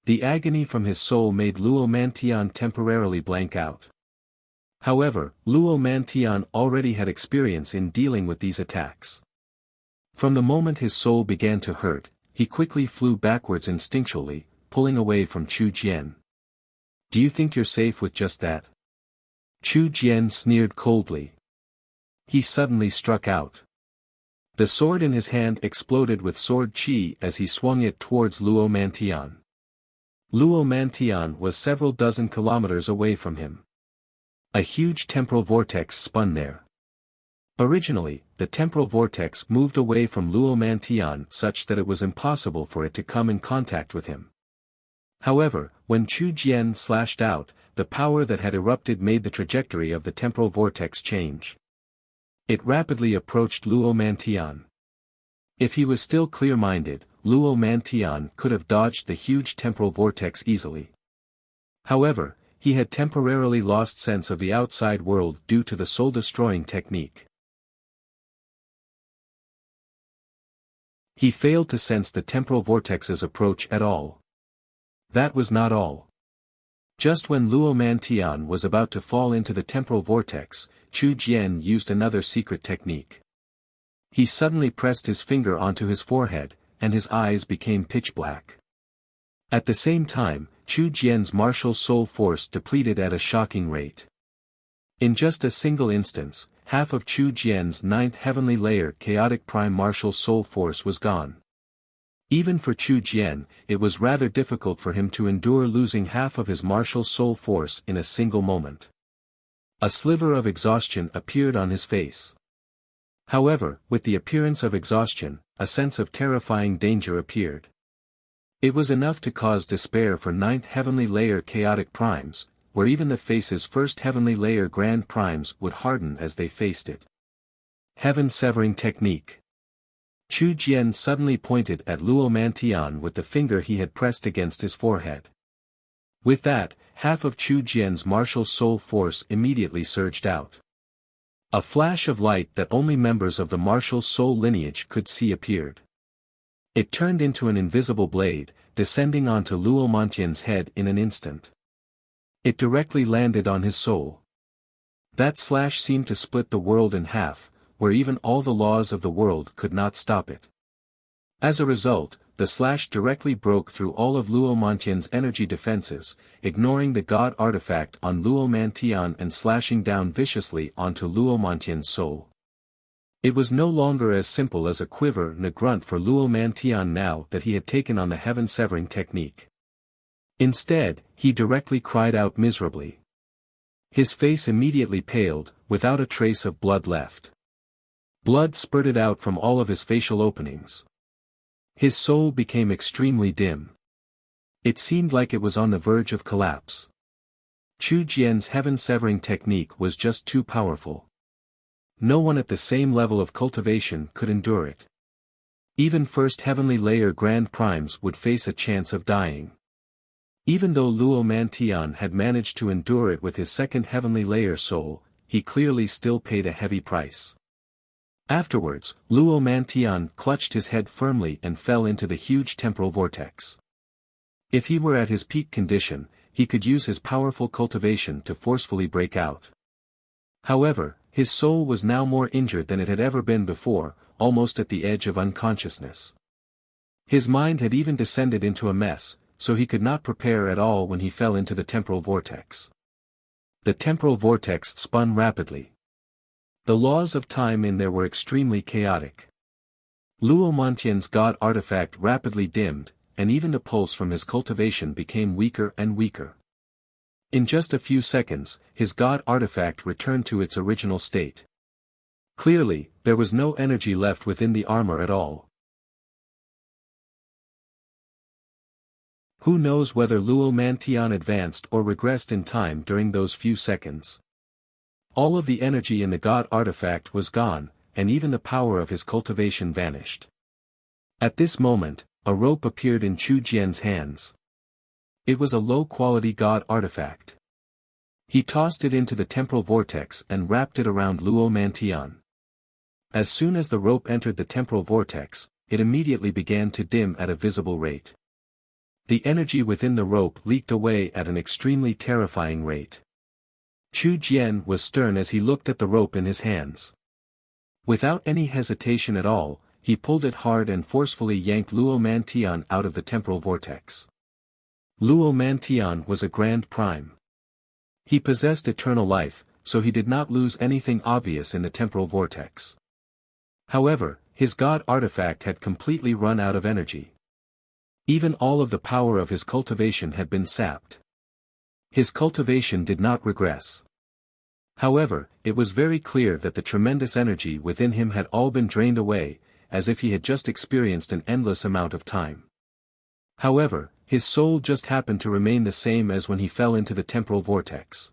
A: The agony from his soul made Luo Mantian temporarily blank out. However, Luo Mantian already had experience in dealing with these attacks. From the moment his soul began to hurt, he quickly flew backwards instinctually, pulling away from Chu Jian. "Do you think you're safe with just that?" Chu Jian sneered coldly. He suddenly struck out. The sword in his hand exploded with sword chi as he swung it towards Luo Mantian. Luo Mantian was several dozen kilometers away from him. A huge temporal vortex spun there. Originally, the temporal vortex moved away from Luo Mantian such that it was impossible for it to come in contact with him. However, when Chu Jian slashed out, the power that had erupted made the trajectory of the temporal vortex change. It rapidly approached Luo Mantian. If he was still clear-minded, Luo Mantian could have dodged the huge temporal vortex easily. However, he had temporarily lost sense of the outside world due to the soul-destroying technique. He failed to sense the temporal vortex's approach at all. That was not all. Just when Luo Mantian was about to fall into the temporal vortex, Chu Jian used another secret technique. He suddenly pressed his finger onto his forehead, and his eyes became pitch black. At the same time, Chu Jian's martial soul force depleted at a shocking rate. In just a single instance, half of Chu Jian's ninth heavenly layer chaotic prime martial soul force was gone. Even for Chu Jian, it was rather difficult for him to endure losing half of his martial soul force in a single moment. A sliver of exhaustion appeared on his face. However, with the appearance of exhaustion, a sense of terrifying danger appeared. It was enough to cause despair for ninth heavenly layer chaotic primes, where even the face's first heavenly layer grand primes would harden as they faced it. Heaven-severing technique. Chu Jian suddenly pointed at Luo Mantian with the finger he had pressed against his forehead. With that, half of Chu Jian's martial soul force immediately surged out. A flash of light that only members of the martial soul lineage could see appeared. It turned into an invisible blade, descending onto Luo Mantian's head in an instant. It directly landed on his soul. That slash seemed to split the world in half, where even all the laws of the world could not stop it. As a result, the slash directly broke through all of Luo Mantian's energy defenses, ignoring the god artifact on Luo Mantian and slashing down viciously onto Luo Mantian's soul. It was no longer as simple as a quiver and a grunt for Luo Mantian now that he had taken on the heaven-severing technique. Instead, he directly cried out miserably. His face immediately paled, without a trace of blood left. Blood spurted out from all of his facial openings. His soul became extremely dim. It seemed like it was on the verge of collapse. Chu Jian's heaven-severing technique was just too powerful. No one at the same level of cultivation could endure it. Even first heavenly layer grand primes would face a chance of dying. Even though Luo Mantian had managed to endure it with his second heavenly layer soul, he clearly still paid a heavy price. Afterwards, Luo Mantian clutched his head firmly and fell into the huge temporal vortex. If he were at his peak condition, he could use his powerful cultivation to forcefully break out. However, his soul was now more injured than it had ever been before, almost at the edge of unconsciousness. His mind had even descended into a mess, so he could not prepare at all when he fell into the temporal vortex. The temporal vortex spun rapidly. The laws of time in there were extremely chaotic. Luo Mantian's god artifact rapidly dimmed, and even the pulse from his cultivation became weaker and weaker. In just a few seconds, his god artifact returned to its original state. Clearly, there was no energy left within the armor at all. Who knows whether Luo Mantian advanced or regressed in time during those few seconds. All of the energy in the god artifact was gone, and even the power of his cultivation vanished. At this moment, a rope appeared in Chu Jian's hands. It was a low-quality god artifact. He tossed it into the temporal vortex and wrapped it around Luo Mantian. As soon as the rope entered the temporal vortex, it immediately began to dim at a visible rate. The energy within the rope leaked away at an extremely terrifying rate. Chu Jian was stern as he looked at the rope in his hands. Without any hesitation at all, he pulled it hard and forcefully yanked Luo Mantian out of the temporal vortex. Luo Mantian was a grand prime. He possessed eternal life, so he did not lose anything obvious in the temporal vortex. However, his god artifact had completely run out of energy. Even all of the power of his cultivation had been sapped. His cultivation did not regress. However, it was very clear that the tremendous energy within him had all been drained away, as if he had just experienced an endless amount of time. However, his soul just happened to remain the same as when he fell into the temporal vortex.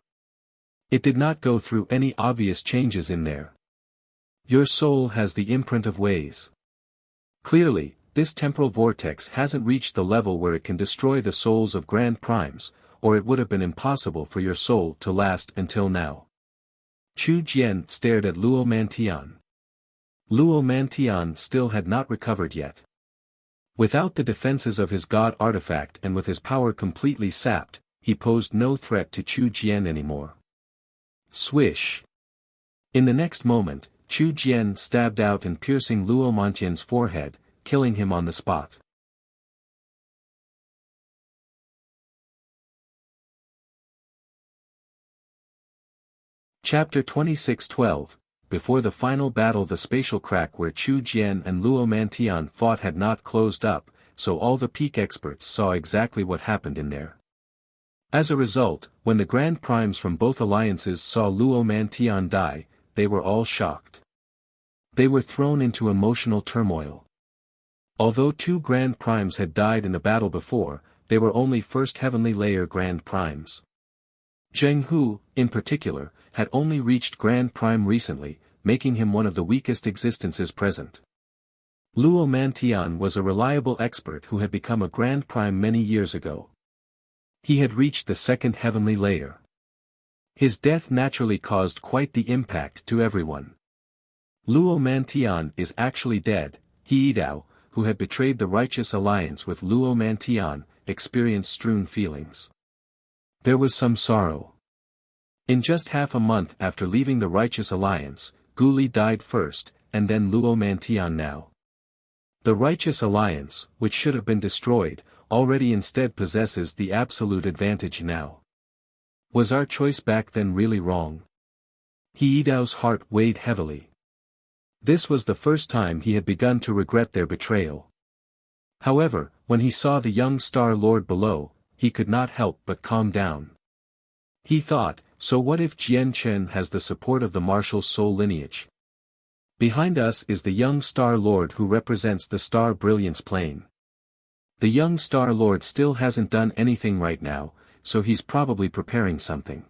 A: It did not go through any obvious changes in there. Your soul has the imprint of ways. Clearly, this temporal vortex hasn't reached the level where it can destroy the souls of grand primes, or it would have been impossible for your soul to last until now. Chu Jian stared at Luo Mantian. Luo Mantian still had not recovered yet. Without the defenses of his god artifact and with his power completely sapped, he posed no threat to Chu Jian anymore. Swish! In the next moment, Chu Jian stabbed out and piercing Luo Mantian's forehead, killing him on the spot. Chapter 26:12. Before the final battle, the spatial crack where Chu Jian and Luo Mantian fought had not closed up, so all the peak experts saw exactly what happened in there. As a result, when the Grand Primes from both alliances saw Luo Mantian die, they were all shocked. They were thrown into emotional turmoil. Although 2 Grand Primes had died in the battle before, they were only first heavenly layer Grand Primes. Zheng Hu, in particular, had only reached Grand Prime recently, making him one of the weakest existences present. Luo Mantian was a reliable expert who had become a Grand Prime many years ago. He had reached the 2nd heavenly layer. His death naturally caused quite the impact to everyone. Luo Mantian is actually dead. He Dao, who had betrayed the righteous alliance with Luo Mantian, experienced strewn feelings. There was some sorrow. In just half a month after leaving the righteous alliance, Gu Li died first, and then Luo Mantian now. The righteous alliance, which should have been destroyed, already instead possesses the absolute advantage now. Was our choice back then really wrong? He Dao's heart weighed heavily. This was the first time he had begun to regret their betrayal. However, when he saw the young Star Lord below, he could not help but calm down. He thought, so what if Jian Chen has the support of the martial soul lineage? Behind us is the young Star Lord who represents the Star Brilliance plane. The young Star Lord still hasn't done anything right now, so he's probably preparing something.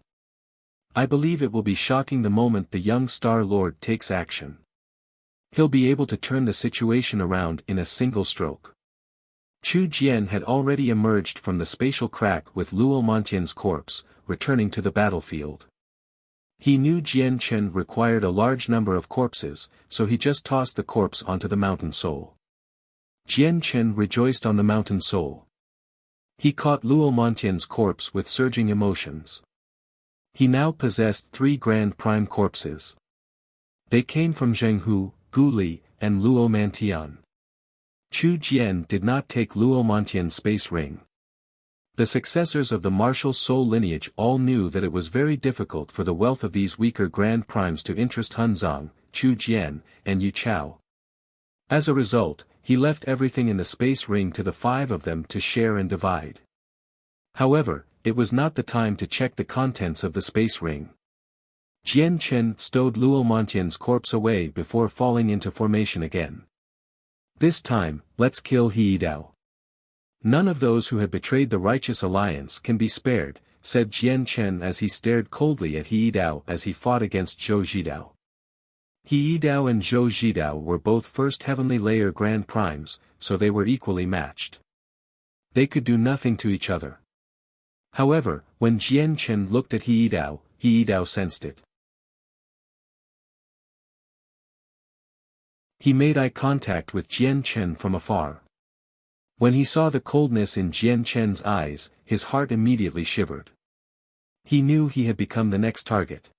A: I believe it will be shocking the moment the young Star Lord takes action. He'll be able to turn the situation around in a single stroke. Chu Jian had already emerged from the spatial crack with Luo Mantian's corpse, returning to the battlefield. He knew Jian Chen required a large number of corpses, so he just tossed the corpse onto the mountain soul. Jian Chen rejoiced on the mountain soul. He caught Luo Mantian's corpse with surging emotions. He now possessed 3 Grand Prime corpses. They came from Zheng Hu, Gu Li, and Luo Mantian. Chu Jian did not take Luo Mantian's space ring. The successors of the martial soul lineage all knew that it was very difficult for the wealth of these weaker Grand Primes to interest Hunzang, Chu Jian, and Yu Chao. As a result, he left everything in the space ring to the 5 of them to share and divide. However, it was not the time to check the contents of the space ring. Jian Chen stowed Luo Mantian's corpse away before falling into formation again. This time, let's kill He Dao. None of those who had betrayed the righteous alliance can be spared, said Jian Chen as he stared coldly at He Dao as he fought against Zhou Zhidao. He Dao and Zhou Zhidao were both first heavenly layer Grand Primes, so they were equally matched. They could do nothing to each other. However, when Jian Chen looked at He Dao sensed it. He made eye contact with Jian Chen from afar. When he saw the coldness in Jian Chen's eyes, his heart immediately shivered. He knew he had become the next target.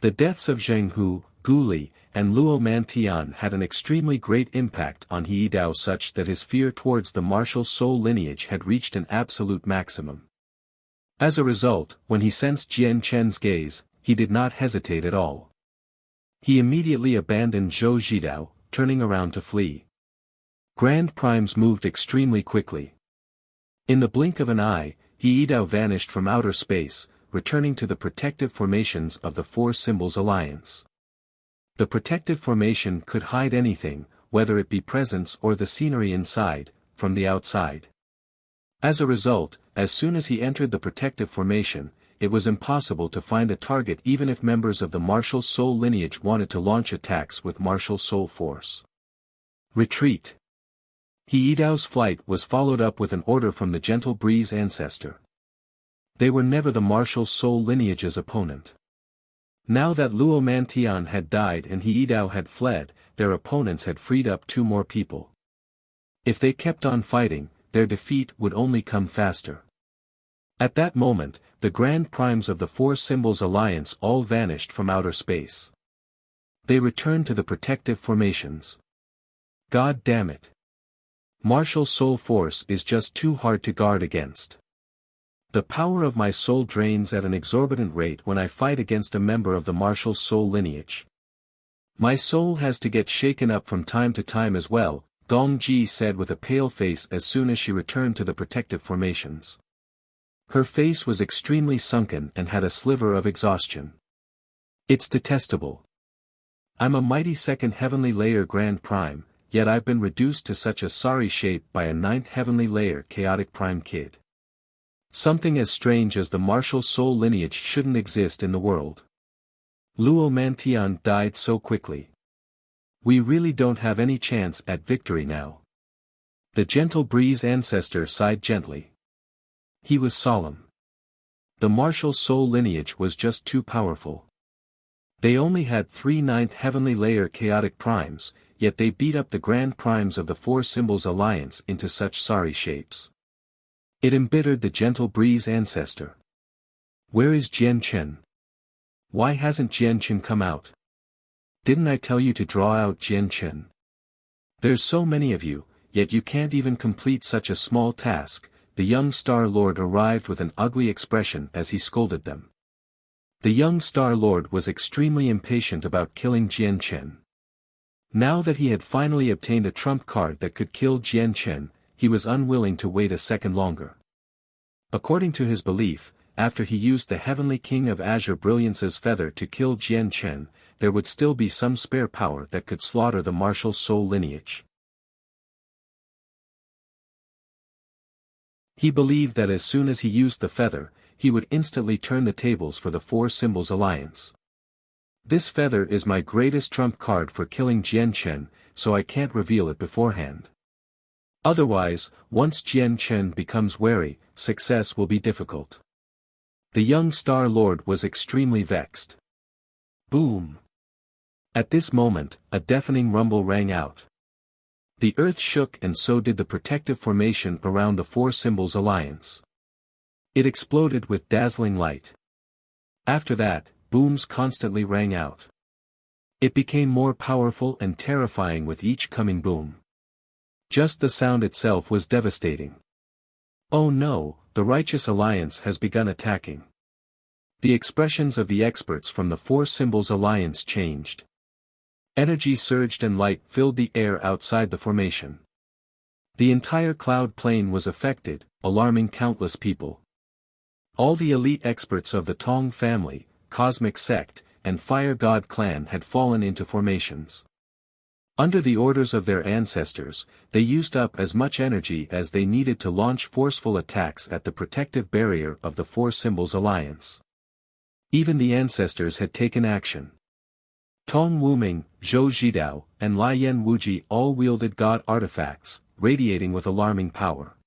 A: The deaths of Zheng Hu, Gu Li, and Luo Mantian had an extremely great impact on He Dao, such that his fear towards the martial soul lineage had reached an absolute maximum. As a result, when he sensed Jian Chen's gaze, he did not hesitate at all. He immediately abandoned Zhou Zhidao, turning around to flee. Grand Primes moved extremely quickly. In the blink of an eye, He Dao vanished from outer space, returning to the protective formations of the Four Symbols Alliance. The protective formation could hide anything, whether it be presence or the scenery inside, from the outside. As a result, as soon as he entered the protective formation, it was impossible to find a target even if members of the martial soul lineage wanted to launch attacks with martial soul force. Retreat. He Dao's flight was followed up with an order from the Gentle Breeze ancestor. They were never the martial soul lineage's opponent. Now that Luo Mantian had died and He Dao had fled, their opponents had freed up 2 more people. If they kept on fighting, their defeat would only come faster. At that moment, the Grand Primes of the Four Symbols Alliance all vanished from outer space. They returned to the protective formations. God damn it. Martial soul force is just too hard to guard against. The power of my soul drains at an exorbitant rate when I fight against a member of the martial soul lineage. My soul has to get shaken up from time to time as well, Gong Ji said with a pale face as soon as she returned to the protective formations. Her face was extremely sunken and had a sliver of exhaustion. It's detestable. I'm a mighty second heavenly layer Grand Prime, yet I've been reduced to such a sorry shape by a 9th heavenly layer chaotic prime kid. Something as strange as the martial soul lineage shouldn't exist in the world. Luo Mantian died so quickly. We really don't have any chance at victory now. The Gentle Breeze ancestor sighed gently. He was solemn. The martial soul lineage was just too powerful. They only had 3 9th heavenly layer chaotic primes, yet they beat up the Grand Primes of the Four Symbols Alliance into such sorry shapes. It embittered the Gentle Breeze ancestor. Where is Jian Chen? Why hasn't Jian Chen come out? Didn't I tell you to draw out Jian Chen? There's so many of you, yet you can't even complete such a small task. The young Star Lord arrived with an ugly expression as he scolded them. The young Star Lord was extremely impatient about killing Jian Chen. Now that he had finally obtained a trump card that could kill Jian Chen, he was unwilling to wait a second longer. According to his belief, after he used the Heavenly King of Azure Brilliance's feather to kill Jian Chen, there would still be some spare power that could slaughter the martial soul lineage. He believed that as soon as he used the feather, he would instantly turn the tables for the Four Symbols Alliance. This feather is my greatest trump card for killing Jian Chen, so I can't reveal it beforehand. Otherwise, once Jian Chen becomes wary, success will be difficult. The young Star Lord was extremely vexed. Boom! At this moment, a deafening rumble rang out. The earth shook and so did the protective formation around the Four Symbols Alliance. It exploded with dazzling light. After that, booms constantly rang out. It became more powerful and terrifying with each coming boom. Just the sound itself was devastating. Oh no, the Righteous Alliance has begun attacking. The expressions of the experts from the Four Symbols Alliance changed. Energy surged and light filled the air outside the formation. The entire cloud plain was affected, alarming countless people. All the elite experts of the Tong family, Cosmic Sect, and Fire God clan had fallen into formations. Under the orders of their ancestors, they used up as much energy as they needed to launch forceful attacks at the protective barrier of the Four Symbols Alliance. Even the ancestors had taken action. Tong Wuming, Zhou Zhidao, and Lian Wuji all wielded god artifacts, radiating with alarming power.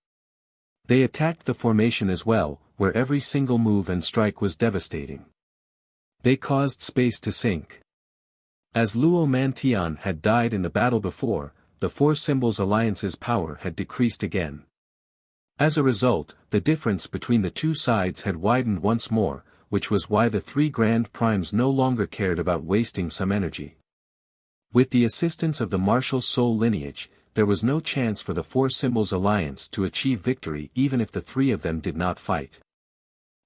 A: They attacked the formation as well, where every single move and strike was devastating. They caused space to sink. As Luo Mantian had died in the battle before, the Four Symbols Alliance's power had decreased again. As a result, the difference between the two sides had widened once more, which was why the three Grand Primes no longer cared about wasting some energy. With the assistance of the martial soul lineage, there was no chance for the Four Symbols Alliance to achieve victory even if the three of them did not fight.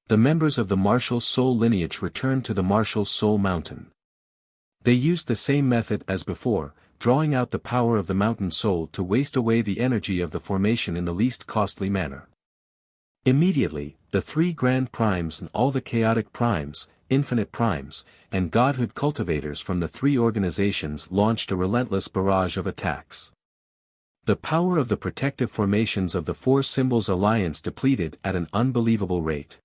A: The members of the martial soul lineage returned to the martial soul mountain. They used the same method as before, drawing out the power of the mountain soul to waste away the energy of the formation in the least costly manner. Immediately, the three Grand Primes and all the chaotic primes, infinite primes, and godhood cultivators from the three organizations launched a relentless barrage of attacks. The power of the protective formations of the Four Symbols Alliance depleted at an unbelievable rate.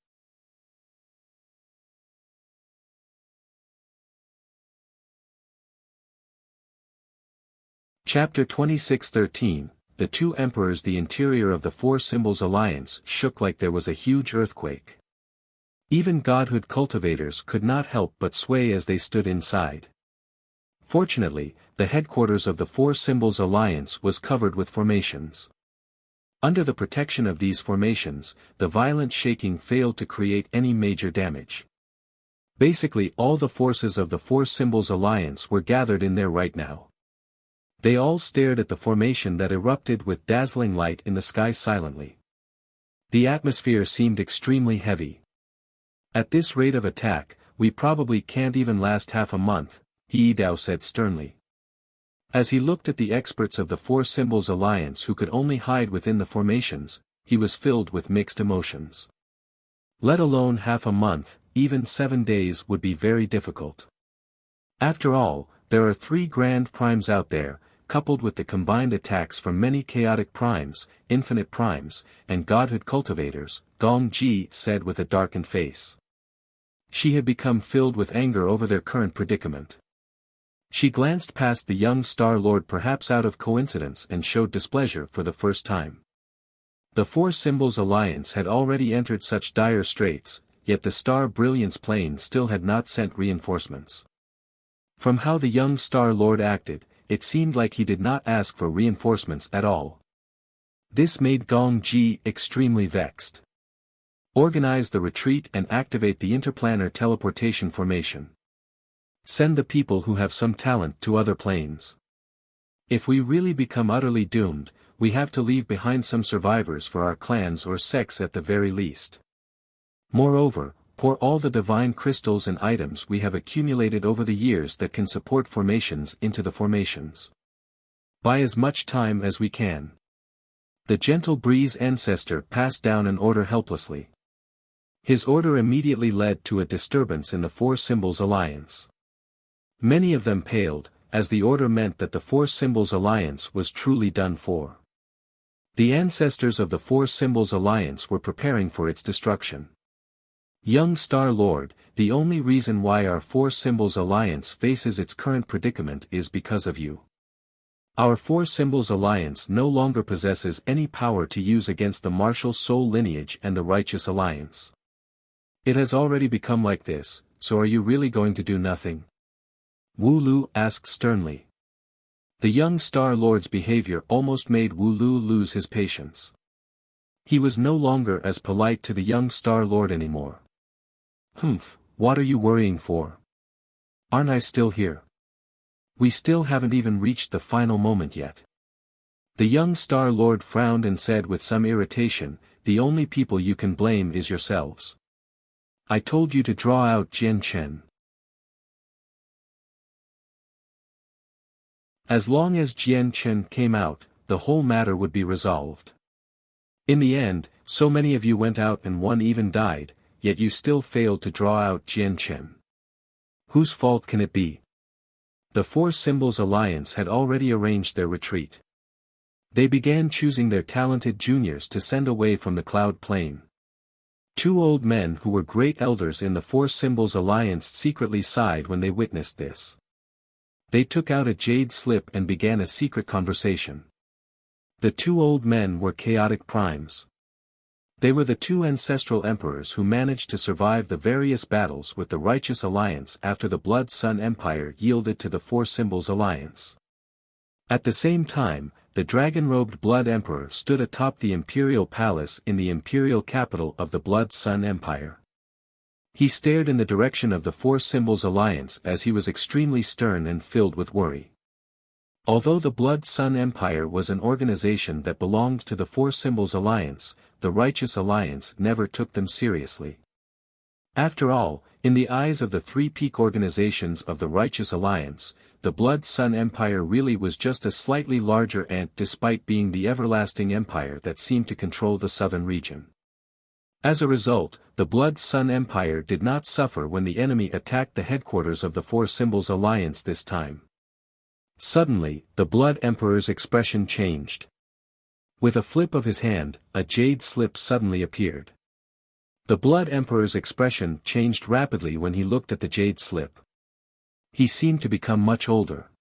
A: Chapter 26:13, The Two Emperors. The interior of the Four Symbols Alliance shook like there was a huge earthquake. Even godhood cultivators could not help but sway as they stood inside. Fortunately, the headquarters of the Four Symbols Alliance was covered with formations. Under the protection of these formations, the violent shaking failed to create any major damage. Basically all the forces of the Four Symbols Alliance were gathered in there right now. They all stared at the formation that erupted with dazzling light in the sky silently. The atmosphere seemed extremely heavy. At this rate of attack, we probably can't even last half a month, He Dao said sternly. As he looked at the experts of the Four Symbols Alliance who could only hide within the formations, he was filled with mixed emotions. Let alone half a month, even 7 days would be very difficult. After all, there are three Grand Primes out there, coupled with the combined attacks from many chaotic primes, infinite primes, and godhood cultivators, Gong Ji said with a darkened face. She had become filled with anger over their current predicament. She glanced past the young Star Lord perhaps out of coincidence and showed displeasure for the first time. The Four Symbols Alliance had already entered such dire straits, yet the Star Brilliance plane still had not sent reinforcements. From how the young Star Lord acted, it seemed like he did not ask for reinforcements at all. This made Gong Ji extremely vexed. Organize the retreat and activate the interplanar teleportation formation. Send the people who have some talent to other planes. If we really become utterly doomed, we have to leave behind some survivors for our clans or sects at the very least. Moreover, pour all the divine crystals and items we have accumulated over the years that can support formations into the formations. Buy as much time as we can. The gentle breeze ancestor passed down an order helplessly. His order immediately led to a disturbance in the Four Symbols Alliance. Many of them paled, as the order meant that the Four Symbols Alliance was truly done for. The ancestors of the Four Symbols Alliance were preparing for its destruction. Young Star Lord, the only reason why our Four Symbols Alliance faces its current predicament is because of you. Our Four Symbols Alliance no longer possesses any power to use against the martial soul lineage and the righteous alliance. It has already become like this, so are you really going to do nothing? Wu Lu asked sternly. The young Star Lord's behavior almost made Wu Lu lose his patience. He was no longer as polite to the young Star Lord anymore. Humph, what are you worrying for? Aren't I still here? We still haven't even reached the final moment yet. The young Star Lord frowned and said with some irritation, the only people you can blame is yourselves. I told you to draw out Jian Chen. As long as Jian Chen came out, the whole matter would be resolved. In the end, so many of you went out and one even died, yet you still failed to draw out Jian Chen. Whose fault can it be? The Four Symbols Alliance had already arranged their retreat. They began choosing their talented juniors to send away from the Cloud Plain. 2 old men who were great elders in the Four Symbols Alliance secretly sighed when they witnessed this. They took out a jade slip and began a secret conversation. The 2 old men were chaotic primes. They were the 2 ancestral emperors who managed to survive the various battles with the Righteous Alliance after the Blood Sun Empire yielded to the Four Symbols Alliance. At the same time, the dragon-robed Blood Emperor stood atop the imperial palace in the imperial capital of the Blood Sun Empire. He stared in the direction of the Four Symbols Alliance as he was extremely stern and filled with worry. Although the Blood Sun Empire was an organization that belonged to the Four Symbols Alliance, the Righteous Alliance never took them seriously. After all, in the eyes of the three peak organizations of the Righteous Alliance, the Blood Sun Empire really was just a slightly larger ant despite being the everlasting empire that seemed to control the southern region. As a result, the Blood Sun Empire did not suffer when the enemy attacked the headquarters of the Four Symbols Alliance this time. Suddenly, the Blood Emperor's expression changed. With a flip of his hand, a jade slip suddenly appeared. The Blood Emperor's expression changed rapidly when he looked at the jade slip. He seemed to become much older.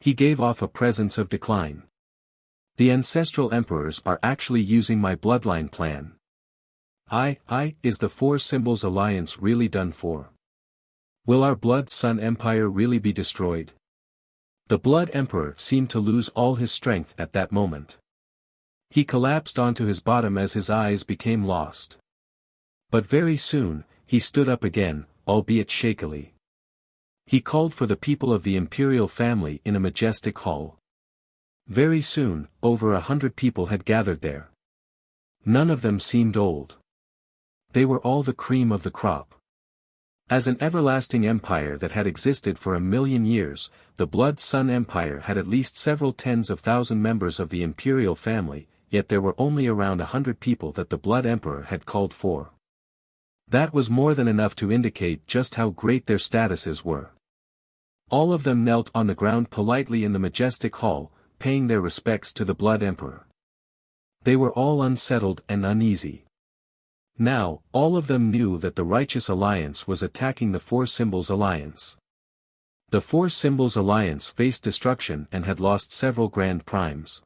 A: He gave off a presence of decline. The ancestral emperors are actually using my bloodline plan. Is the Four Symbols Alliance really done for? Will our Blood Sun Empire really be destroyed? The Blood Emperor seemed to lose all his strength at that moment. He collapsed onto his bottom as his eyes became lost. But very soon, he stood up again, albeit shakily. He called for the people of the imperial family in a majestic hall. Very soon, over 100 people had gathered there. None of them seemed old. They were all the cream of the crop. As an everlasting empire that had existed for 1,000,000 years, the Blood Sun Empire had at least several tens of thousand members of the imperial family, yet there were only around 100 people that the Blood Emperor had called for. That was more than enough to indicate just how great their statuses were. All of them knelt on the ground politely in the majestic hall, paying their respects to the Blood Emperor. They were all unsettled and uneasy. Now, all of them knew that the Righteous Alliance was attacking the Four Symbols Alliance. The Four Symbols Alliance faced destruction and had lost several Grand Primes.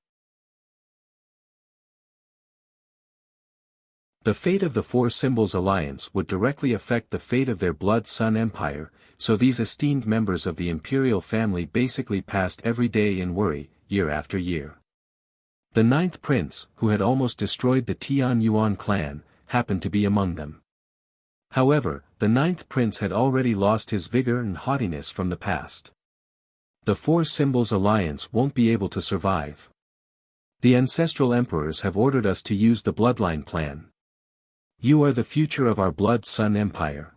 A: The fate of the Four Symbols Alliance would directly affect the fate of their Blood Sun Empire, so these esteemed members of the imperial family basically passed every day in worry, year after year. The ninth prince, who had almost destroyed the Tian Yuan clan, happened to be among them. However, the ninth prince had already lost his vigor and haughtiness from the past. The Four Symbols Alliance won't be able to survive. The ancestral emperors have ordered us to use the bloodline plan. You are the future of our Blood Sun Empire.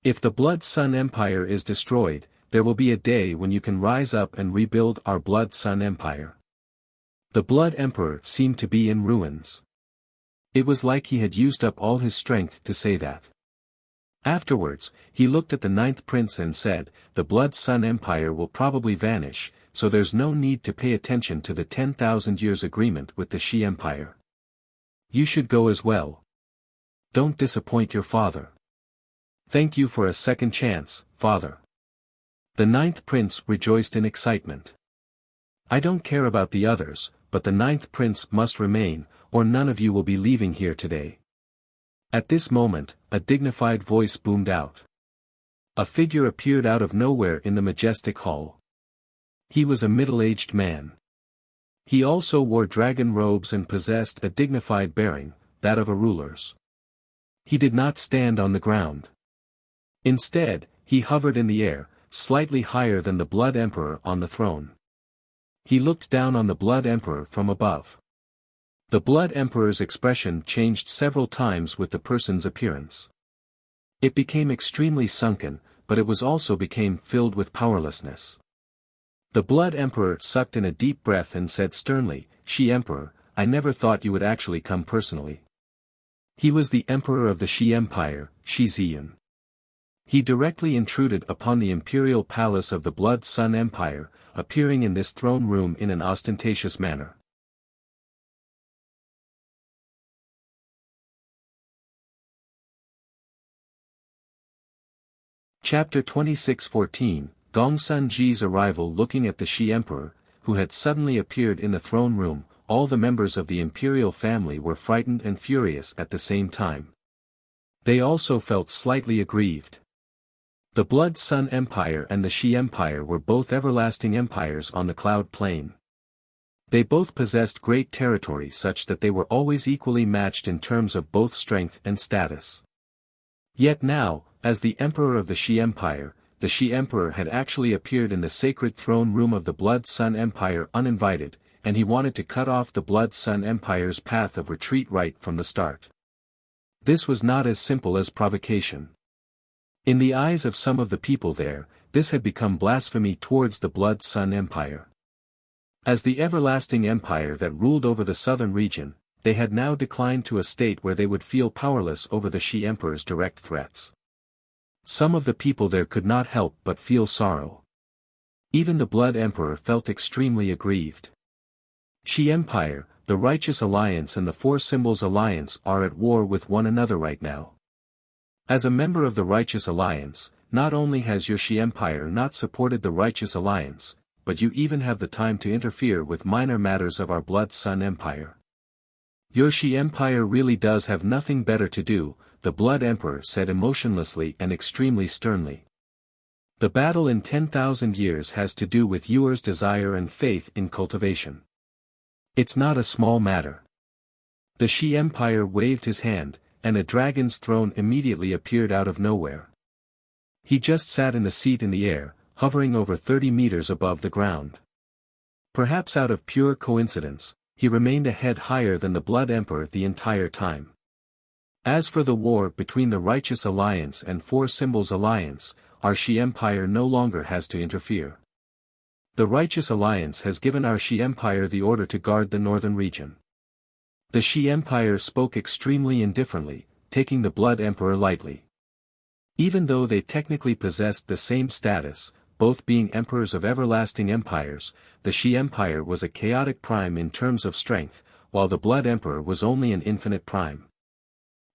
A: If the Blood Sun Empire is destroyed, there will be a day when you can rise up and rebuild our Blood Sun Empire. The Blood Emperor seemed to be in ruins. It was like he had used up all his strength to say that. Afterwards, he looked at the ninth prince and said, "The Blood Sun Empire will probably vanish, so there's no need to pay attention to the 10,000 years agreement with the Shi Empire. You should go as well. Don't disappoint your father. Thank you for a second chance, father." The ninth prince rejoiced in excitement. "I don't care about the others, but the ninth prince must remain, or none of you will be leaving here today." At this moment, a dignified voice boomed out. A figure appeared out of nowhere in the majestic hall. He was a middle-aged man. He also wore dragon robes and possessed a dignified bearing, that of a ruler's. He did not stand on the ground. Instead, he hovered in the air, slightly higher than the Blood Emperor on the throne. He looked down on the Blood Emperor from above. The Blood Emperor's expression changed several times with the person's appearance. It became extremely sunken, but it was also became filled with powerlessness. The Blood Emperor sucked in a deep breath and said sternly, "Shi Emperor, I never thought you would actually come personally." He was the Emperor of the Shi Empire, Shi Ziyun. He directly intruded upon the imperial palace of the Blood Sun Empire, appearing in this throne room in an ostentatious manner. Chapter 26:14, Gongsun Ji's arrival. Looking at the Shi Emperor, who had suddenly appeared in the throne room, all the members of the imperial family were frightened and furious at the same time. They also felt slightly aggrieved. The Blood Sun Empire and the Shi Empire were both everlasting empires on the Cloud Plain. They both possessed great territory such that they were always equally matched in terms of both strength and status. Yet now, as the emperor of the Shi Empire, the Shi Emperor had actually appeared in the sacred throne room of the Blood Sun Empire uninvited, and he wanted to cut off the Blood Sun Empire's path of retreat right from the start. This was not as simple as provocation. In the eyes of some of the people there, this had become blasphemy towards the Blood Sun Empire. As the everlasting empire that ruled over the southern region, they had now declined to a state where they would feel powerless over the Shi Emperor's direct threats. Some of the people there could not help but feel sorrow. Even the Blood Emperor felt extremely aggrieved. Shi Empire, the Righteous Alliance and the Four Symbols Alliance are at war with one another right now. As a member of the Righteous Alliance, not only has your Shi Empire not supported the Righteous Alliance, but you even have the time to interfere with minor matters of our Blood Sun Empire. Your Shi Empire really does have nothing better to do, the Blood Emperor said emotionlessly and extremely sternly. The battle in 10,000 years has to do with yours desire and faith in cultivation. It's not a small matter. The Shi Empire waved his hand, and a dragon's throne immediately appeared out of nowhere. He just sat in the seat in the air, hovering over 30 meters above the ground. Perhaps out of pure coincidence, he remained a head higher than the Blood Emperor the entire time. As for the war between the Righteous Alliance and Four Symbols Alliance, our Shi Empire no longer has to interfere. The Righteous Alliance has given our Shi Empire the order to guard the northern region. The Shi Empire spoke extremely indifferently, taking the Blood Emperor lightly. Even though they technically possessed the same status, both being emperors of everlasting empires, the Shi Empire was a chaotic prime in terms of strength, while the Blood Emperor was only an infinite prime.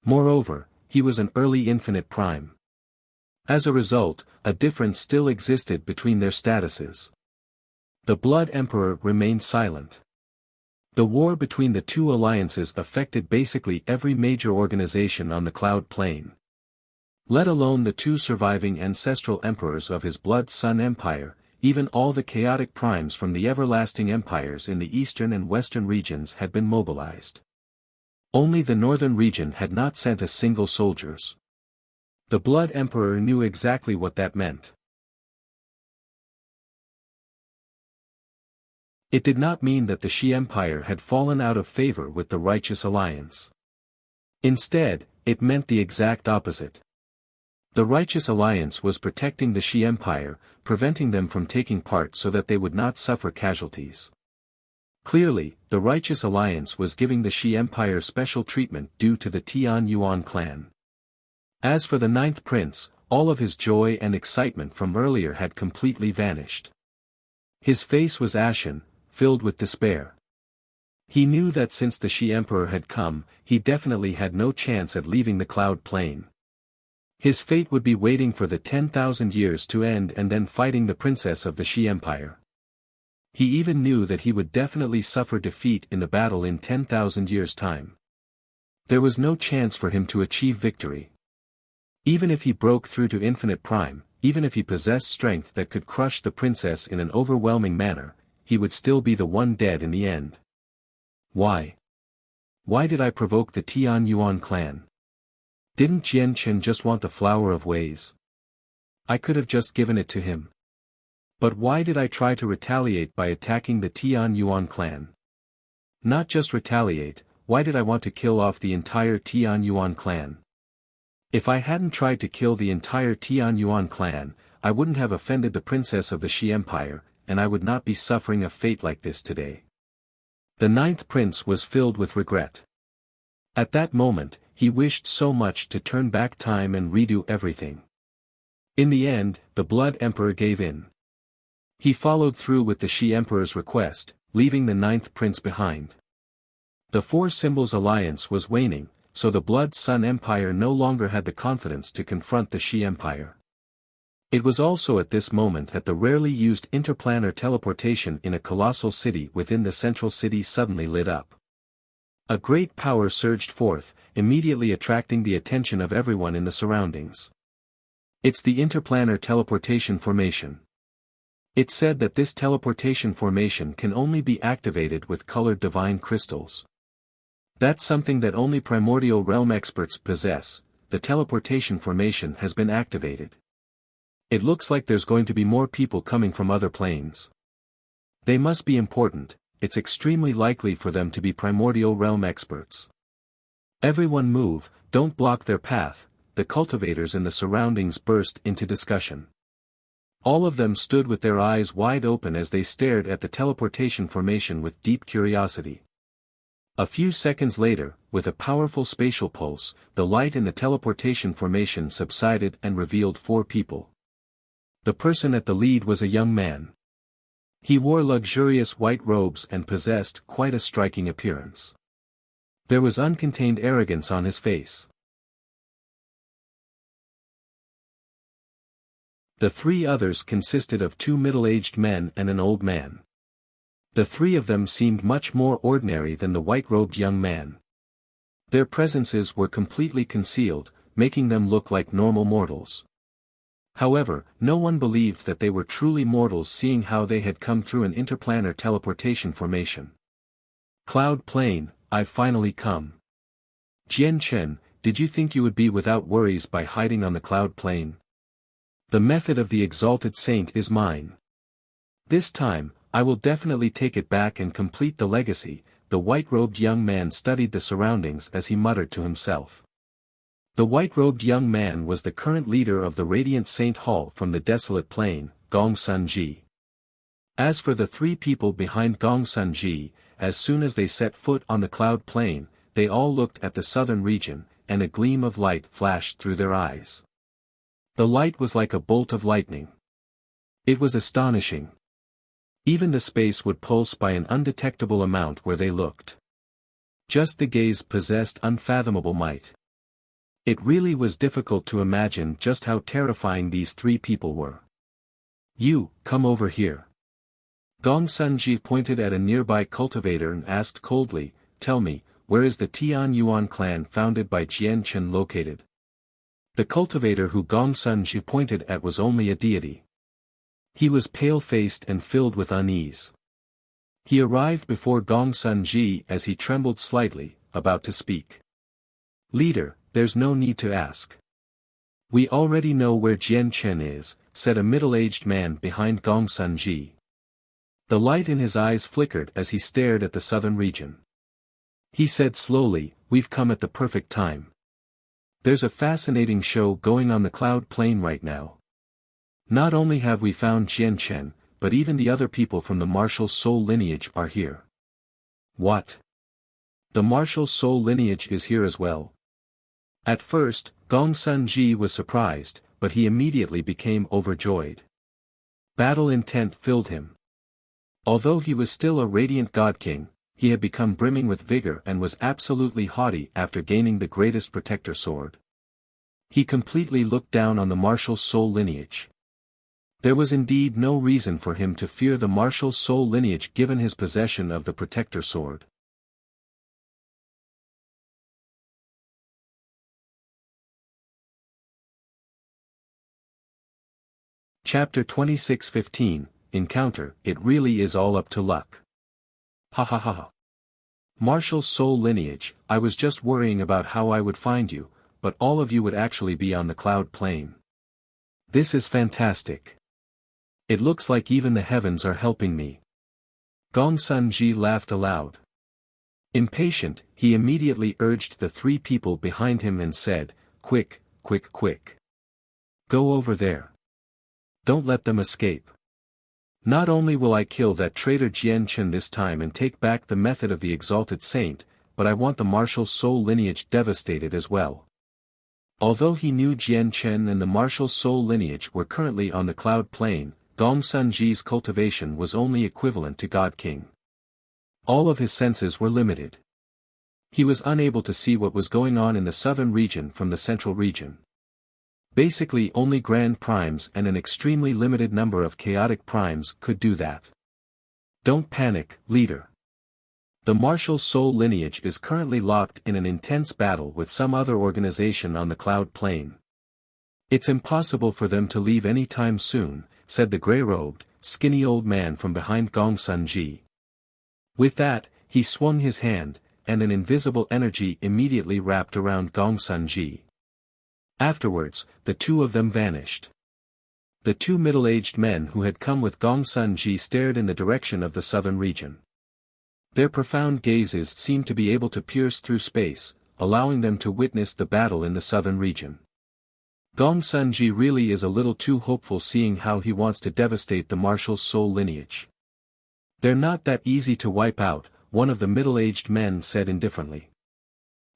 A: Moreover, he was an early infinite prime. As a result, a difference still existed between their statuses. The Blood Emperor remained silent. The war between the two alliances affected basically every major organization on the Cloud Plane. Let alone the two surviving ancestral emperors of his Blood Sun Empire, even all the chaotic primes from the everlasting empires in the eastern and western regions had been mobilized. Only the northern region had not sent a single soldiers. The Blood Emperor knew exactly what that meant. It did not mean that the Shi Empire had fallen out of favor with the Righteous Alliance. Instead, it meant the exact opposite. The Righteous Alliance was protecting the Shi Empire, preventing them from taking part so that they would not suffer casualties. Clearly, the Righteous Alliance was giving the Shi Empire special treatment due to the Tian Yuan clan. As for the ninth prince, all of his joy and excitement from earlier had completely vanished. His face was ashen, filled with despair. He knew that since the Shi Emperor had come, he definitely had no chance at leaving the Cloud Plane. His fate would be waiting for the 10,000 years to end and then fighting the princess of the Shi Empire. He even knew that he would definitely suffer defeat in the battle in 10,000 years' time. There was no chance for him to achieve victory. Even if he broke through to infinite prime, even if he possessed strength that could crush the princess in an overwhelming manner, he would still be the one dead in the end. Why? Why did I provoke the Tian Yuan clan? Didn't Jian Chen just want the flower of ways? I could have just given it to him. But why did I try to retaliate by attacking the Tian Yuan clan? Not just retaliate, why did I want to kill off the entire Tian Yuan clan? If I hadn't tried to kill the entire Tian Yuan clan, I wouldn't have offended the princess of the Shi Empire, and I would not be suffering a fate like this today. The ninth prince was filled with regret. At that moment, he wished so much to turn back time and redo everything. In the end, the Blood Emperor gave in. He followed through with the Shi Emperor's request, leaving the ninth prince behind. The Four Symbols Alliance was waning, so the Blood Sun Empire no longer had the confidence to confront the Shi Empire. It was also at this moment that the rarely used interplanar teleportation in a colossal city within the central city suddenly lit up. A great power surged forth, immediately attracting the attention of everyone in the surroundings. It's the interplanar teleportation formation. It said that this teleportation formation can only be activated with colored divine crystals. That's something that only primordial realm experts possess. The teleportation formation has been activated. It looks like there's going to be more people coming from other planes. They must be important. It's extremely likely for them to be primordial realm experts. Everyone move, don't block their path. The cultivators in the surroundings burst into discussion. All of them stood with their eyes wide open as they stared at the teleportation formation with deep curiosity. A few seconds later, with a powerful spatial pulse, the light in the teleportation formation subsided and revealed 4 people. The person at the lead was a young man. He wore luxurious white robes and possessed quite a striking appearance. There was uncontained arrogance on his face. The 3 others consisted of 2 middle-aged men and an old man. The 3 of them seemed much more ordinary than the white-robed young man. Their presences were completely concealed, making them look like normal mortals. However, no one believed that they were truly mortals, seeing how they had come through an interplanar teleportation formation. Cloud Plane, I've finally come. Jian Chen, did you think you would be without worries by hiding on the Cloud Plane? The method of the exalted saint is mine. This time, I will definitely take it back and complete the legacy. The white-robed young man studied the surroundings as he muttered to himself. The white-robed young man was the current leader of the Radiant Saint Hall from the Desolate Plain, Gong Sun Ji. As for the 3 people behind Gong Sun Ji, as soon as they set foot on the Cloud Plane, they all looked at the southern region, and a gleam of light flashed through their eyes. The light was like a bolt of lightning. It was astonishing. Even the space would pulse by an undetectable amount where they looked. Just the gaze possessed unfathomable might. It really was difficult to imagine just how terrifying these 3 people were. You, come over here. Gong Sunji pointed at a nearby cultivator and asked coldly, tell me, where is the Tian Yuan clan founded by Jian Chen located? The cultivator who Gong Sunji pointed at was only a deity. He was pale-faced and filled with unease. He arrived before Gong Sunji as he trembled slightly, about to speak. Leader, there's no need to ask. We already know where Jian Chen is, said a middle-aged man behind Gong Sunji. The light in his eyes flickered as he stared at the southern region. He said slowly, we've come at the perfect time. There's a fascinating show going on the Cloud Plane right now. Not only have we found Jian Chen, but even the other people from the martial soul lineage are here. What? The martial soul lineage is here as well? At first, Gong Sun Ji was surprised, but he immediately became overjoyed. Battle intent filled him. Although he was still a radiant god king, he had become brimming with vigor and was absolutely haughty after gaining the greatest protector sword. He completely looked down on the martial soul lineage. There was indeed no reason for him to fear the martial soul lineage given his possession of the protector sword. Chapter 26:15, Encounter, it really is all up to luck. Ha ha ha ha. Martial soul lineage, I was just worrying about how I would find you, but all of you would actually be on the Cloud Plane. This is fantastic. It looks like even the heavens are helping me. Gong Sun Ji laughed aloud. Impatient, he immediately urged the 3 people behind him and said, quick, quick, quick. Go over there. Don't let them escape. Not only will I kill that traitor Jian Chen this time and take back the method of the exalted saint, but I want the martial soul lineage devastated as well. Although he knew Jian Chen and the martial soul lineage were currently on the Cloud Plane, Gong Sun Ji's cultivation was only equivalent to God King. All of his senses were limited. He was unable to see what was going on in the southern region from the central region. Basically only Grand Primes and an extremely limited number of Chaotic Primes could do that. Don't panic, leader. The martial soul lineage is currently locked in an intense battle with some other organization on the Cloud Plane. It's impossible for them to leave any time soon, said the gray-robed, skinny old man from behind Gong Sun Ji. With that, he swung his hand, and an invisible energy immediately wrapped around Gong Sun Ji. Afterwards, the two of them vanished. The two middle-aged men who had come with Gong Sun Ji stared in the direction of the southern region. Their profound gazes seemed to be able to pierce through space, allowing them to witness the battle in the southern region. Gong Sun Ji really is a little too hopeful, seeing how he wants to devastate the martial soul lineage. They're not that easy to wipe out, one of the middle-aged men said indifferently.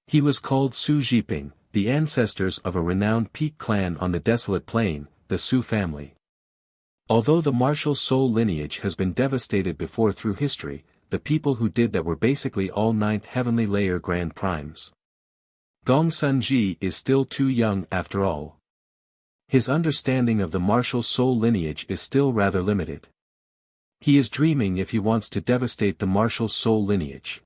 A: He was called Su Jiping, the ancestors of a renowned peak clan on the desolate plain, the Su family. Although the martial soul lineage has been devastated before through history, the people who did that were basically all ninth heavenly layer grand primes. Gong Sun Ji is still too young after all. His understanding of the martial soul lineage is still rather limited. He is dreaming if he wants to devastate the martial soul lineage.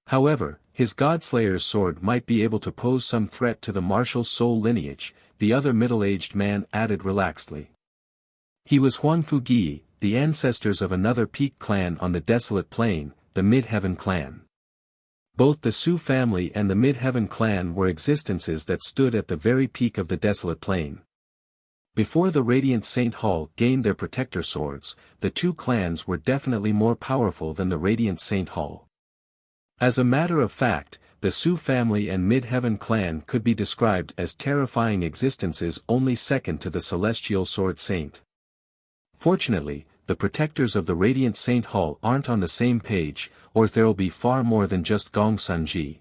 A: However, his Godslayer's sword might be able to pose some threat to the martial soul lineage, the other middle-aged man added relaxedly. He was Huang Fugi, the ancestors of another peak clan on the desolate plain, the Mid-Heaven clan. Both the Su family and the Mid-Heaven clan were existences that stood at the very peak of the desolate plain. Before the Radiant Saint Hall gained their protector swords, the two clans were definitely more powerful than the Radiant Saint Hall. As a matter of fact, the Su family and Mid-Heaven clan could be described as terrifying existences, only second to the Celestial Sword Saint. Fortunately, the protectors of the Radiant Saint Hall aren't on the same page, or there'll be far more than just Gong Sun Ji.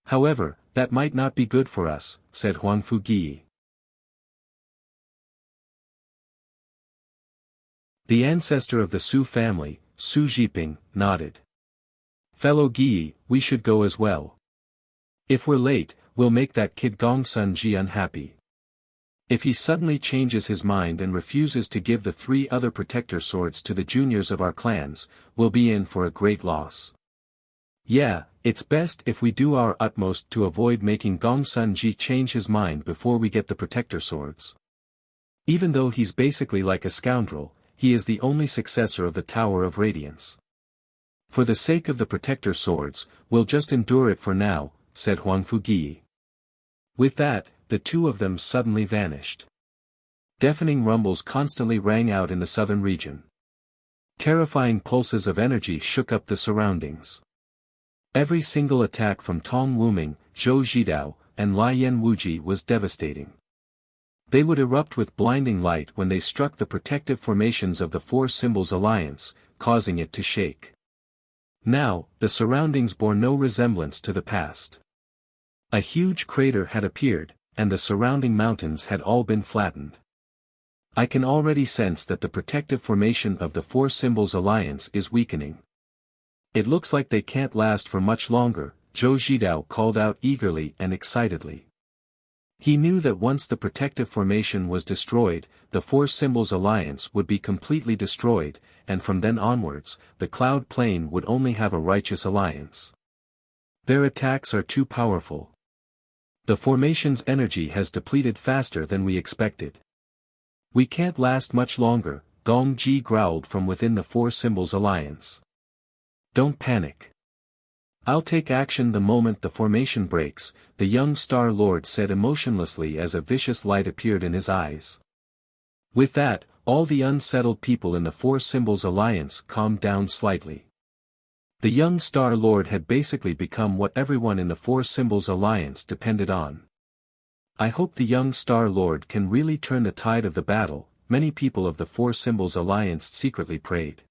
A: However, that might not be good for us, said Huang Fugi. The ancestor of the Su family, Su Jiping, nodded. Fellow Gi, we should go as well. If we're late, we'll make that kid Gong Sun Ji unhappy. If he suddenly changes his mind and refuses to give the 3 other protector swords to the juniors of our clans, we'll be in for a great loss. Yeah, it's best if we do our utmost to avoid making Gong Sun Ji change his mind before we get the protector swords. Even though he's basically like a scoundrel, he is the only successor of the Tower of Radiance. For the sake of the protector swords, we'll just endure it for now, said Huang Fugi. With that, the two of them suddenly vanished. Deafening rumbles constantly rang out in the southern region. Terrifying pulses of energy shook up the surroundings. Every single attack from Tong Wuming, Zhou Zhidao, and Lian Wuji was devastating. They would erupt with blinding light when they struck the protective formations of the Four Symbols Alliance, causing it to shake. Now, the surroundings bore no resemblance to the past. A huge crater had appeared, and the surrounding mountains had all been flattened. I can already sense that the protective formation of the Four Symbols Alliance is weakening. It looks like they can't last for much longer, Zhou Zhidao called out eagerly and excitedly. He knew that once the protective formation was destroyed, the Four Symbols Alliance would be completely destroyed, and from then onwards, the Cloud Plane would only have a righteous alliance. Their attacks are too powerful. The formation's energy has depleted faster than we expected. We can't last much longer, Gong Ji growled from within the Four Symbols Alliance. Don't panic. I'll take action the moment the formation breaks, the young Star Lord said emotionlessly as a vicious light appeared in his eyes. With that, all the unsettled people in the Four Symbols Alliance calmed down slightly. The young Star Lord had basically become what everyone in the Four Symbols Alliance depended on. I hope the young Star Lord can really turn the tide of the battle, many people of the Four Symbols Alliance secretly prayed.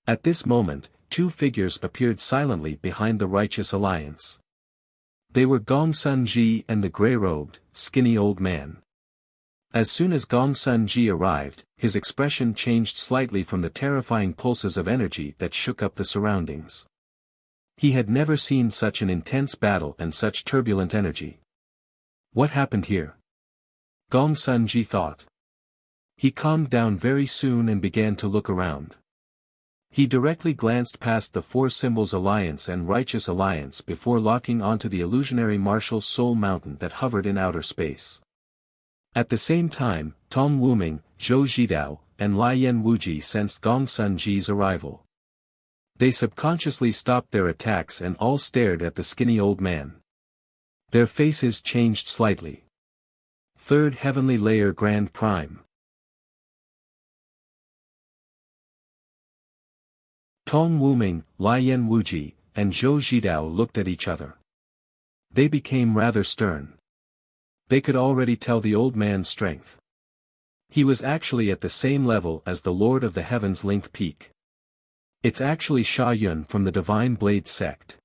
A: At this moment, two figures appeared silently behind the Righteous Alliance. They were Gong Sun Ji and the gray-robed, skinny old man. As soon as Gong Sun Ji arrived, his expression changed slightly from the terrifying pulses of energy that shook up the surroundings. He had never seen such an intense battle and such turbulent energy. What happened here? Gong Sun Ji thought. He calmed down very soon and began to look around. He directly glanced past the Four Symbols Alliance and Righteous Alliance before locking onto the illusionary martial soul mountain that hovered in outer space. At the same time, Tong Wuming, Zhou Zhidao, and Lian Wuji sensed Gong Sun Ji's arrival. They subconsciously stopped their attacks and all stared at the skinny old man. Their faces changed slightly. Third Heavenly Layer Grand Prime. Tong Wuming, Lian Wuji, and Zhou Zhidao looked at each other. They became rather stern. They could already tell the old man's strength. He was actually at the same level as the Lord of the Heavens Link Peak. It's actually Sha Yun from the Divine Blade sect.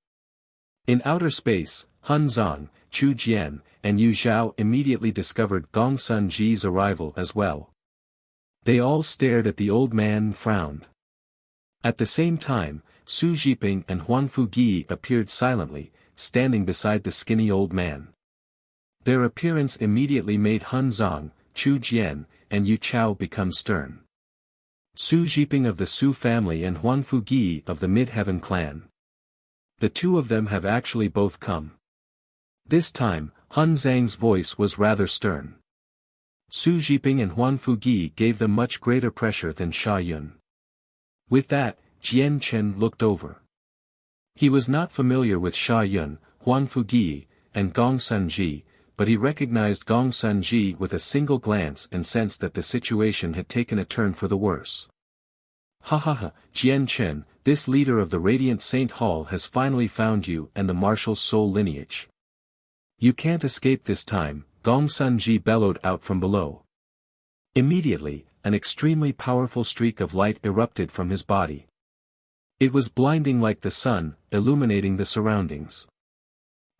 A: In outer space, Han Zong, Chu Jian, and Yu Zhao immediately discovered Gong Sun Ji's arrival as well. They all stared at the old man and frowned. At the same time, Su Zhiping and Huan Fugi appeared silently, standing beside the skinny old man. Their appearance immediately made Han Zong, Chu Jian, and Yu Chao become stern. Su Zhiping of the Su family and Huan Fugi of the Mid-Heaven clan. The two of them have actually both come. This time, Han Zhang's voice was rather stern. Su Zhiping and Huan Fugi gave them much greater pressure than Sha Yun. With that, Jian Chen looked over. He was not familiar with Sha Yun, Huan Fugi, and Gong Sun Ji, but he recognized Gong Sun Ji with a single glance and sensed that the situation had taken a turn for the worse. Ha ha ha, Jian Chen, this leader of the Radiant Saint Hall has finally found you and the martial soul lineage. You can't escape this time, Gong Sun Ji bellowed out from below. Immediately, an extremely powerful streak of light erupted from his body. It was blinding like the sun, illuminating the surroundings.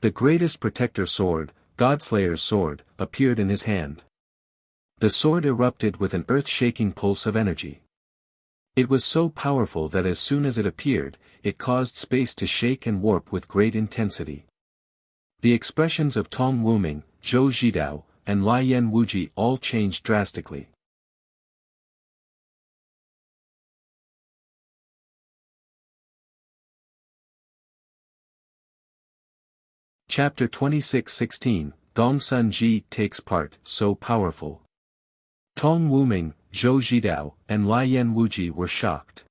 A: The greatest protector sword, Godslayer's sword, appeared in his hand. The sword erupted with an earth-shaking pulse of energy. It was so powerful that as soon as it appeared, it caused space to shake and warp with great intensity. The expressions of Tong Wuming, Zhou Zhidao, and Lian Wuji all changed drastically. Chapter 26:16, Gong Sun Ji takes part, so powerful. Tong Wuming, Zhou Zhidao, and Lian Wuji were shocked.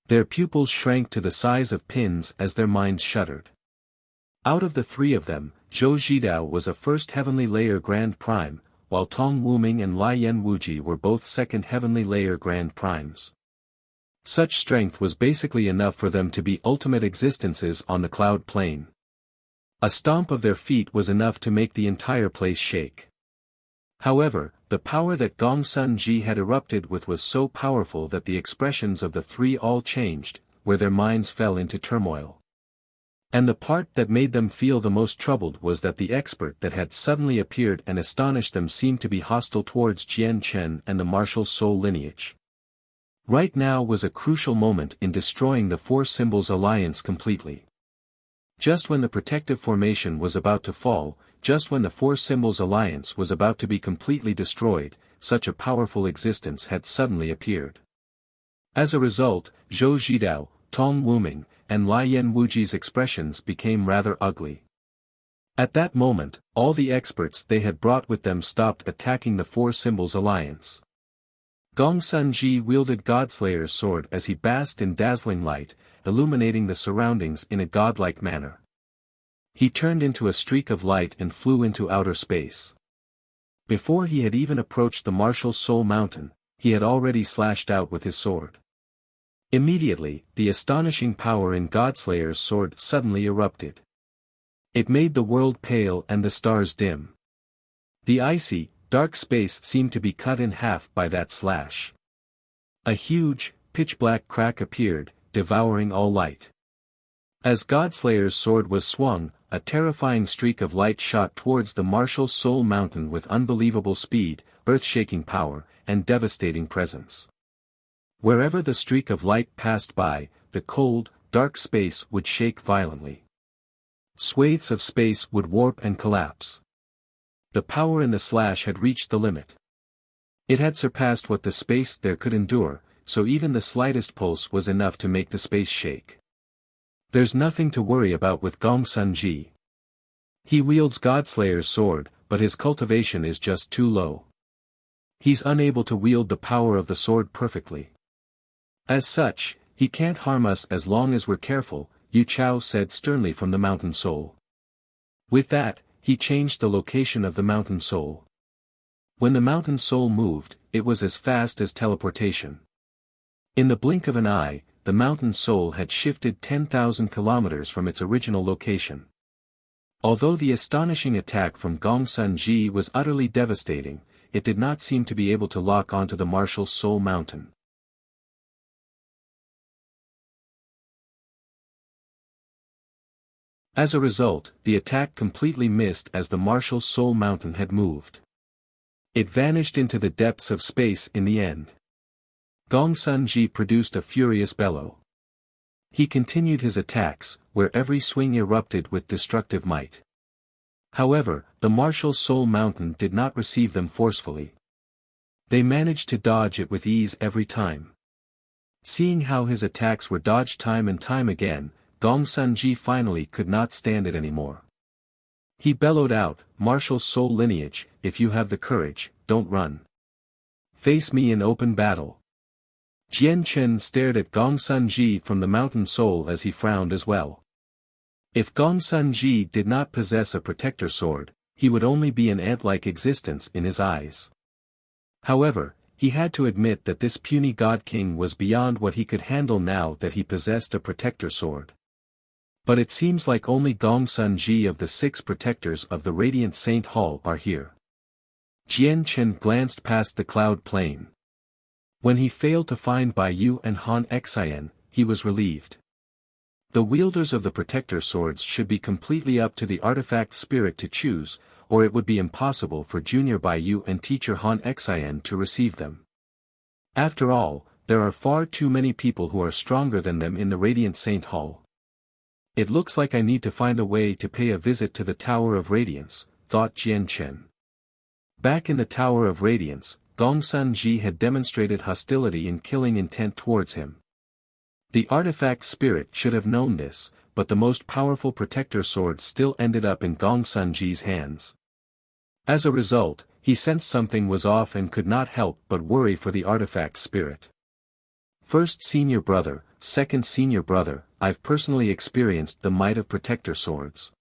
A: Their pupils shrank to the size of pins as their minds shuddered. Out of the three of them, Zhou Zhidao was a first heavenly layer Grand Prime, while Tong Wuming and Lian Wuji were both second heavenly layer Grand Primes. Such strength was basically enough for them to be ultimate existences on the cloud plane. A stomp of their feet was enough to make the entire place shake. However, the power that Gong Sun Ji had erupted with was so powerful that the expressions of the three all changed, where their minds fell into turmoil. And the part that made them feel the most troubled was that the expert that had suddenly appeared and astonished them seemed to be hostile towards Jian Chen and the martial soul lineage. Right now was a crucial moment in destroying the Four Symbols Alliance completely. Just when the protective formation was about to fall, just when the Four Symbols Alliance was about to be completely destroyed, such a powerful existence had suddenly appeared. As a result, Zhou Zhidao, Tong Wuming, and Lian Wuji's expressions became rather ugly. At that moment, all the experts they had brought with them stopped attacking the Four Symbols Alliance. Gong Sun Ji wielded Godslayer's sword as he basked in dazzling light, illuminating the surroundings in a godlike manner. He turned into a streak of light and flew into outer space. Before he had even approached the martial soul mountain, he had already slashed out with his sword. Immediately, the astonishing power in Godslayer's sword suddenly erupted. It made the world pale and the stars dim. The icy, dark space seemed to be cut in half by that slash. A huge, pitch-black crack appeared, devouring all light. As Godslayer's sword was swung, a terrifying streak of light shot towards the martial soul mountain with unbelievable speed, earth-shaking power, and devastating presence. Wherever the streak of light passed by, the cold, dark space would shake violently. Swathes of space would warp and collapse. The power in the slash had reached the limit. It had surpassed what the space there could endure, so even the slightest pulse was enough to make the space shake. There's nothing to worry about with Gong Sun Ji. He wields Godslayer's sword, but his cultivation is just too low. He's unable to wield the power of the sword perfectly. As such, he can't harm us as long as we're careful, Yu Chao said sternly from the mountain soul. With that, he changed the location of the mountain soul. When the mountain soul moved, it was as fast as teleportation. In the blink of an eye, the mountain soul had shifted 10,000 kilometers from its original location. Although the astonishing attack from Gongsun Ji was utterly devastating, it did not seem to be able to lock onto the martial soul mountain. As a result, the attack completely missed as the martial soul mountain had moved. It vanished into the depths of space in the end. Gongsun Ji produced a furious bellow. He continued his attacks, where every swing erupted with destructive might. However, the martial soul mountain did not receive them forcefully. They managed to dodge it with ease every time. Seeing how his attacks were dodged time and time again, Gongsun Ji finally could not stand it anymore. He bellowed out, "Martial soul lineage, if you have the courage, don't run. Face me in open battle." Jian Chen stared at Gongsun Ji from the mountain soul as he frowned as well. If Gongsun Ji did not possess a protector sword, he would only be an ant-like existence in his eyes. However, he had to admit that this puny god king was beyond what he could handle now that he possessed a protector sword. But it seems like only Gongsun Ji of the 6 protectors of the Radiant Saint Hall are here. Jian Chen glanced past the cloud plain. When he failed to find Bai Yu and Han Xian, he was relieved. The wielders of the protector swords should be completely up to the artifact spirit to choose, or it would be impossible for junior Bai Yu and teacher Han Xian to receive them. After all, there are far too many people who are stronger than them in the Radiant Saint Hall. It looks like I need to find a way to pay a visit to the Tower of Radiance, thought Jian Chen. Back in the Tower of Radiance, Gongsun Ji had demonstrated hostility and killing intent towards him. The artifact spirit should have known this, but the most powerful protector sword still ended up in Gongsun Ji's hands. As a result, he sensed something was off and could not help but worry for the artifact spirit. First senior brother, second senior brother, I've personally experienced the might of protector swords.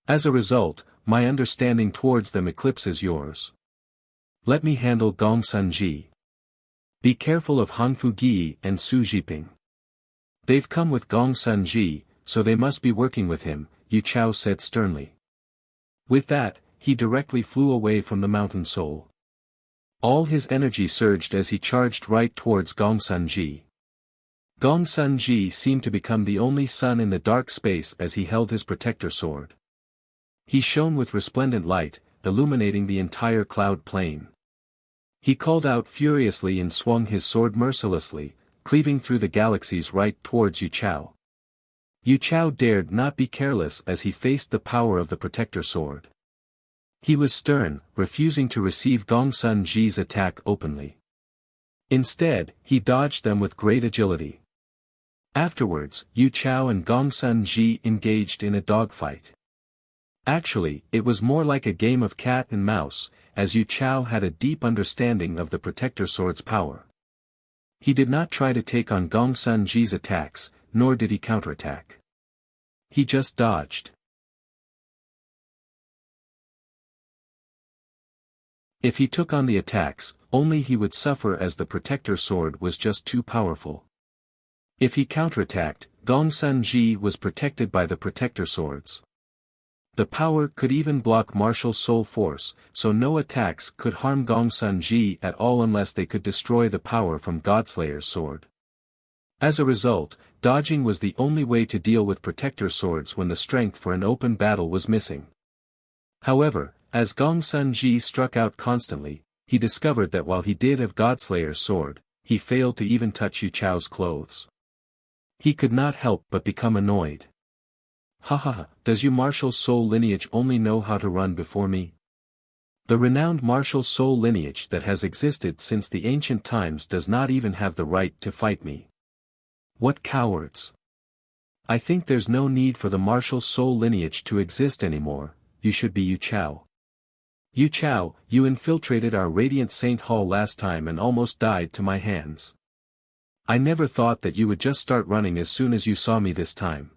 A: As a result, my understanding towards them eclipses yours. Let me handle Gongsun Ji. Be careful of Hangfu Gi and Su Jiping. They've come with Gongsun Ji, so they must be working with him, Yu Chao said sternly. With that, he directly flew away from the mountain soul. All his energy surged as he charged right towards Gongsun Ji. Gongsun Ji seemed to become the only sun in the dark space as he held his protector sword. He shone with resplendent light, illuminating the entire cloud plain. He called out furiously and swung his sword mercilessly, cleaving through the galaxies right towards Yu Chao. Yu Chao dared not be careless as he faced the power of the protector sword. He was stern, refusing to receive Gongsun Ji's attack openly. Instead, he dodged them with great agility. Afterwards, Yu Chao and Gongsun Ji engaged in a dogfight. Actually, it was more like a game of cat and mouse, as Yu Chao had a deep understanding of the protector sword's power. He did not try to take on Gongsun Ji's attacks, nor did he counterattack. He just dodged. If he took on the attacks, only he would suffer as the protector sword was just too powerful. If he counterattacked, Gongsun Ji was protected by the protector swords. The power could even block martial soul force, so no attacks could harm Gongsun Ji at all unless they could destroy the power from Godslayer's sword. As a result, dodging was the only way to deal with protector swords when the strength for an open battle was missing. However, as Gongsun Ji struck out constantly, he discovered that while he did have Godslayer's sword, he failed to even touch Yu Chao's clothes. He could not help but become annoyed. Ha, does your martial soul lineage only know how to run before me? The renowned martial soul lineage that has existed since the ancient times does not even have the right to fight me. What cowards! I think there's no need for the martial soul lineage to exist anymore, you should be Yu Chao. Yu Chao, you infiltrated our Radiant Saint Hall last time and almost died to my hands. I never thought that you would just start running as soon as you saw me this time.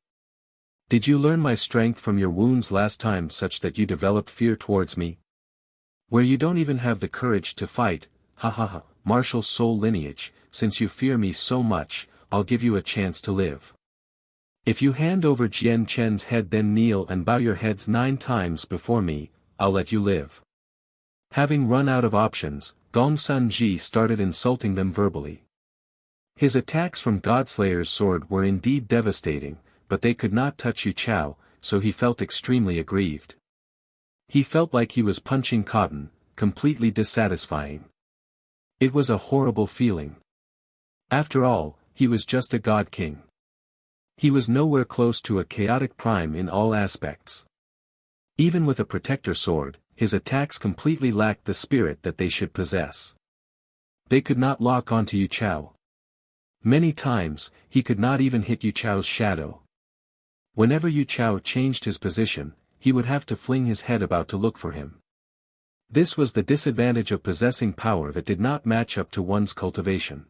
A: Did you learn my strength from your wounds last time such that you developed fear towards me? Where you don't even have the courage to fight, ha ha ha, martial soul lineage, since you fear me so much, I'll give you a chance to live. If you hand over Jian Chen's head then kneel and bow your heads 9 times before me, I'll let you live. Having run out of options, Gong Sun Ji started insulting them verbally. His attacks from Godslayer's sword were indeed devastating, but they could not touch Yu Chao, so he felt extremely aggrieved. He felt like he was punching cotton, completely dissatisfying. It was a horrible feeling. After all, he was just a god king. He was nowhere close to a chaotic prime in all aspects. Even with a protector sword, his attacks completely lacked the spirit that they should possess. They could not lock onto Yu Chao. Many times, he could not even hit Yu Chao's shadow. Whenever Yu Chao changed his position, he would have to fling his head about to look for him. This was the disadvantage of possessing power that did not match up to one's cultivation.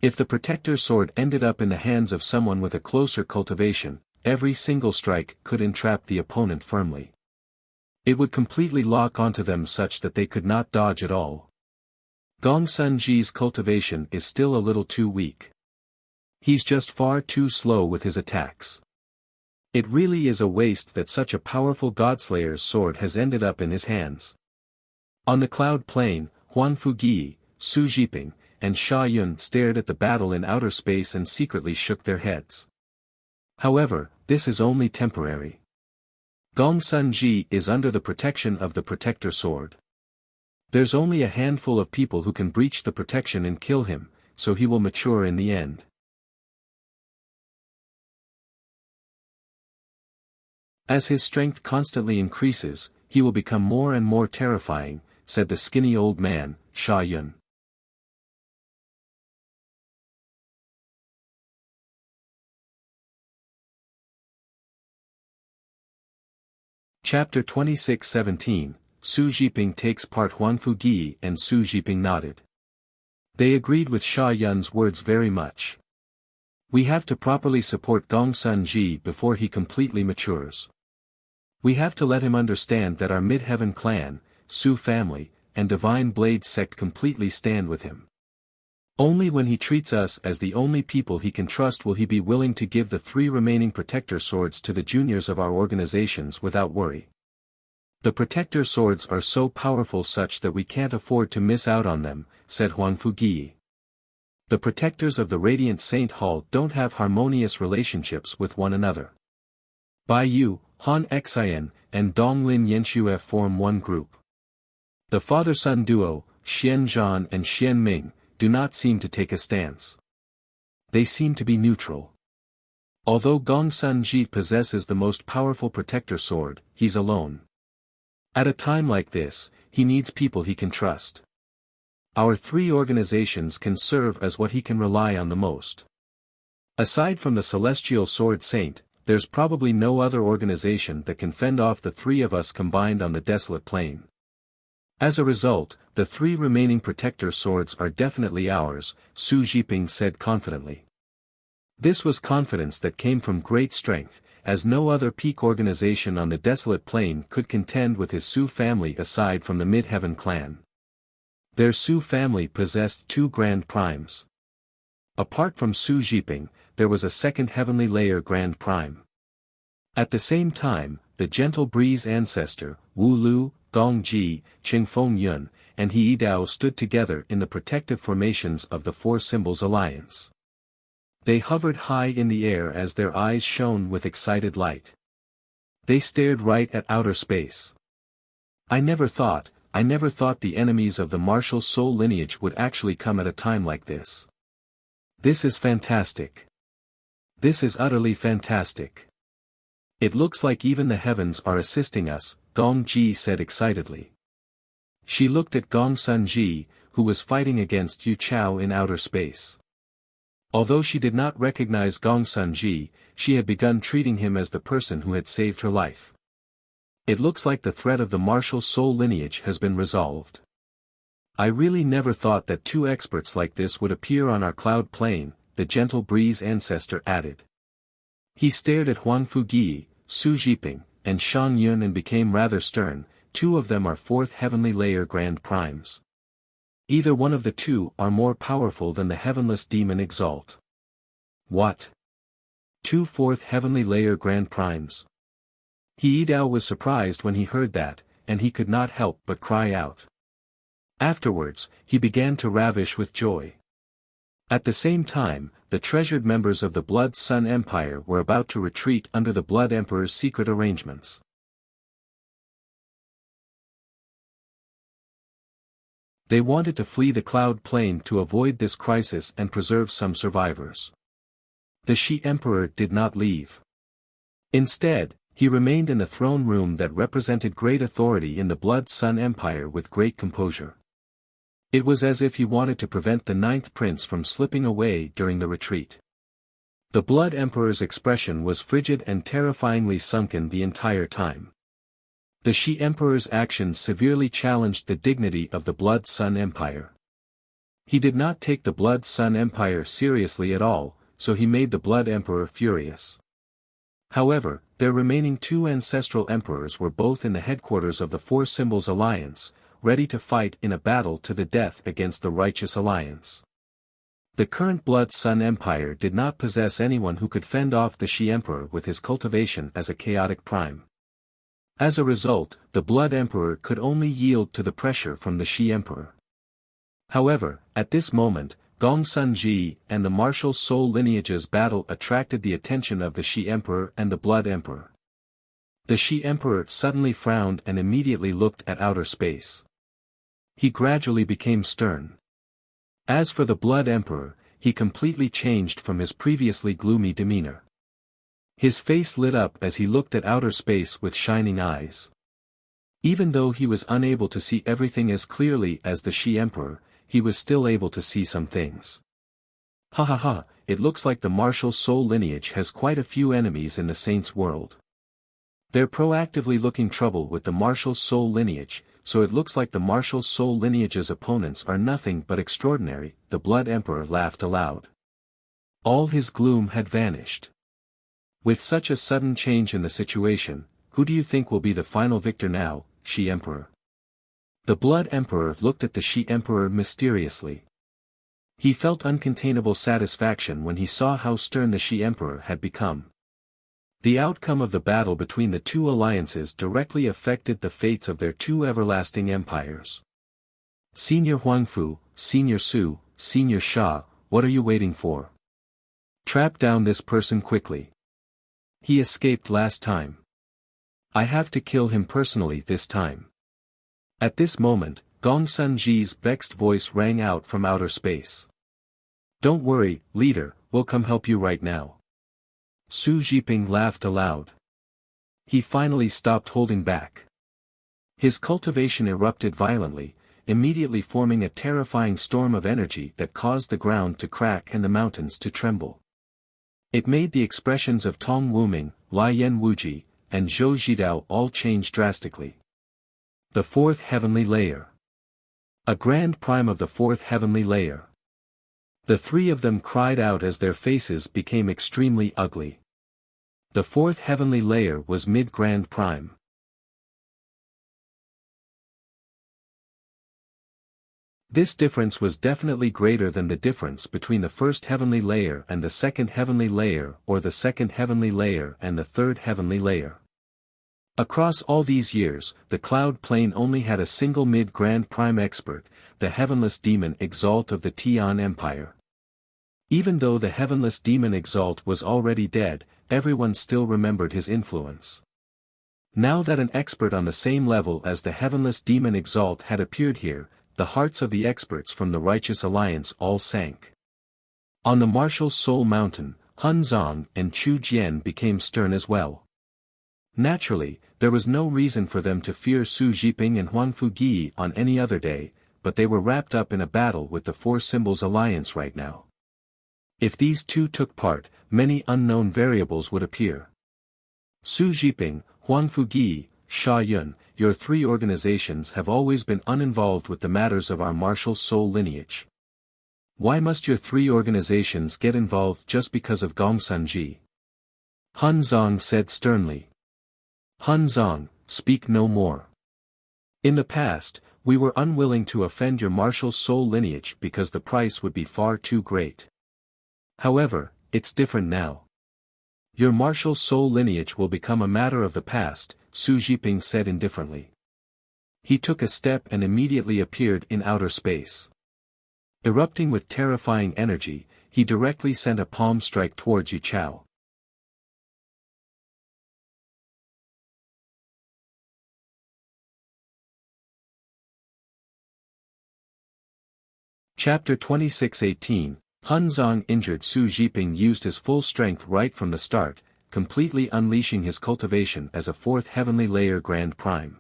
A: If the protector sword ended up in the hands of someone with a closer cultivation, every single strike could entrap the opponent firmly. It would completely lock onto them such that they could not dodge at all. Gong Sun Ji's cultivation is still a little too weak. He's just far too slow with his attacks. It really is a waste that such a powerful Godslayer's sword has ended up in his hands. On the cloud plain, Huan Fugi, Su Jiping, and Sha Yun stared at the battle in outer space and secretly shook their heads. However, this is only temporary. Gong Sun Ji is under the protection of the protector sword. There's only a handful of people who can breach the protection and kill him, so he will mature in the end. As his strength constantly increases, he will become more and more terrifying, said the skinny old man, Sha Yun. Chapter 26:17, Su Jiping takes part. Huan Fugi and Su Jiping nodded. They agreed with Sha Yun's words very much. We have to properly support Gong Sun Ji before he completely matures. We have to let him understand that our Mid-Heaven clan, Su family, and Divine Blade sect completely stand with him. Only when he treats us as the only people he can trust will he be willing to give the 3 remaining protector swords to the juniors of our organizations without worry. The protector swords are so powerful such that we can't afford to miss out on them, said Huan Fugi. The protectors of the Radiant Saint Hall don't have harmonious relationships with one another. Bai Yu, Han Xian, and Dong Lin Yanxue form one group. The father-son duo, Xian Zhan and Xian Ming, do not seem to take a stance. They seem to be neutral. Although Gong Sun Ji possesses the most powerful protector sword, he's alone. At a time like this, he needs people he can trust. Our 3 organizations can serve as what he can rely on the most. Aside from the Celestial Sword Saint, there's probably no other organization that can fend off the 3 of us combined on the desolate plain. As a result, the 3 remaining protector swords are definitely ours, Su Jiping said confidently. This was confidence that came from great strength, as no other peak organization on the desolate plain could contend with his Su family aside from the Mid-Heaven clan. Their Su family possessed 2 grand primes. Apart from Su Jiping, there was a second heavenly layer grand prime. At the same time, the Gentle Breeze ancestor, Wu Lu, Gong Ji, Qingfeng Yun, and He Dao stood together in the protective formations of the 4 Symbols Alliance. They hovered high in the air as their eyes shone with excited light. They stared right at outer space. I never thought the enemies of the martial soul lineage would actually come at a time like this. This is fantastic. This is utterly fantastic. It looks like even the heavens are assisting us, Gong Ji said excitedly. She looked at Gong Sun Ji, who was fighting against Yu Chao in outer space. Although she did not recognize Gong Sun Ji, she had begun treating him as the person who had saved her life. It looks like the threat of the martial soul lineage has been resolved. I really never thought that two experts like this would appear on our cloud plane, the gentle breeze ancestor added. He stared at Huang Fugi, Su Jiping, and Shan Yun and became rather stern. Two of them are fourth heavenly layer grand primes. Either one of the two are more powerful than the heavenless demon Exalt. What? Two fourth heavenly layer grand primes. He Dao was surprised when he heard that, and he could not help but cry out. Afterwards, he began to ravish with joy. At the same time, the treasured members of the Blood Sun Empire were about to retreat under the Blood Emperor's secret arrangements. They wanted to flee the cloud plane to avoid this crisis and preserve some survivors. The Shi Emperor did not leave. Instead, he remained in the throne room that represented great authority in the Blood Sun Empire with great composure. It was as if he wanted to prevent the ninth prince from slipping away during the retreat. The Blood Emperor's expression was frigid and terrifyingly sunken the entire time. The Shi Emperor's actions severely challenged the dignity of the Blood Sun Empire. He did not take the Blood Sun Empire seriously at all, so he made the Blood Emperor furious. However, their remaining two ancestral emperors were both in the headquarters of the Four Symbols Alliance, ready to fight in a battle to the death against the Righteous Alliance. The current Blood Sun Empire did not possess anyone who could fend off the Shi Emperor with his cultivation as a chaotic prime. As a result, the Blood Emperor could only yield to the pressure from the Shi Emperor. However, at this moment, Gongsun Ji and the martial soul lineage's battle attracted the attention of the Shi Emperor and the Blood Emperor. The Shi Emperor suddenly frowned and immediately looked at outer space. He gradually became stern. As for the Blood Emperor, he completely changed from his previously gloomy demeanor. His face lit up as he looked at outer space with shining eyes. Even though he was unable to see everything as clearly as the Shi Emperor, he was still able to see some things. Ha ha ha, it looks like the martial soul lineage has quite a few enemies in the saints' world. They're proactively looking trouble with the martial soul lineage, so it looks like the martial soul lineage's opponents are nothing but extraordinary. The Blood Emperor laughed aloud. All his gloom had vanished. With such a sudden change in the situation, who do you think will be the final victor now, Shi Emperor? The Blood Emperor looked at the Shi Emperor mysteriously. He felt uncontainable satisfaction when he saw how stern the Shi Emperor had become. The outcome of the battle between the two alliances directly affected the fates of their two everlasting empires. Senior Huangfu, Senior Su, Senior Sha, what are you waiting for? Trap down this person quickly. He escaped last time. I have to kill him personally this time. At this moment, Gongsun Ji's vexed voice rang out from outer space. Don't worry, leader, we'll come help you right now. Su Jiping laughed aloud. He finally stopped holding back. His cultivation erupted violently, immediately forming a terrifying storm of energy that caused the ground to crack and the mountains to tremble. It made the expressions of Tong Wuming, Lai Yan Wuji, and Zhou Zhidao all change drastically. The fourth heavenly layer. A grand prime of the fourth heavenly layer. The three of them cried out as their faces became extremely ugly. The fourth heavenly layer was mid-grand prime. This difference was definitely greater than the difference between the first heavenly layer and the second heavenly layer or the second heavenly layer and the third heavenly layer. Across all these years, the cloud plane only had a single mid-grand prime expert, the heavenless demon Exalt of the Tian Empire. Even though the heavenless demon Exalt was already dead, everyone still remembered his influence. Now that an expert on the same level as the heavenless demon Exalt had appeared here, the hearts of the experts from the Righteous Alliance all sank. On the martial Soul Mountain, Hun Zong and Chu Jian became stern as well. Naturally, there was no reason for them to fear Su Jiping and Huang Fugi on any other day, but they were wrapped up in a battle with the Four Symbols Alliance right now. If these two took part, many unknown variables would appear. Su Jiping, Huang Fugi, Sha Yun, your three organizations have always been uninvolved with the matters of our martial soul lineage. Why must your three organizations get involved just because of Gongsun? Han Zong said sternly. Han Zong, speak no more. In the past, we were unwilling to offend your martial soul lineage because the price would be far too great. However, it's different now. Your martial soul lineage will become a matter of the past, Su Jiping said indifferently. He took a step and immediately appeared in outer space. Erupting with terrifying energy, he directly sent a palm strike towards Yu Chao. Chapter 26:18, Han Zong injured Su Jiping used his full strength right from the start, completely unleashing his cultivation as a fourth heavenly layer Grand Prime.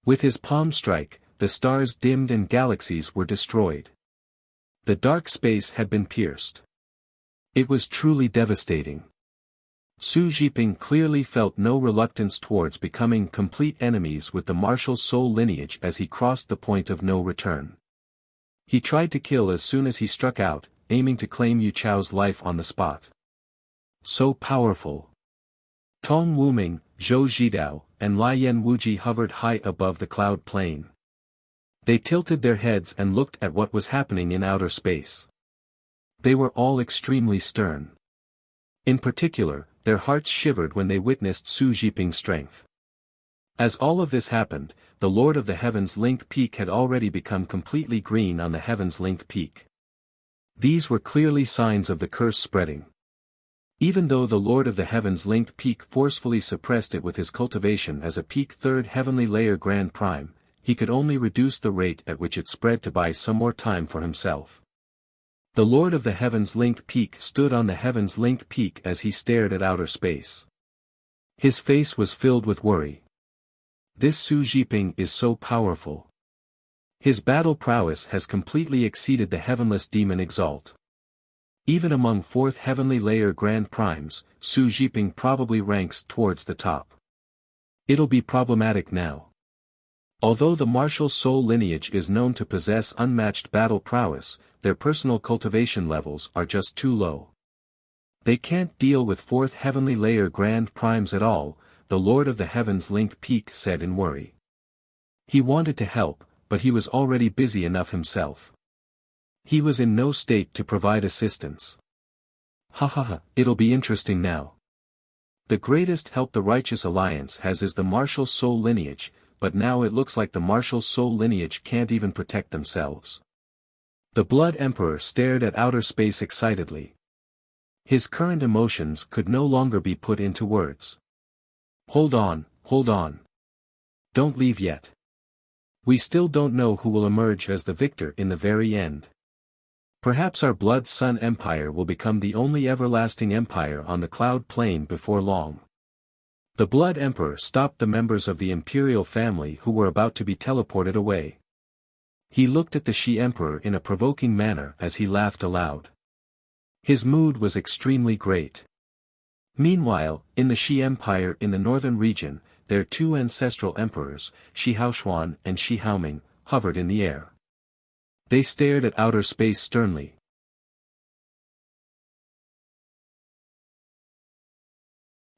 A: With his palm strike, the stars dimmed and galaxies were destroyed. The dark space had been pierced. It was truly devastating. Su Jiping clearly felt no reluctance towards becoming complete enemies with the martial soul lineage as he crossed the point of no return. He tried to kill as soon as he struck out, aiming to claim Yu Chao's life on the spot. So powerful. Tong Wuming, Zhou Zhidao, and Lian Wuji hovered high above the cloud plain. They tilted their heads and looked at what was happening in outer space. They were all extremely stern. In particular, their hearts shivered when they witnessed Su Jiping's strength. As all of this happened, the Lord of the Heavens Link Peak had already become completely green on the Heavens Link Peak. These were clearly signs of the curse spreading. Even though the Lord of the Heavens Link Peak forcefully suppressed it with his cultivation as a peak third heavenly layer Grand Prime, he could only reduce the rate at which it spread to buy some more time for himself. The Lord of the Heavens Link Peak stood on the Heavens Link Peak as he stared at outer space. His face was filled with worry. This Su Jiping is so powerful. His battle prowess has completely exceeded the heavenless demon Exalt. Even among fourth heavenly layer Grand Primes, Su Jiping probably ranks towards the top. It'll be problematic now. Although the martial soul lineage is known to possess unmatched battle prowess, their personal cultivation levels are just too low. They can't deal with fourth heavenly layer Grand Primes at all, the Lord of the Heavens Link Peak said in worry. He wanted to help, but he was already busy enough himself. He was in no state to provide assistance. It'll be interesting now. The greatest help the Righteous Alliance has is the martial soul lineage, but now it looks like the martial soul lineage can't even protect themselves. The Blood Emperor stared at outer space excitedly. His current emotions could no longer be put into words. Hold on. Don't leave yet. We still don't know who will emerge as the victor in the very end. Perhaps our Blood Sun Empire will become the only everlasting empire on the cloud plain before long. The Blood Emperor stopped the members of the imperial family who were about to be teleported away. He looked at the Shi Emperor in a provoking manner as he laughed aloud. His mood was extremely great. Meanwhile, in the Shi Empire in the northern region, their two ancestral emperors, Shi Haoshuan and Shi Haoming, hovered in the air. They stared at outer space sternly.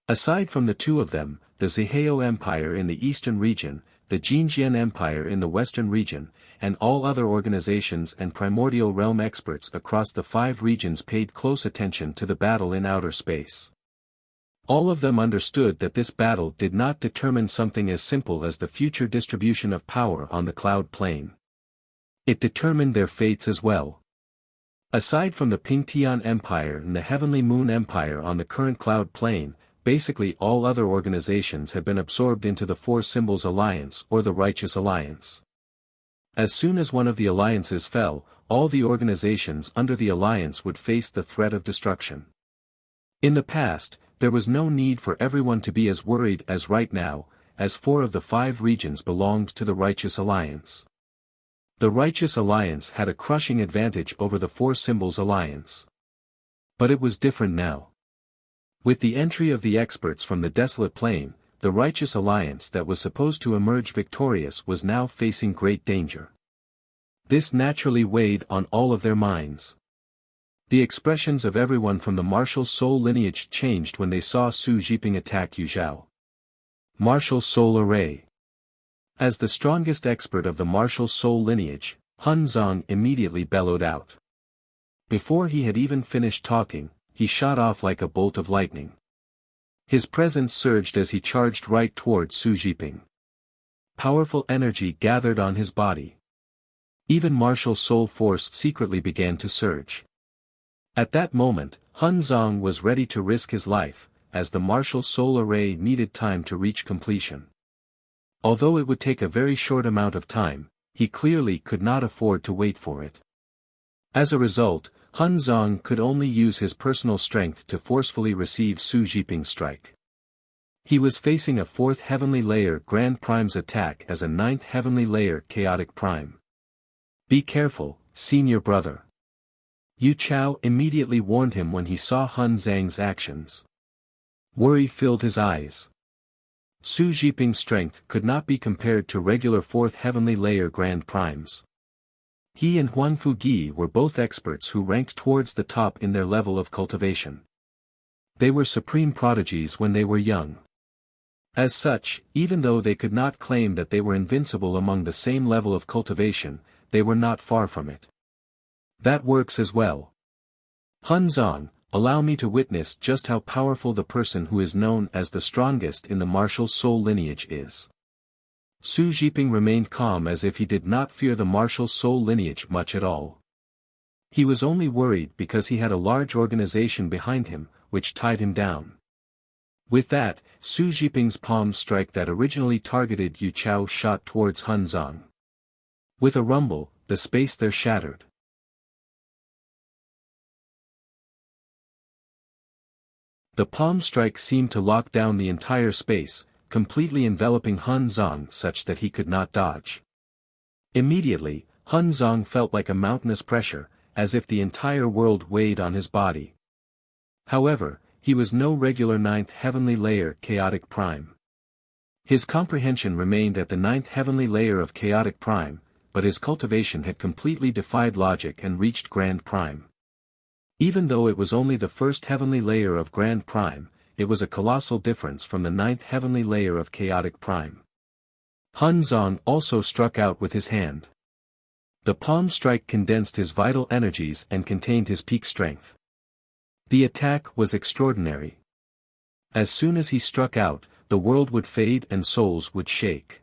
A: Aside from the two of them, the Zihao Empire in the eastern region, the Jinjian Empire in the western region, and all other organizations and primordial realm experts across the 5 regions paid close attention to the battle in outer space. All of them understood that this battle did not determine something as simple as the future distribution of power on the cloud plane. It determined their fates as well. Aside from the Pingtian Empire and the Heavenly Moon Empire on the current cloud plane, basically all other organizations have been absorbed into the Four Symbols Alliance or the Righteous Alliance. As soon as one of the alliances fell, all the organizations under the alliance would face the threat of destruction. In the past, there was no need for everyone to be as worried as right now, as 4 of the 5 regions belonged to the Righteous Alliance. The Righteous Alliance had a crushing advantage over the Four Symbols Alliance. But it was different now. With the entry of the experts from the Desolate Plain, the righteous alliance that was supposed to emerge victorious was now facing great danger. This naturally weighed on all of their minds. The expressions of everyone from the martial soul lineage changed when they saw Su Jiping attack Yu Zhao. Martial soul array. As the strongest expert of the martial soul lineage, Hun Zong immediately bellowed out. Before he had even finished talking, he shot off like a bolt of lightning. His presence surged as he charged right towards Su Jiping. Powerful energy gathered on his body. Even martial soul force secretly began to surge. At that moment, Hun Zong was ready to risk his life, as the martial soul array needed time to reach completion. Although it would take a very short amount of time, he clearly could not afford to wait for it. As a result, Hun Zong could only use his personal strength to forcefully receive Su Jiping's strike. He was facing a 4th Heavenly Layer Grand Prime's attack as a 9th Heavenly Layer Chaotic Prime. Be careful, senior brother. Yu Chao immediately warned him when he saw Hun Zhang's actions. Worry filled his eyes. Su Jiping's strength could not be compared to regular 4th Heavenly Layer Grand Primes. He and Huang Fugi were both experts who ranked towards the top in their level of cultivation. They were supreme prodigies when they were young. As such, even though they could not claim that they were invincible among the same level of cultivation, they were not far from it. That works as well. Hun Zong, allow me to witness just how powerful the person who is known as the strongest in the martial soul lineage is. Su Jiping remained calm as if he did not fear the martial soul lineage much at all. He was only worried because he had a large organization behind him, which tied him down. With that, Su Jiping's palm strike that originally targeted Yu Chao shot towards Hun Zong. With a rumble, the space there shattered. The palm strike seemed to lock down the entire space, completely enveloping Hun Zong such that he could not dodge. Immediately, Hun Zong felt like a mountainous pressure, as if the entire world weighed on his body. However, he was no regular 9th Heavenly Layer Chaotic Prime. His comprehension remained at the 9th Heavenly Layer of Chaotic Prime, but his cultivation had completely defied logic and reached Grand Prime. Even though it was only the 1st Heavenly Layer of Grand Prime, it was a colossal difference from the 9th Heavenly Layer of Chaotic Prime. Hun Zong also struck out with his hand. The palm strike condensed his vital energies and contained his peak strength. The attack was extraordinary. As soon as he struck out, the world would fade and souls would shake.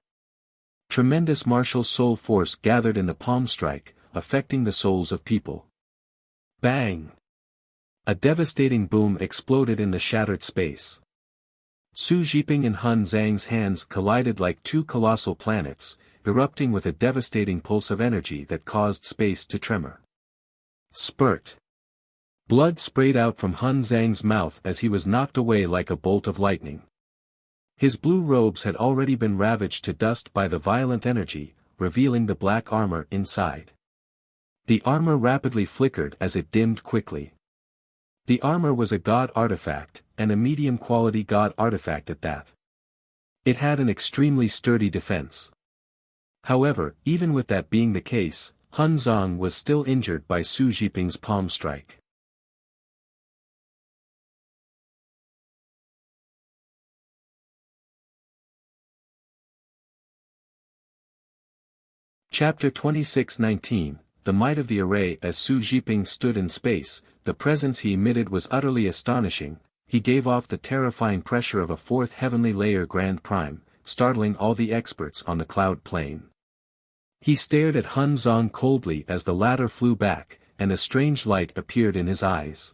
A: Tremendous martial soul force gathered in the palm strike, affecting the souls of people. Bang! A devastating boom exploded in the shattered space. Su Jiping and Hun Zhang's hands collided like two colossal planets, erupting with a devastating pulse of energy that caused space to tremor. Spurt! Blood sprayed out from Hun Zhang's mouth as he was knocked away like a bolt of lightning. His blue robes had already been ravaged to dust by the violent energy, revealing the black armor inside. The armor rapidly flickered as it dimmed quickly. The armor was a god artifact, and a medium-quality god artifact at that. It had an extremely sturdy defense. However, even with that being the case, Hun Zong was still injured by Su Jiping's palm strike. Chapter 26:19, The Might of the Array. As Su Jiping stood in space, the presence he emitted was utterly astonishing. He gave off the terrifying pressure of a 4th Heavenly Layer Grand Prime, startling all the experts on the cloud plane. He stared at Hun Zong coldly as the latter flew back, and a strange light appeared in his eyes.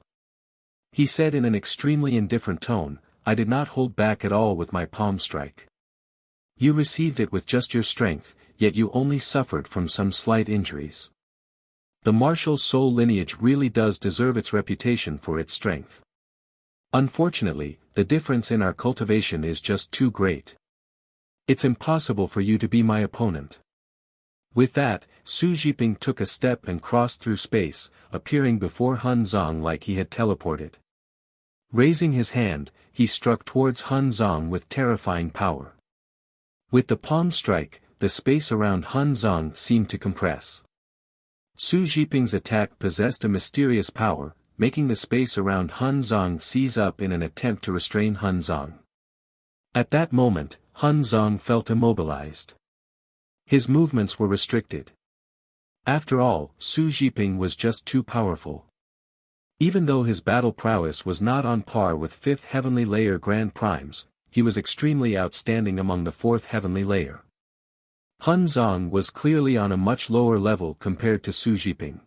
A: He said in an extremely indifferent tone, "I did not hold back at all with my palm strike. You received it with just your strength, yet you only suffered from some slight injuries. The martial soul lineage really does deserve its reputation for its strength. Unfortunately, the difference in our cultivation is just too great. It's impossible for you to be my opponent." With that, Su Jiping took a step and crossed through space, appearing before Hun Zong like he had teleported. Raising his hand, he struck towards Hun Zong with terrifying power. With the palm strike, the space around Hun Zong seemed to compress. Su Jiping's attack possessed a mysterious power, making the space around Hun Zong seize up in an attempt to restrain Hun Zong. At that moment, Hun Zong felt immobilized. His movements were restricted. After all, Su Jiping was just too powerful. Even though his battle prowess was not on par with 5th Heavenly Layer Grand Primes, he was extremely outstanding among the 4th Heavenly Layer. Hun Zong was clearly on a much lower level compared to Su Jiping.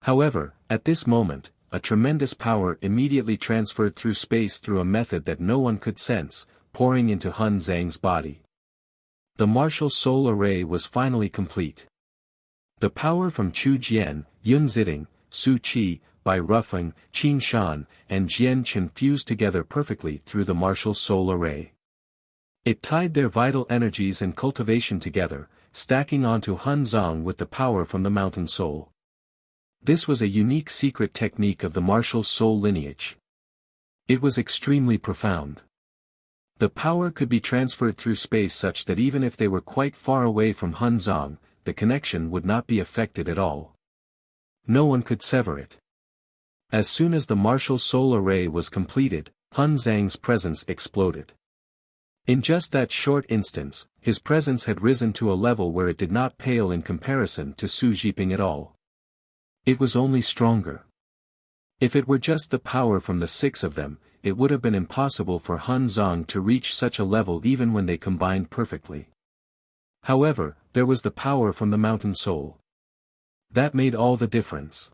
A: However, at this moment, a tremendous power immediately transferred through space through a method that no one could sense, pouring into Hun Zhang's body. The martial soul array was finally complete. The power from Chu Jian, Yun Ziding, Su Qi, Bai Rufeng, Qin Shan, and Jian Chen fused together perfectly through the martial soul array. It tied their vital energies and cultivation together, stacking onto Hun Zong with the power from the mountain soul. This was a unique secret technique of the martial soul lineage. It was extremely profound. The power could be transferred through space such that even if they were quite far away from Hun Zong, the connection would not be affected at all. No one could sever it. As soon as the martial soul array was completed, Hun Zhang's presence exploded. In just that short instance, his presence had risen to a level where it did not pale in comparison to Su Jiping at all. It was only stronger. If it were just the power from the 6 of them, it would have been impossible for Hun Zong to reach such a level even when they combined perfectly. However, there was the power from the mountain soul. That made all the difference.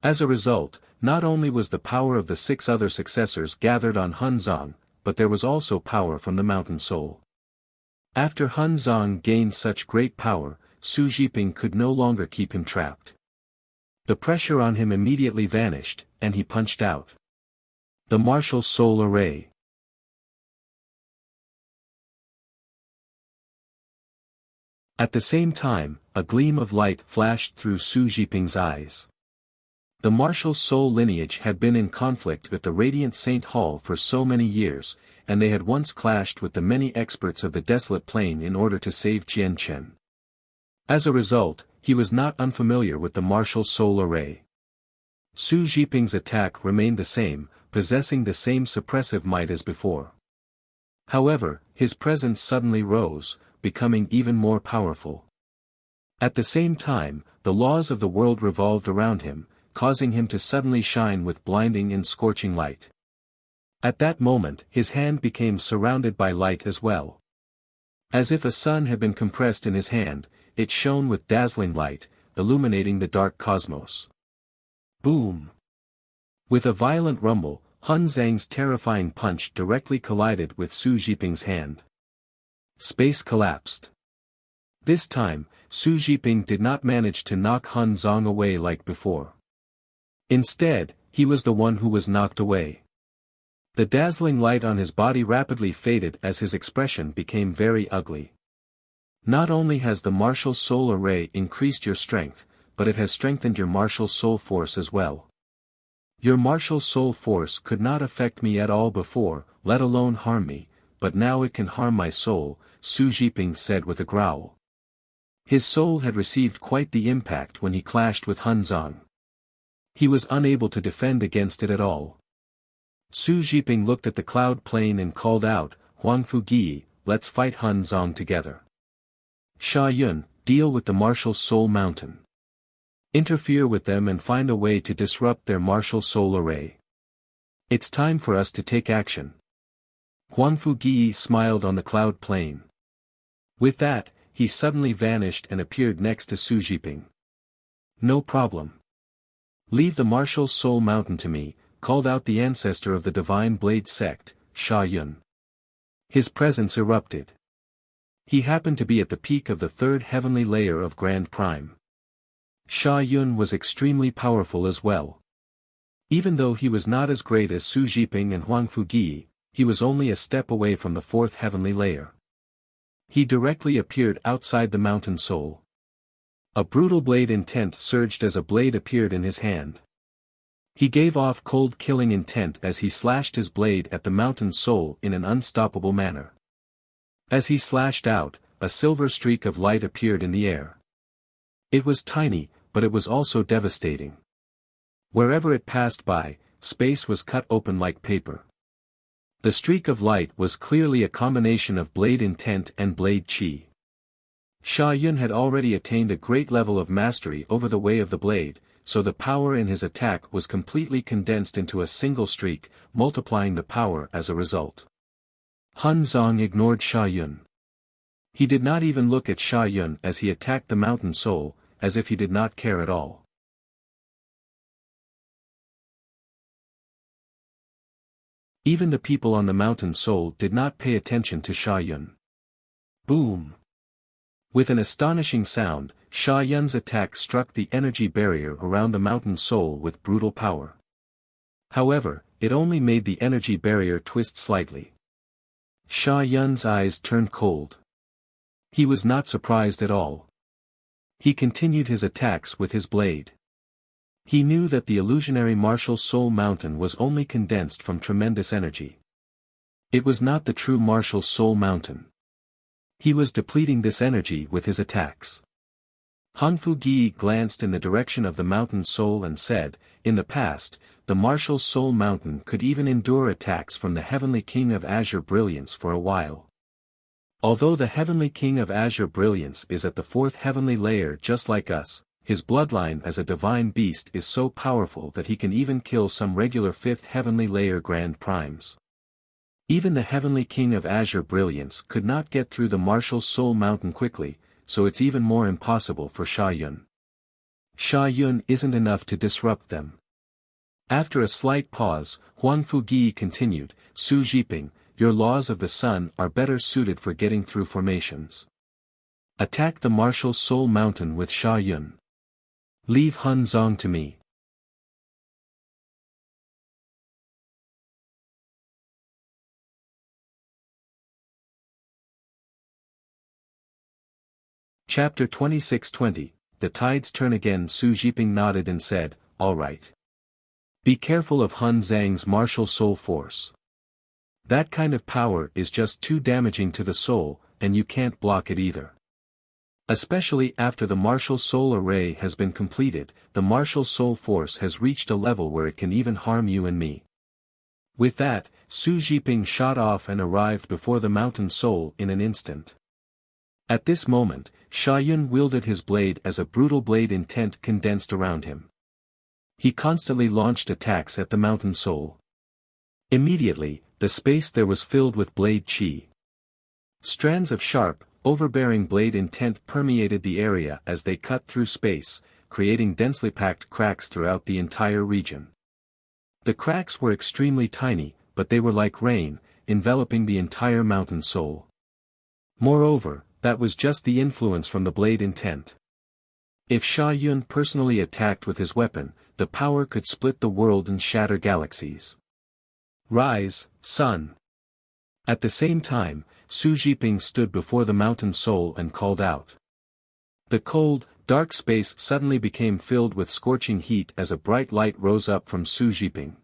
A: As a result, not only was the power of the 6 other successors gathered on Hun Zong, but there was also power from the mountain soul. After Hun Zong gained such great power, Su Jiping could no longer keep him trapped. The pressure on him immediately vanished, and he punched out. The martial soul array. At the same time, a gleam of light flashed through Su Jiping's eyes. The martial soul lineage had been in conflict with the Radiant Saint Hall for so many years, and they had once clashed with the many experts of the Desolate Plain in order to save Jian Chen. As a result, he was not unfamiliar with the martial soul array. Su Jiping's attack remained the same, possessing the same suppressive might as before. However, his presence suddenly rose, becoming even more powerful. At the same time, the laws of the world revolved around him, causing him to suddenly shine with blinding and scorching light. At that moment, his hand became surrounded by light as well. As if a sun had been compressed in his hand, it shone with dazzling light, illuminating the dark cosmos. Boom! With a violent rumble, Hun Zhang's terrifying punch directly collided with Su Jiping's hand. Space collapsed. This time, Su Jiping did not manage to knock Hun Zong away like before. Instead, he was the one who was knocked away. The dazzling light on his body rapidly faded as his expression became very ugly. Not only has the martial soul array increased your strength, but it has strengthened your martial soul force as well. Your martial soul force could not affect me at all before, let alone harm me, but now it can harm my soul, Su Jiping said with a growl. His soul had received quite the impact when he clashed with Hun Zong. He was unable to defend against it at all. Su Jiping looked at the cloud plain and called out, Huangfu Gi, let's fight Hun Zong together. Sha Yun, deal with the martial soul mountain. Interfere with them and find a way to disrupt their martial soul array. It's time for us to take action. Huangfu Gi smiled on the cloud plain. With that, he suddenly vanished and appeared next to Su Jiping. No problem. Leave the martial soul mountain to me, called out the ancestor of the Divine Blade sect, Sha Yun. His presence erupted. He happened to be at the peak of the 3rd heavenly layer of Grand Prime. Sha Yun was extremely powerful as well. Even though he was not as great as Su Jiping and Huangfu Gi, he was only a step away from the 4th heavenly layer. He directly appeared outside the mountain soul. A brutal blade intent surged as a blade appeared in his hand. He gave off cold killing intent as he slashed his blade at the mountain soul in an unstoppable manner. As he slashed out, a silver streak of light appeared in the air. It was tiny, but it was also devastating. Wherever it passed by, space was cut open like paper. The streak of light was clearly a combination of blade intent and blade chi. Sha Yun had already attained a great level of mastery over the way of the blade, so the power in his attack was completely condensed into a single streak, multiplying the power as a result. Han Zong ignored Sha Yun. He did not even look at Sha Yun as he attacked the mountain soul, as if he did not care at all. Even the people on the mountain soul did not pay attention to Sha Yun. Boom! With an astonishing sound, Sha Yun's attack struck the energy barrier around the mountain soul with brutal power. However, it only made the energy barrier twist slightly. Sha Yun's eyes turned cold. He was not surprised at all. He continued his attacks with his blade. He knew that the illusionary martial soul mountain was only condensed from tremendous energy. It was not the true martial soul mountain. He was depleting this energy with his attacks. Han Fu Gi glanced in the direction of the mountain soul and said, "In the past, the martial soul mountain could even endure attacks from the heavenly king of azure brilliance for a while. Although the heavenly king of azure brilliance is at the fourth heavenly layer just like us, his bloodline as a divine beast is so powerful that he can even kill some regular fifth heavenly layer grand primes. Even the heavenly king of azure brilliance could not get through the martial soul mountain quickly, so it's even more impossible for Sha Yun. Sha Yun isn't enough to disrupt them." After a slight pause, Huang Fugi continued, "Su Jiping, your laws of the sun are better suited for getting through formations. Attack the martial soul mountain with Sha Yun. Leave Han Zong to me." Chapter 26-20, The Tides Turn Again. Su Jiping nodded and said, "All right. Be careful of Han Zhang's martial soul force. That kind of power is just too damaging to the soul, and you can't block it either. Especially after the martial soul array has been completed, the martial soul force has reached a level where it can even harm you and me." With that, Su Jiping shot off and arrived before the mountain soul in an instant. At this moment, Sha Yun wielded his blade as a brutal blade intent condensed around him. He constantly launched attacks at the mountain soul. Immediately, the space there was filled with blade chi. Strands of sharp, overbearing blade intent permeated the area as they cut through space, creating densely packed cracks throughout the entire region. The cracks were extremely tiny, but they were like rain, enveloping the entire mountain soul. Moreover, that was just the influence from the blade intent. If Sha Yun personally attacked with his weapon, the power could split the world and shatter galaxies. "Rise, sun!" At the same time, Su Jiping stood before the mountain soul and called out. The cold, dark space suddenly became filled with scorching heat as a bright light rose up from Su Jiping.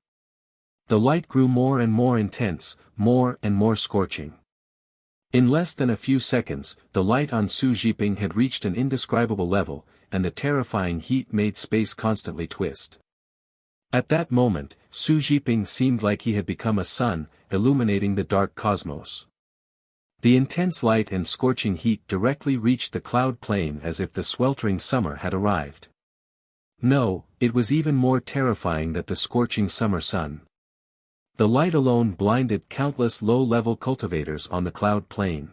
A: The light grew more and more intense, more and more scorching. In less than a few seconds, the light on Su Jiping had reached an indescribable level, and the terrifying heat made space constantly twist. At that moment, Su Jiping seemed like he had become a sun, illuminating the dark cosmos. The intense light and scorching heat directly reached the cloud plain as if the sweltering summer had arrived. No, it was even more terrifying than the scorching summer sun. The light alone blinded countless low-level cultivators on the cloud plain.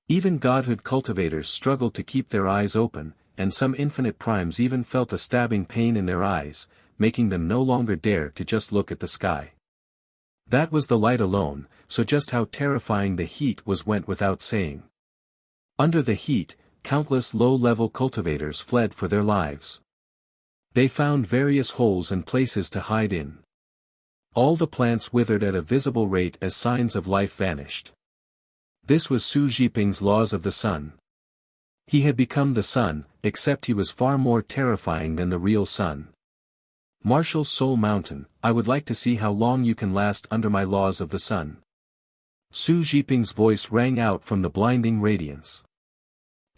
A: Even godhood cultivators struggled to keep their eyes open, and some infinite primes even felt a stabbing pain in their eyes, making them no longer dare to just look at the sky. That was the light alone, so just how terrifying the heat was went without saying. Under the heat, countless low-level cultivators fled for their lives. They found various holes and places to hide in. All the plants withered at a visible rate as signs of life vanished. This was Su Jiping's laws of the sun. He had become the sun, except he was far more terrifying than the real sun. Martial Soul Mountain, I would like to see how long you can last under my laws of the sun. Su Zhiping's voice rang out from the blinding radiance.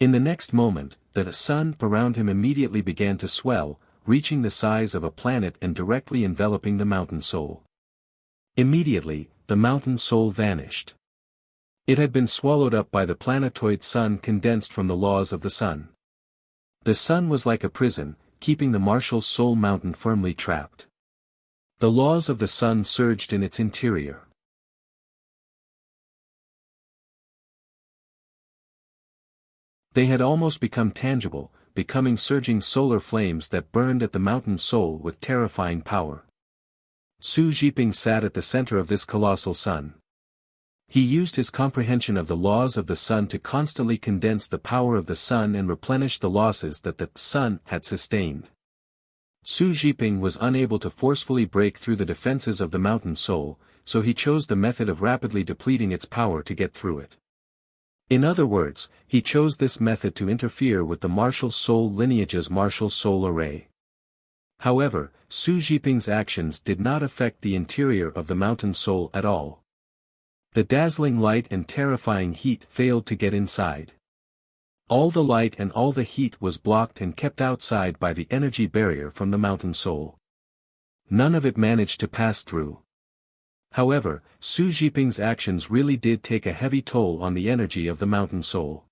A: In the next moment, the sun around him immediately began to swell, reaching the size of a planet and directly enveloping the mountain soul. Immediately, the mountain soul vanished. It had been swallowed up by the planetoid sun condensed from the laws of the sun. The sun was like a prison, keeping the martial soul mountain firmly trapped. The laws of the sun surged in its interior. They had almost become tangible, becoming surging solar flames that burned at the mountain soul with terrifying power. Su Zhiping sat at the center of this colossal sun. He used his comprehension of the laws of the sun to constantly condense the power of the sun and replenish the losses that the sun had sustained. Su Zhiping was unable to forcefully break through the defenses of the mountain soul, so he chose the method of rapidly depleting its power to get through it. In other words, he chose this method to interfere with the martial soul lineage's martial soul array. However, Su Zhiping's actions did not affect the interior of the mountain soul at all. The dazzling light and terrifying heat failed to get inside. All the light and all the heat was blocked and kept outside by the energy barrier from the mountain soul. None of it managed to pass through. However, Su Zhiping's actions really did take a heavy toll on the energy of the mountain soul.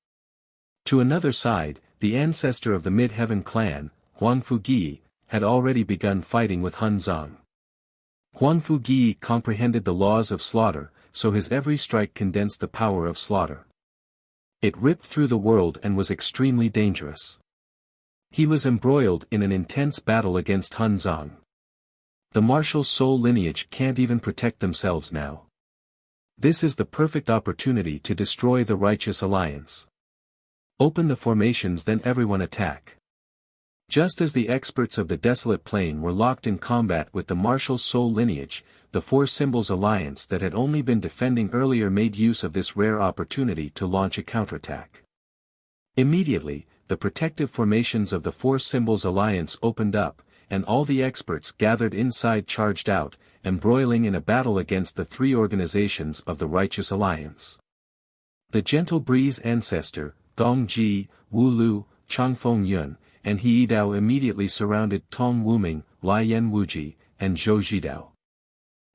A: To another side, the ancestor of the Mid-Heaven clan, Huan Fugi, had already begun fighting with Hun Zong. Huan Fugi comprehended the laws of slaughter, so his every strike condensed the power of slaughter. It ripped through the world and was extremely dangerous. He was embroiled in an intense battle against Hun Zong. The martial soul lineage can't even protect themselves now. This is the perfect opportunity to destroy the righteous alliance. Open the formations, then everyone attack. Just as the experts of the desolate plain were locked in combat with the martial soul lineage, the Four Symbols Alliance that had only been defending earlier made use of this rare opportunity to launch a counterattack. Immediately, the protective formations of the Four Symbols Alliance opened up, and all the experts gathered inside charged out, embroiling in a battle against the three organizations of the Righteous Alliance. The Gentle Breeze ancestor, Gong Ji, Wu Lu, Changfeng Yun, and He Dao immediately surrounded Tong Wuming, Lian Wuji, and Zhou Zhidao.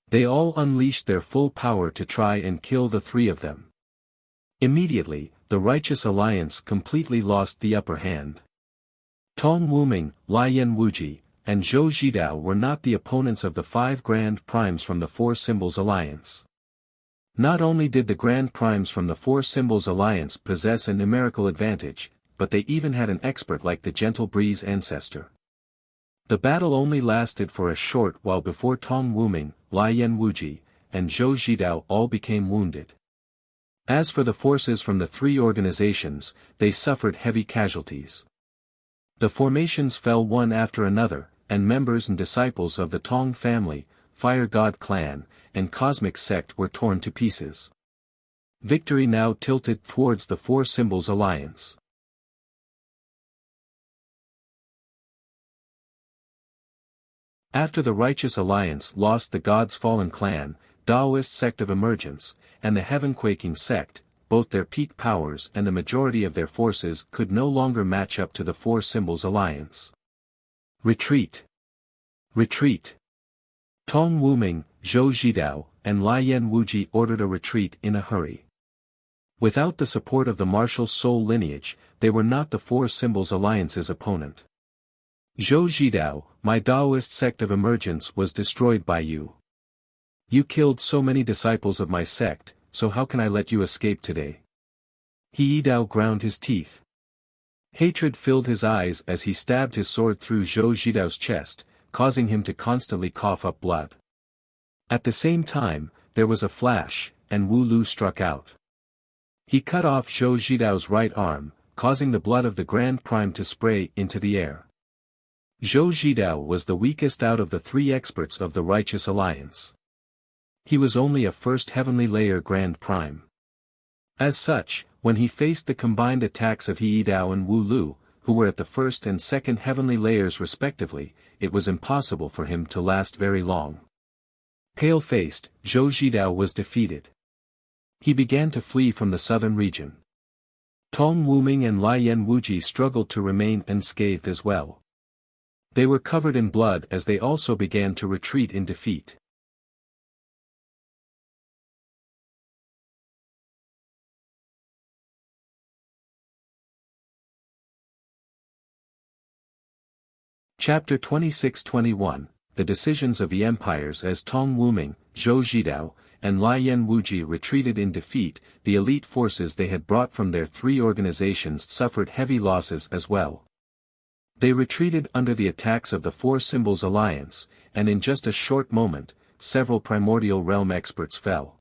A: They all unleashed their full power to try and kill the three of them. Immediately, the Righteous Alliance completely lost the upper hand. Tong Wuming, Lian Wuji, and Zhou Zhidao were not the opponents of the 5 Grand Primes from the Four Symbols Alliance. Not only did the Grand Primes from the Four Symbols Alliance possess a numerical advantage, but they even had an expert like the Gentle Breeze ancestor. The battle only lasted for a short while before Tong Wuming, Lian Wuji, and Zhou Zhidao all became wounded. As for the forces from the three organizations, they suffered heavy casualties. The formations fell one after another, and members and disciples of the Tong family, Fire God clan, and Cosmic sect were torn to pieces. Victory now tilted towards the Four Symbols Alliance. After the Righteous Alliance lost the God's Fallen clan, Taoist sect of Emergence, and the Heaven-Quaking sect, both their peak powers and the majority of their forces could no longer match up to the Four Symbols Alliance. Retreat! Retreat! Tong Wuming, Zhou Zhidao, and Lian Wuji ordered a retreat in a hurry. Without the support of the martial soul lineage, they were not the Four Symbols Alliance's opponent. Zhou Zhidao, my Taoist sect of Emergence was destroyed by you. You killed so many disciples of my sect, so how can I let you escape today? He Dao ground his teeth. Hatred filled his eyes as he stabbed his sword through Zhou Zhidao's chest, causing him to constantly cough up blood. At the same time, there was a flash, and Wu Lu struck out. He cut off Zhou Zhidao's right arm, causing the blood of the Grand Prime to spray into the air. Zhou Zhidao was the weakest out of the three experts of the Righteous Alliance. He was only a first heavenly layer Grand Prime. As such, when he faced the combined attacks of He Dao and Wu Lu, who were at the first and second heavenly layers respectively, it was impossible for him to last very long. Pale-faced, Zhou Zhidao was defeated. He began to flee from the southern region. Tong Wuming and Lian Wuji struggled to remain unscathed as well. They were covered in blood as they also began to retreat in defeat. Chapter 26-21, The Decisions of the Empires. As Tong Wuming, Zhou Zhidao, and Lian Wuji retreated in defeat, the elite forces they had brought from their three organizations suffered heavy losses as well. They retreated under the attacks of the Four Symbols Alliance, and in just a short moment, several primordial realm experts fell.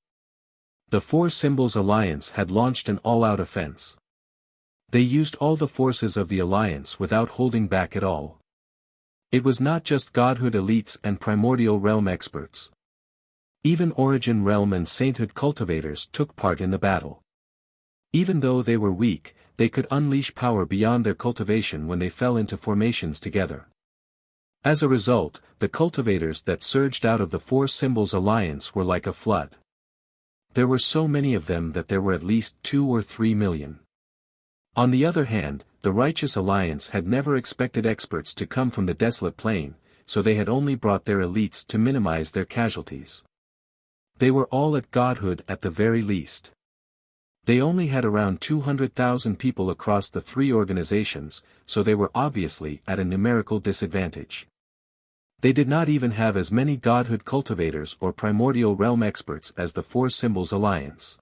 A: The Four Symbols Alliance had launched an all-out offense. They used all the forces of the alliance without holding back at all. It was not just godhood elites and primordial realm experts. Even origin realm and sainthood cultivators took part in the battle. Even though they were weak, they could unleash power beyond their cultivation when they fell into formations together. As a result, the cultivators that surged out of the Four Symbols Alliance were like a flood. There were so many of them that there were at least 2 or 3 million. On the other hand, the Righteous Alliance had never expected experts to come from the desolate plain, so they had only brought their elites to minimize their casualties. They were all at godhood at the very least. They only had around 200,000 people across the three organizations, so they were obviously at a numerical disadvantage. They did not even have as many godhood cultivators or primordial realm experts as the Four Symbols Alliance.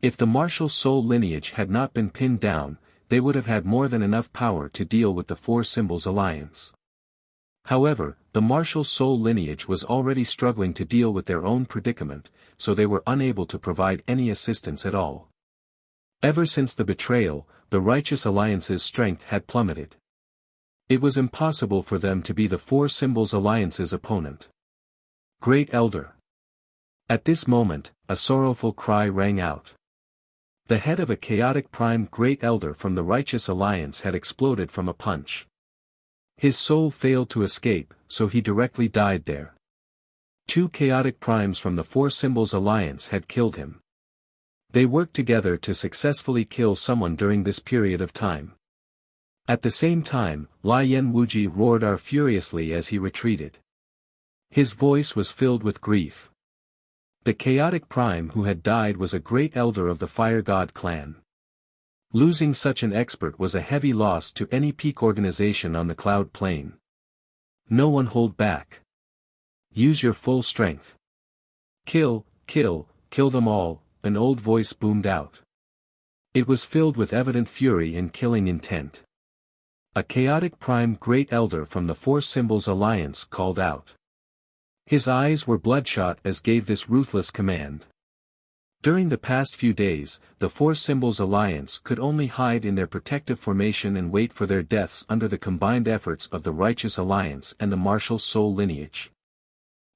A: If the martial soul lineage had not been pinned down, they would have had more than enough power to deal with the Four Symbols Alliance. However, the martial soul lineage was already struggling to deal with their own predicament, so they were unable to provide any assistance at all. Ever since the betrayal, the Righteous Alliance's strength had plummeted. It was impossible for them to be the Four Symbols Alliance's opponent. Great Elder. At this moment, a sorrowful cry rang out. The head of a chaotic prime Great Elder from the Righteous Alliance had exploded from a punch. His soul failed to escape, so he directly died there. 2 chaotic primes from the Four Symbols Alliance had killed him. They worked together to successfully kill someone during this period of time. At the same time, Lian Wuji roared furiously as he retreated. His voice was filled with grief. The chaotic prime who had died was a great elder of the Fire God clan. Losing such an expert was a heavy loss to any peak organization on the Cloud Plane. No one hold back. Use your full strength. Kill, kill, kill them all, an old voice boomed out. It was filled with evident fury and killing intent. A chaotic prime Great Elder from the Four Symbols Alliance called out. His eyes were bloodshot as gave this ruthless command. During the past few days, the Four Symbols Alliance could only hide in their protective formation and wait for their deaths under the combined efforts of the Righteous Alliance and the martial soul lineage.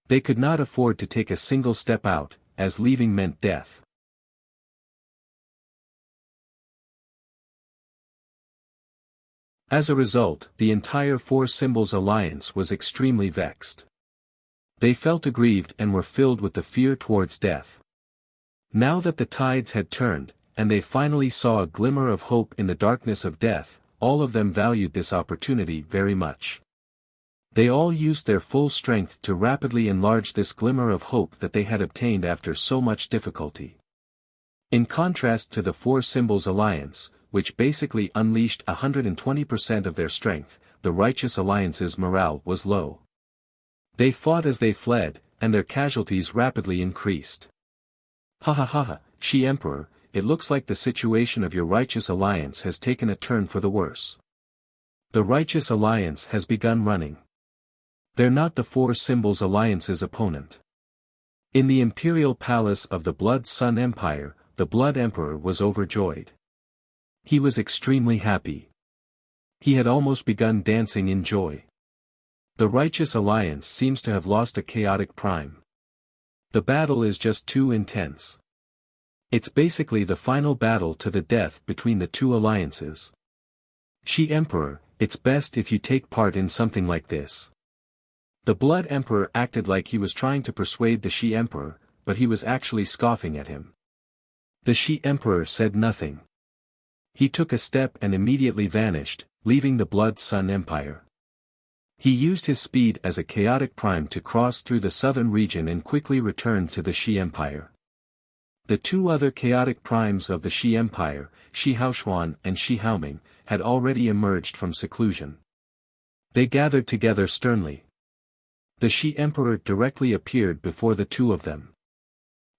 A: They could not afford to take a single step out, as leaving meant death. As a result, the entire Four Symbols Alliance was extremely vexed. They felt aggrieved and were filled with the fear towards death. Now that the tides had turned, and they finally saw a glimmer of hope in the darkness of death, all of them valued this opportunity very much. They all used their full strength to rapidly enlarge this glimmer of hope that they had obtained after so much difficulty. In contrast to the Four Symbols Alliance, which basically unleashed 120% of their strength, the Righteous Alliance's morale was low. They fought as they fled, and their casualties rapidly increased. Ha ha ha ha, Shi Emperor, it looks like the situation of your Righteous Alliance has taken a turn for the worse. The Righteous Alliance has begun running. They're not the Four Symbols Alliance's opponent. In the Imperial Palace of the Blood Sun Empire, the Blood Emperor was overjoyed. He was extremely happy. He had almost begun dancing in joy. The Righteous Alliance seems to have lost a chaotic prime. The battle is just too intense. It's basically the final battle to the death between the two alliances. Shi Emperor, it's best if you take part in something like this. The Blood Emperor acted like he was trying to persuade the Shi Emperor, but he was actually scoffing at him. The Shi Emperor said nothing. He took a step and immediately vanished, leaving the Blood Sun Empire. He used his speed as a chaotic prime to cross through the southern region and quickly returned to the Shi Empire. The two other chaotic primes of the Shi Empire, Shi Haoshuan and Shi Haoming, had already emerged from seclusion. They gathered together sternly. The Shi Emperor directly appeared before the two of them.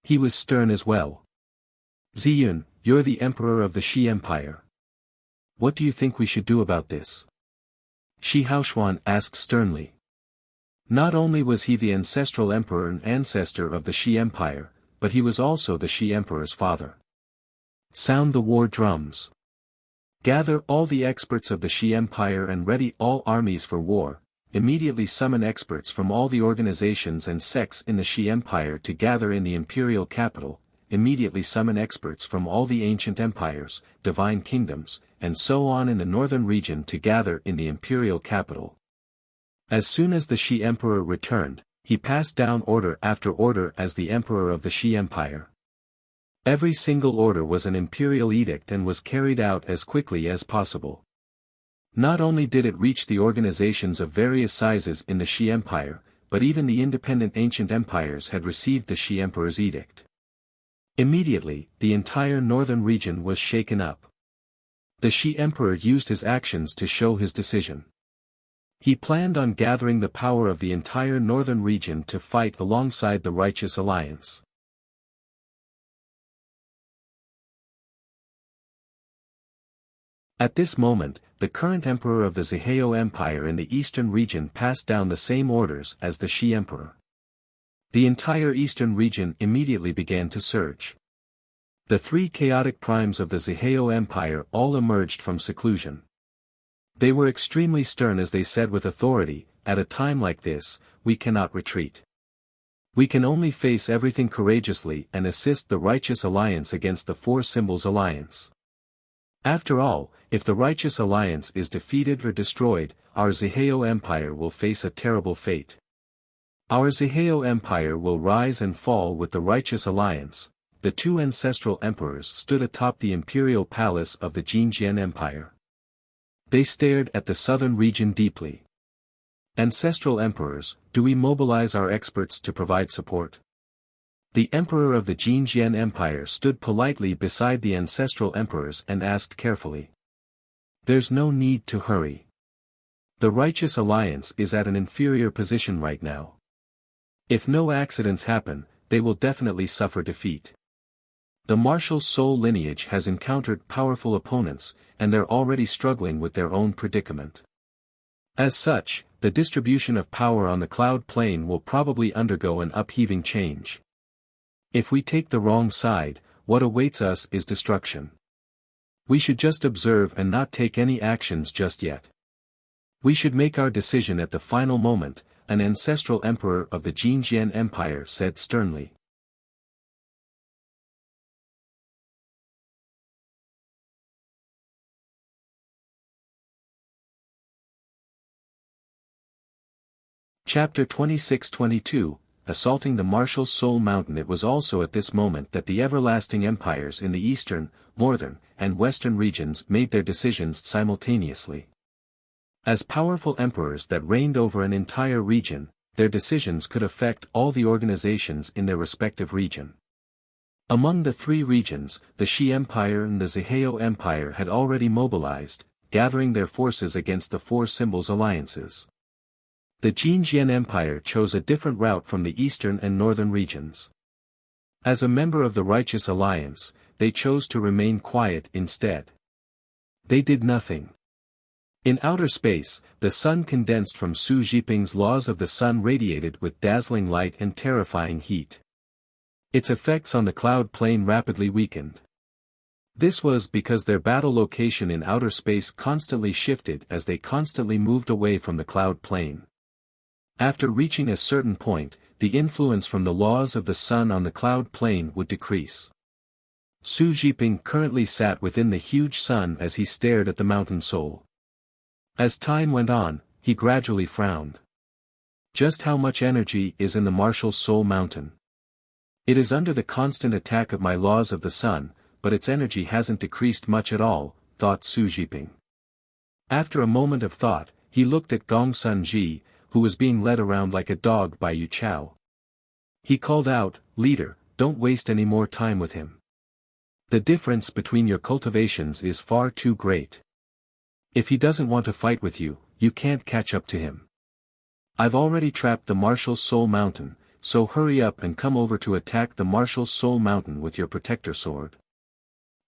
A: He was stern as well. Ziyun, you're the Emperor of the Shi Empire. What do you think we should do about this? Shi Haoshuan asked sternly. Not only was he the ancestral emperor and ancestor of the Shi Empire, but he was also the Shi Emperor's father. Sound the war drums. Gather all the experts of the Shi Empire and ready all armies for war. Immediately summon experts from all the organizations and sects in the Shi Empire to gather in the imperial capital. Immediately summon experts from all the ancient empires, divine kingdoms, and so on in the northern region to gather in the imperial capital. As soon as the Shi Emperor returned, he passed down order after order as the Emperor of the Shi Empire. Every single order was an imperial edict and was carried out as quickly as possible. Not only did it reach the organizations of various sizes in the Shi Empire, but even the independent ancient empires had received the Shi Emperor's edict. Immediately, the entire northern region was shaken up. The Shi Emperor used his actions to show his decision. He planned on gathering the power of the entire northern region to fight alongside the Righteous Alliance. At this moment, the current emperor of the Zihao Empire in the eastern region passed down the same orders as the Shi Emperor. The entire eastern region immediately began to surge. The three chaotic primes of the Zihao Empire all emerged from seclusion. They were extremely stern as they said with authority, at a time like this, we cannot retreat. We can only face everything courageously and assist the Righteous Alliance against the Four Symbols Alliance. After all, if the Righteous Alliance is defeated or destroyed, our Zihao Empire will face a terrible fate. Our Zihao Empire will rise and fall with the Righteous Alliance. The two ancestral emperors stood atop the imperial palace of the Jinjian Empire. They stared at the southern region deeply. Ancestral emperors, do we mobilize our experts to provide support? The emperor of the Jinjian Empire stood politely beside the ancestral emperors and asked carefully. There's no need to hurry. The Righteous Alliance is at an inferior position right now. If no accidents happen, they will definitely suffer defeat. The martial soul lineage has encountered powerful opponents, and they're already struggling with their own predicament. As such, the distribution of power on the cloud plane will probably undergo an upheaving change. If we take the wrong side, what awaits us is destruction. We should just observe and not take any actions just yet. We should make our decision at the final moment, an ancestral emperor of the Jinjian Empire said sternly. Chapter 26-22, Assaulting the Martial Soul Mountain. It was also at this moment that the everlasting empires in the eastern, northern, and western regions made their decisions simultaneously. As powerful emperors that reigned over an entire region, their decisions could affect all the organizations in their respective region. Among the three regions, the Shi Empire and the Zihao Empire had already mobilized, gathering their forces against the Four Symbols Alliances. The Jinjian Empire chose a different route from the eastern and northern regions. As a member of the Righteous Alliance, they chose to remain quiet instead. They did nothing. In outer space, the sun condensed from Su Jiping's laws of the sun radiated with dazzling light and terrifying heat. Its effects on the cloud plane rapidly weakened. This was because their battle location in outer space constantly shifted as they constantly moved away from the cloud plane. After reaching a certain point, the influence from the laws of the sun on the cloud plane would decrease. Su Jiping currently sat within the huge sun as he stared at the mountain soul. As time went on, he gradually frowned. Just how much energy is in the martial soul mountain? It is under the constant attack of my laws of the sun, but its energy hasn't decreased much at all, thought Su Jiping. After a moment of thought, he looked at Gong Sun Ji, who was being led around like a dog by Yu Chao. He called out, "Leader, don't waste any more time with him. The difference between your cultivations is far too great. If he doesn't want to fight with you, you can't catch up to him. I've already trapped the martial soul mountain, so hurry up and come over to attack the martial soul mountain with your protector sword."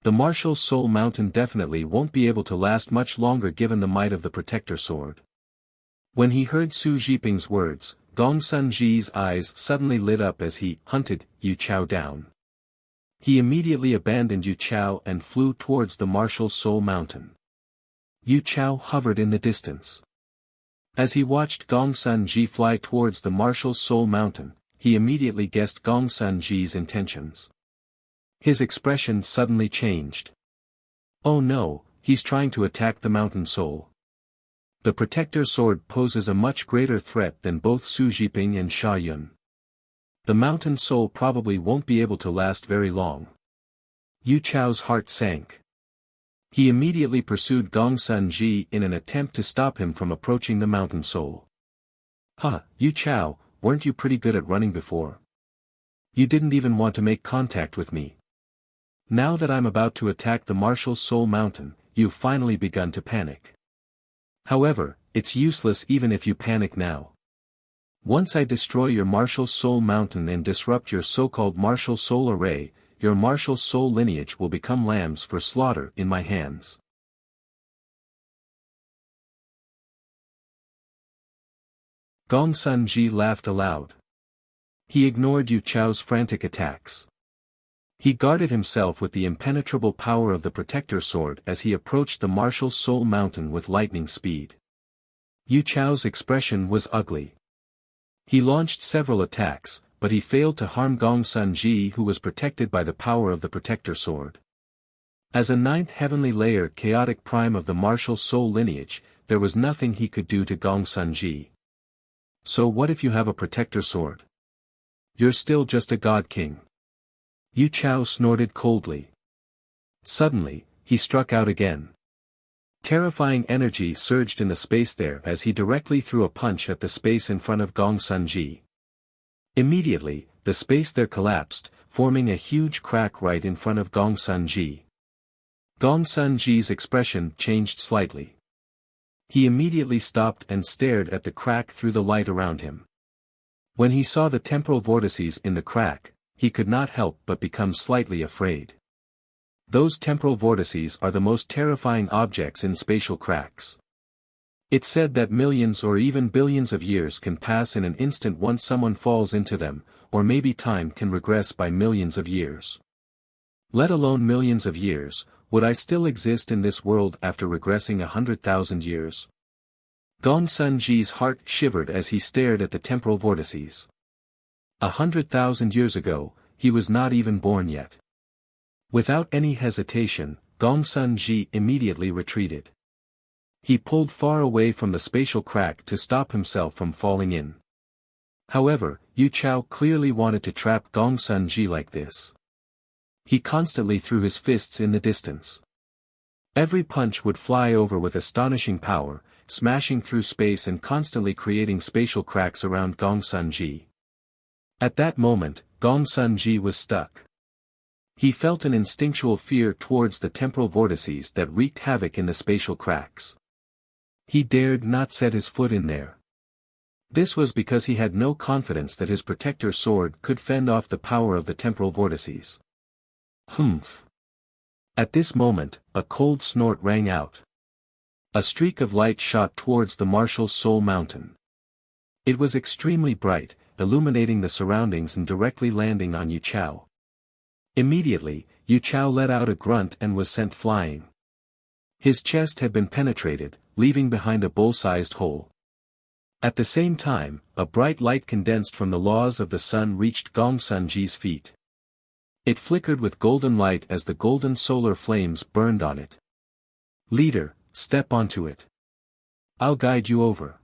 A: The martial soul mountain definitely won't be able to last much longer given the might of the protector sword. When he heard Su Jiping's words, Gong Sun Ji's eyes suddenly lit up as he hunted Yu Chao down. He immediately abandoned Yu Chao and flew towards the martial soul mountain. Yu Chao hovered in the distance. As he watched Gong Sun Ji fly towards the martial soul mountain, he immediately guessed Gong Sun Ji's intentions. His expression suddenly changed. Oh no, he's trying to attack the mountain soul. The protector sword poses a much greater threat than both Su Jiping and Sha Yun. The mountain soul probably won't be able to last very long. Yu Chao's heart sank. He immediately pursued Gong Sun Ji in an attempt to stop him from approaching the mountain soul. "Huh, Yu Chao, weren't you pretty good at running before? You didn't even want to make contact with me. Now that I'm about to attack the martial soul mountain, you've finally begun to panic. However, it's useless even if you panic now. Once I destroy your martial soul mountain and disrupt your so-called martial soul array, your martial soul lineage will become lambs for slaughter in my hands." Gong Sun Ji laughed aloud. He ignored Yu Chao's frantic attacks. He guarded himself with the impenetrable power of the protector sword as he approached the martial soul mountain with lightning speed. Yu Chao's expression was ugly. He launched several attacks, but he failed to harm Gong Sun Ji, who was protected by the power of the protector sword. As a ninth heavenly layer chaotic prime of the martial soul lineage, there was nothing he could do to Gong Sun Ji. So what if you have a protector sword? You're still just a god king. Yu Chao snorted coldly. Suddenly, he struck out again. Terrifying energy surged in the space there as he directly threw a punch at the space in front of Gong Sun Ji. Immediately, the space there collapsed, forming a huge crack right in front of Gong Sun Ji. Gong Sun Ji's expression changed slightly. He immediately stopped and stared at the crack through the light around him. When he saw the temporal vortices in the crack, he could not help but become slightly afraid. Those temporal vortices are the most terrifying objects in spatial cracks. It's said that millions or even billions of years can pass in an instant once someone falls into them, or maybe time can regress by millions of years. Let alone millions of years, would I still exist in this world after regressing 100,000 years? Gong Sun Ji's heart shivered as he stared at the temporal vortices. 100,000 years ago, he was not even born yet. Without any hesitation, Gong Sun Ji immediately retreated. He pulled far away from the spatial crack to stop himself from falling in. However, Yu Chao clearly wanted to trap Gong Sun Ji like this. He constantly threw his fists in the distance. Every punch would fly over with astonishing power, smashing through space and constantly creating spatial cracks around Gong Sun Ji. At that moment, Gong Sun Ji was stuck. He felt an instinctual fear towards the temporal vortices that wreaked havoc in the spatial cracks. He dared not set his foot in there. This was because he had no confidence that his protector sword could fend off the power of the temporal vortices. Humph. At this moment, a cold snort rang out. A streak of light shot towards the martial soul mountain. It was extremely bright, illuminating the surroundings and directly landing on Yu Chao. Immediately, Yu Chao let out a grunt and was sent flying. His chest had been penetrated, leaving behind a bowl-sized hole. At the same time, a bright light condensed from the laws of the sun reached Gong Sun Ji's feet. It flickered with golden light as the golden solar flames burned on it. "Leader, step onto it." I'll guide you over.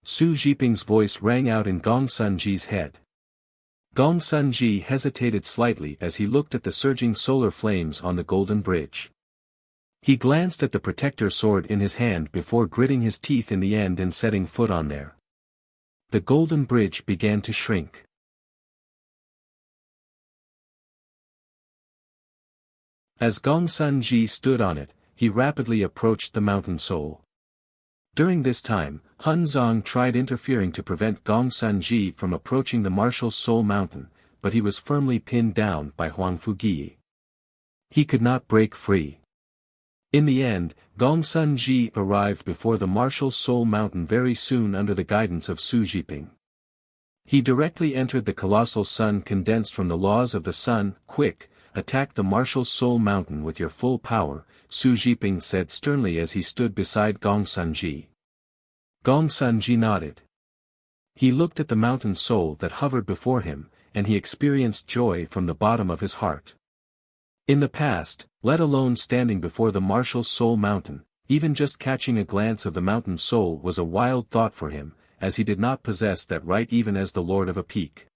A: Su Jiping's voice rang out in Gong Sunji's head. Gong Sunji hesitated slightly as he looked at the surging solar flames on the golden bridge. He glanced at the protector sword in his hand before gritting his teeth in the end and setting foot on there. The golden bridge began to shrink. As Gong Sunji stood on it, he rapidly approached the mountain soul. During this time, Hun Zong tried interfering to prevent Gong Sunji from approaching the martial soul mountain, but he was firmly pinned down by Huang Fugi. He could not break free. In the end, Gong Sunji arrived before the martial soul mountain very soon under the guidance of Su Jiping. He directly entered the colossal sun condensed from the laws of the sun. Quick, attack the martial soul mountain with your full power, Su Jiping said sternly as he stood beside Gong Sunji. Gong Sunji nodded. He looked at the mountain soul that hovered before him, and he experienced joy from the bottom of his heart. In the past, let alone standing before the martial soul mountain, even just catching a glance of the mountain soul was a wild thought for him, as he did not possess that right even as the lord of a peak.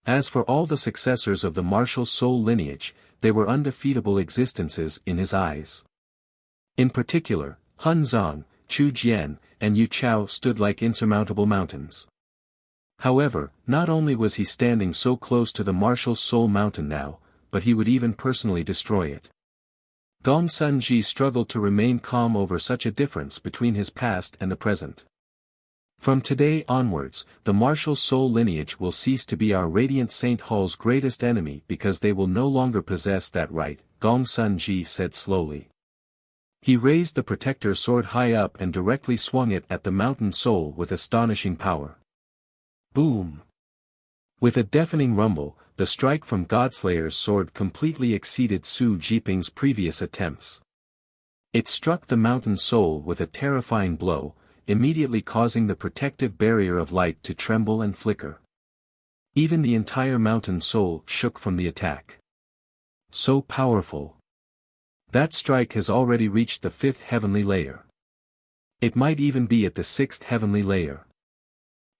A: As for all the successors of the martial soul lineage, they were undefeatable existences in his eyes. In particular, Hun Zong, Chu Jian, and Yu Chao stood like insurmountable mountains. However, not only was he standing so close to the martial soul mountain now, but he would even personally destroy it. Gong Sunji struggled to remain calm over such a difference between his past and the present. From today onwards, the martial soul lineage will cease to be our radiant Saint Hall's greatest enemy because they will no longer possess that right, Gong Sunji said slowly. He raised the protector sword high up and directly swung it at the mountain soul with astonishing power. Boom! With a deafening rumble, the strike from Godslayer's sword completely exceeded Su Jiping's previous attempts. It struck the mountain soul with a terrifying blow, immediately causing the protective barrier of light to tremble and flicker. Even the entire mountain soul shook from the attack. So powerful. That strike has already reached the 5th heavenly layer. It might even be at the 6th heavenly layer.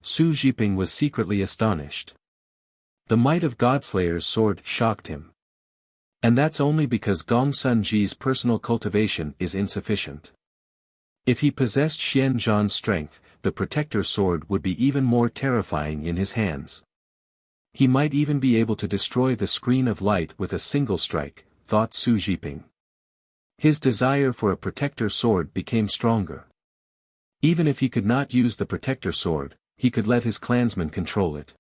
A: Su Jiping was secretly astonished. The might of Godslayer's sword shocked him. And that's only because Gong Sunji's personal cultivation is insufficient. If he possessed Xian Zhan's strength, the protector sword would be even more terrifying in his hands. He might even be able to destroy the screen of light with a single strike, thought Su Jiping. His desire for a protector sword became stronger. Even if he could not use the protector sword, he could let his clansmen control it.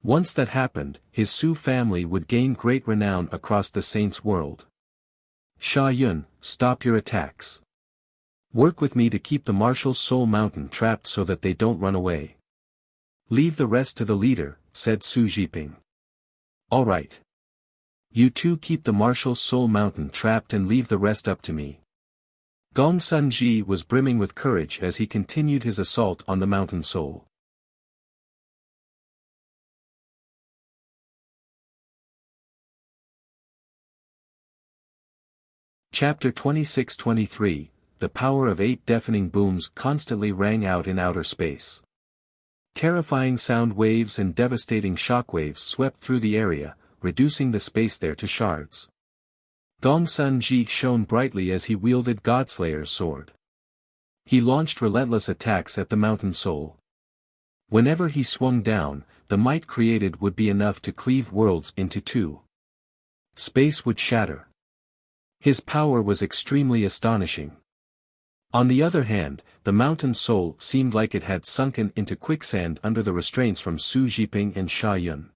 A: Once that happened, his Su family would gain great renown across the saints' world. Sha Yun, stop your attacks. Work with me to keep the martial soul mountain trapped so that they don't run away. Leave the rest to the leader, said Su Jiping. All right. You two keep the martial soul mountain trapped and leave the rest up to me. Gong Sunji was brimming with courage as he continued his assault on the mountain soul. Chapter 26-23, The power of 8 deafening booms constantly rang out in outer space. Terrifying sound waves and devastating shockwaves swept through the area, reducing the space there to shards. Gong Sunji shone brightly as he wielded Godslayer's sword. He launched relentless attacks at the mountain soul. Whenever he swung down, the might created would be enough to cleave worlds into two. Space would shatter. His power was extremely astonishing. On the other hand, the mountain soul seemed like it had sunken into quicksand under the restraints from Su Jiping and Sha Yun.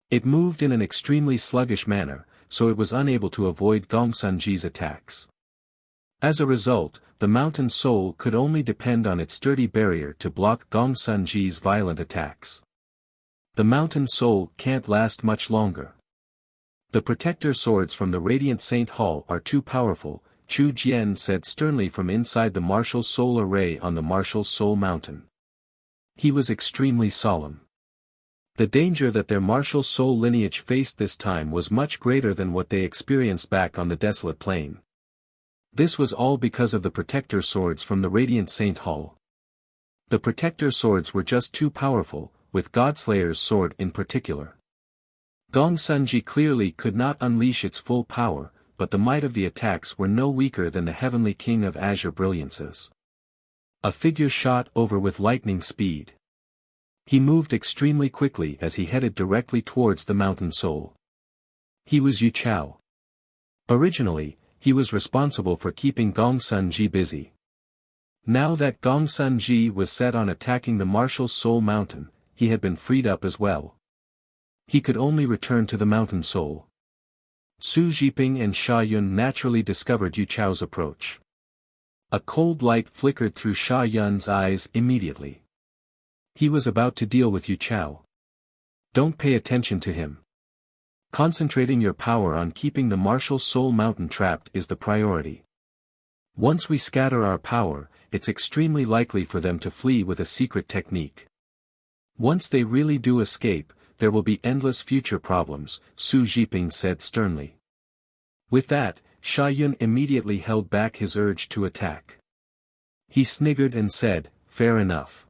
A: It moved in an extremely sluggish manner, so it was unable to avoid Gong Sunji's attacks. As a result, the mountain soul could only depend on its sturdy barrier to block Gong Sunji's violent attacks. The mountain soul can't last much longer. The protector swords from the Radiant Saint Hall are too powerful, Chu Jian said sternly from inside the martial soul array on the martial soul mountain. He was extremely solemn. The danger that their martial soul lineage faced this time was much greater than what they experienced back on the desolate plain. This was all because of the protector swords from the Radiant Saint Hall. The protector swords were just too powerful, with Godslayer's sword in particular. Gong Sunji clearly could not unleash its full power, but the might of the attacks were no weaker than the Heavenly King of Azure Brilliances. A figure shot over with lightning speed. He moved extremely quickly as he headed directly towards the mountain soul. He was Yu Chao. Originally, he was responsible for keeping Gong Sunji busy. Now that Gong Sunji was set on attacking the martial soul mountain, he had been freed up as well. He could only return to the mountain soul. Su Jiping and Sha Yun naturally discovered Yu Chao's approach. A cold light flickered through Sha Yun's eyes immediately. He was about to deal with Yu Chao. Don't pay attention to him. Concentrating your power on keeping the martial soul mountain trapped is the priority. Once we scatter our power, it's extremely likely for them to flee with a secret technique. Once they really do escape, there will be endless future problems, Su Jiping said sternly. With that, Sha Yun immediately held back his urge to attack. He sniggered and said, "Fair enough.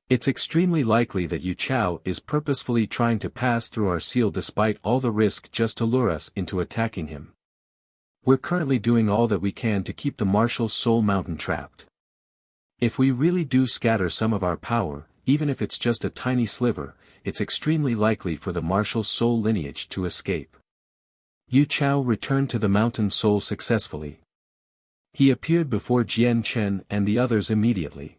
A: It's extremely likely that Yu Chao is purposefully trying to pass through our seal despite all the risk just to lure us into attacking him. We're currently doing all that we can to keep the martial soul mountain trapped. If we really do scatter some of our power, even if it's just a tiny sliver, it's extremely likely for the martial soul lineage to escape." Yu Chao returned to the mountain soul successfully. He appeared before Jian Chen and the others immediately.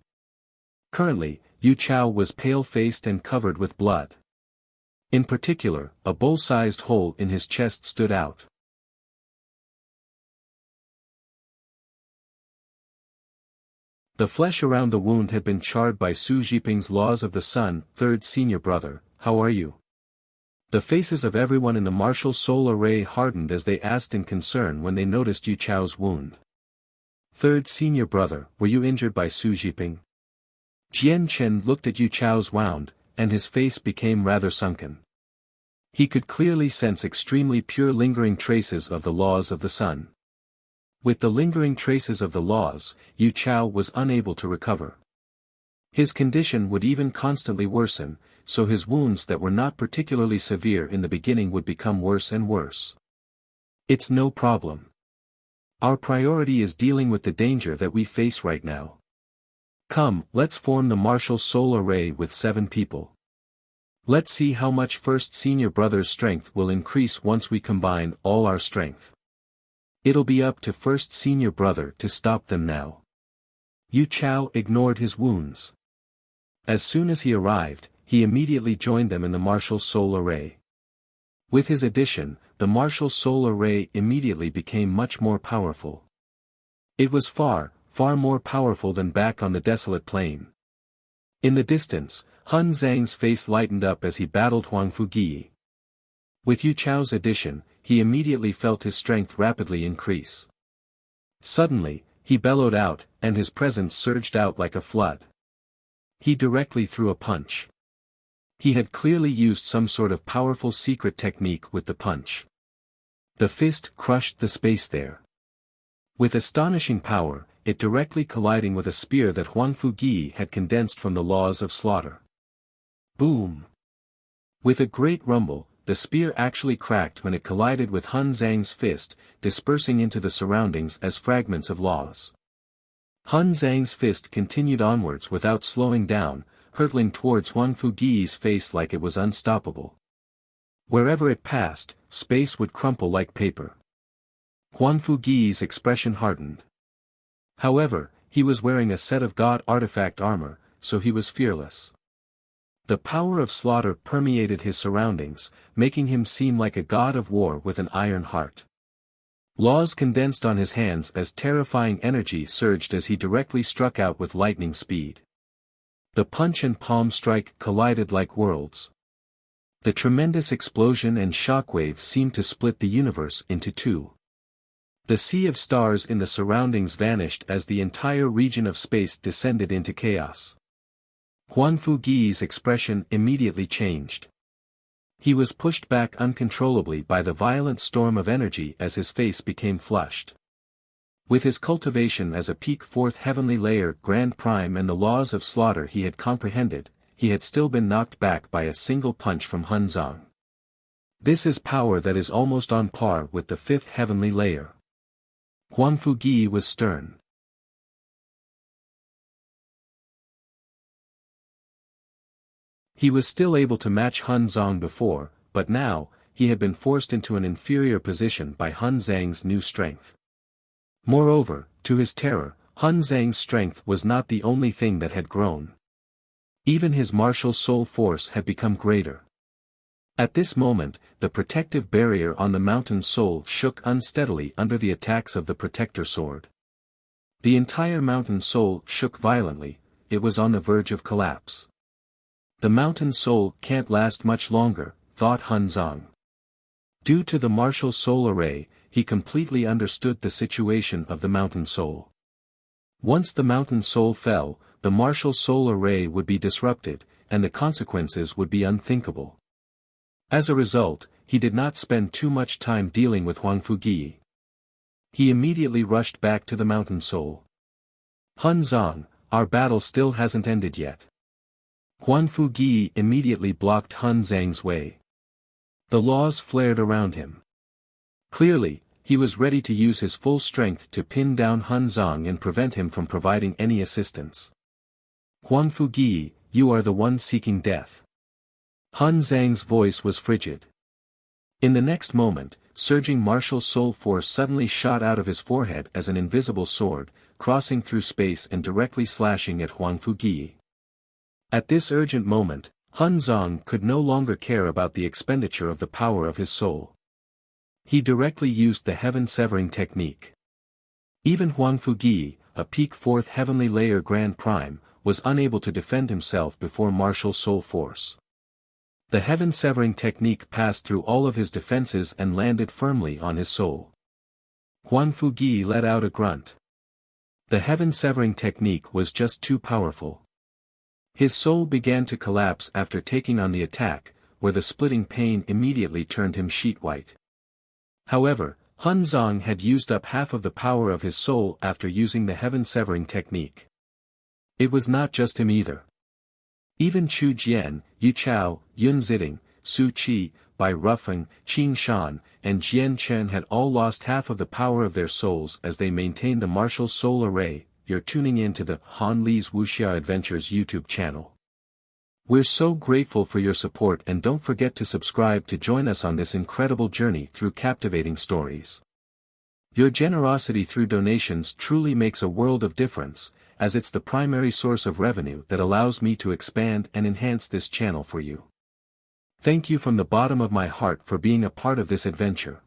A: Currently, Yu Chao was pale-faced and covered with blood. In particular, a bowl-sized hole in his chest stood out. The flesh around the wound had been charred by Su Jiping's laws of the sun. "Third senior brother, how are you?" The faces of everyone in the martial soul array hardened as they asked in concern when they noticed Yu Chao's wound. "Third senior brother, were you injured by Su Jiping?" Jian Chen looked at Yu Chao's wound, and his face became rather sunken. He could clearly sense extremely pure lingering traces of the laws of the sun. With the lingering traces of the laws, Yu Chao was unable to recover. His condition would even constantly worsen, so his wounds that were not particularly severe in the beginning would become worse and worse. "It's no problem. Our priority is dealing with the danger that we face right now. Come, let's form the martial soul array with 7 people. Let's see how much first senior brother's strength will increase once we combine all our strength. It'll be up to first senior brother to stop them now." Yu Chao ignored his wounds. As soon as he arrived, he immediately joined them in the martial soul array. With his addition, the martial soul array immediately became much more powerful. It was far more powerful than back on the desolate plain. In the distance, Hun Zhang's face lightened up as he battled Huang Fugi. With Yu Chao's addition, he immediately felt his strength rapidly increase. Suddenly, he bellowed out, and his presence surged out like a flood. He directly threw a punch. He had clearly used some sort of powerful secret technique with the punch. The fist crushed the space there. With astonishing power, it directly colliding with a spear that Huang Fugi had condensed from the laws of slaughter. Boom! With a great rumble, the spear actually cracked when it collided with Hun Zhang's fist, dispersing into the surroundings as fragments of laws. Hun Zhang's fist continued onwards without slowing down, hurtling towards Huang Fugi's face like it was unstoppable. Wherever it passed, space would crumple like paper. Huang Fugi's expression hardened. However, he was wearing a set of god artifact armor, so he was fearless. The power of slaughter permeated his surroundings, making him seem like a god of war with an iron heart. Laws condensed on his hands as terrifying energy surged as he directly struck out with lightning speed. The punch and palm strike collided like worlds. The tremendous explosion and shockwave seemed to split the universe into 2. The sea of stars in the surroundings vanished as the entire region of space descended into chaos. Huang Fugi's expression immediately changed. He was pushed back uncontrollably by the violent storm of energy as his face became flushed. With his cultivation as a peak fourth heavenly layer Grand Prime and the laws of slaughter he had comprehended, he had still been knocked back by a single punch from Hun Zong. This is power that is almost on par with the fifth heavenly layer. Huang Fugi was stern. He was still able to match Hun Zong before, but now, he had been forced into an inferior position by Hun Zhang's new strength. Moreover, to his terror, Hun Zhang's strength was not the only thing that had grown. Even his martial soul force had become greater. At this moment, the protective barrier on the mountain soul shook unsteadily under the attacks of the protector sword. The entire mountain soul shook violently, it was on the verge of collapse. The mountain soul can't last much longer, thought Hun Zong. Due to the martial soul array, he completely understood the situation of the mountain soul. Once the mountain soul fell, the martial soul array would be disrupted, and the consequences would be unthinkable. As a result, he did not spend too much time dealing with Huang Fugi. He immediately rushed back to the mountain soul. Hun Zong, our battle still hasn't ended yet. Huang Fugi immediately blocked Hun Zhang's way. The laws flared around him. Clearly, he was ready to use his full strength to pin down Hun Zong and prevent him from providing any assistance. Huang Fugi, you are the one seeking death. Hun Zhang's voice was frigid. In the next moment, surging martial soul force suddenly shot out of his forehead as an invisible sword, crossing through space and directly slashing at Huang Fugi. At this urgent moment, Hun Zong could no longer care about the expenditure of the power of his soul. He directly used the heaven-severing technique. Even Huang Fugi, a peak fourth heavenly layer Grand Prime, was unable to defend himself before martial soul force. The heaven-severing technique passed through all of his defenses and landed firmly on his soul. Huang Fugi let out a grunt. The heaven-severing technique was just too powerful. His soul began to collapse after taking on the attack, where the splitting pain immediately turned him sheet white. However, Hun Zong had used up half of the power of his soul after using the heaven-severing technique. It was not just him either. Even Chu Jian, Yu Chao, Yun Ziding, Su Qi, Bai Rufeng, Qin Shan, and Jian Chen had all lost half of the power of their souls as they maintained the martial soul array. You're tuning in to the Han Li's Wuxia Adventures YouTube channel. We're so grateful for your support and don't forget to subscribe to join us on this incredible journey through captivating stories. Your generosity through donations truly makes a world of difference, as it's the primary source of revenue that allows me to expand and enhance this channel for you. Thank you from the bottom of my heart for being a part of this adventure.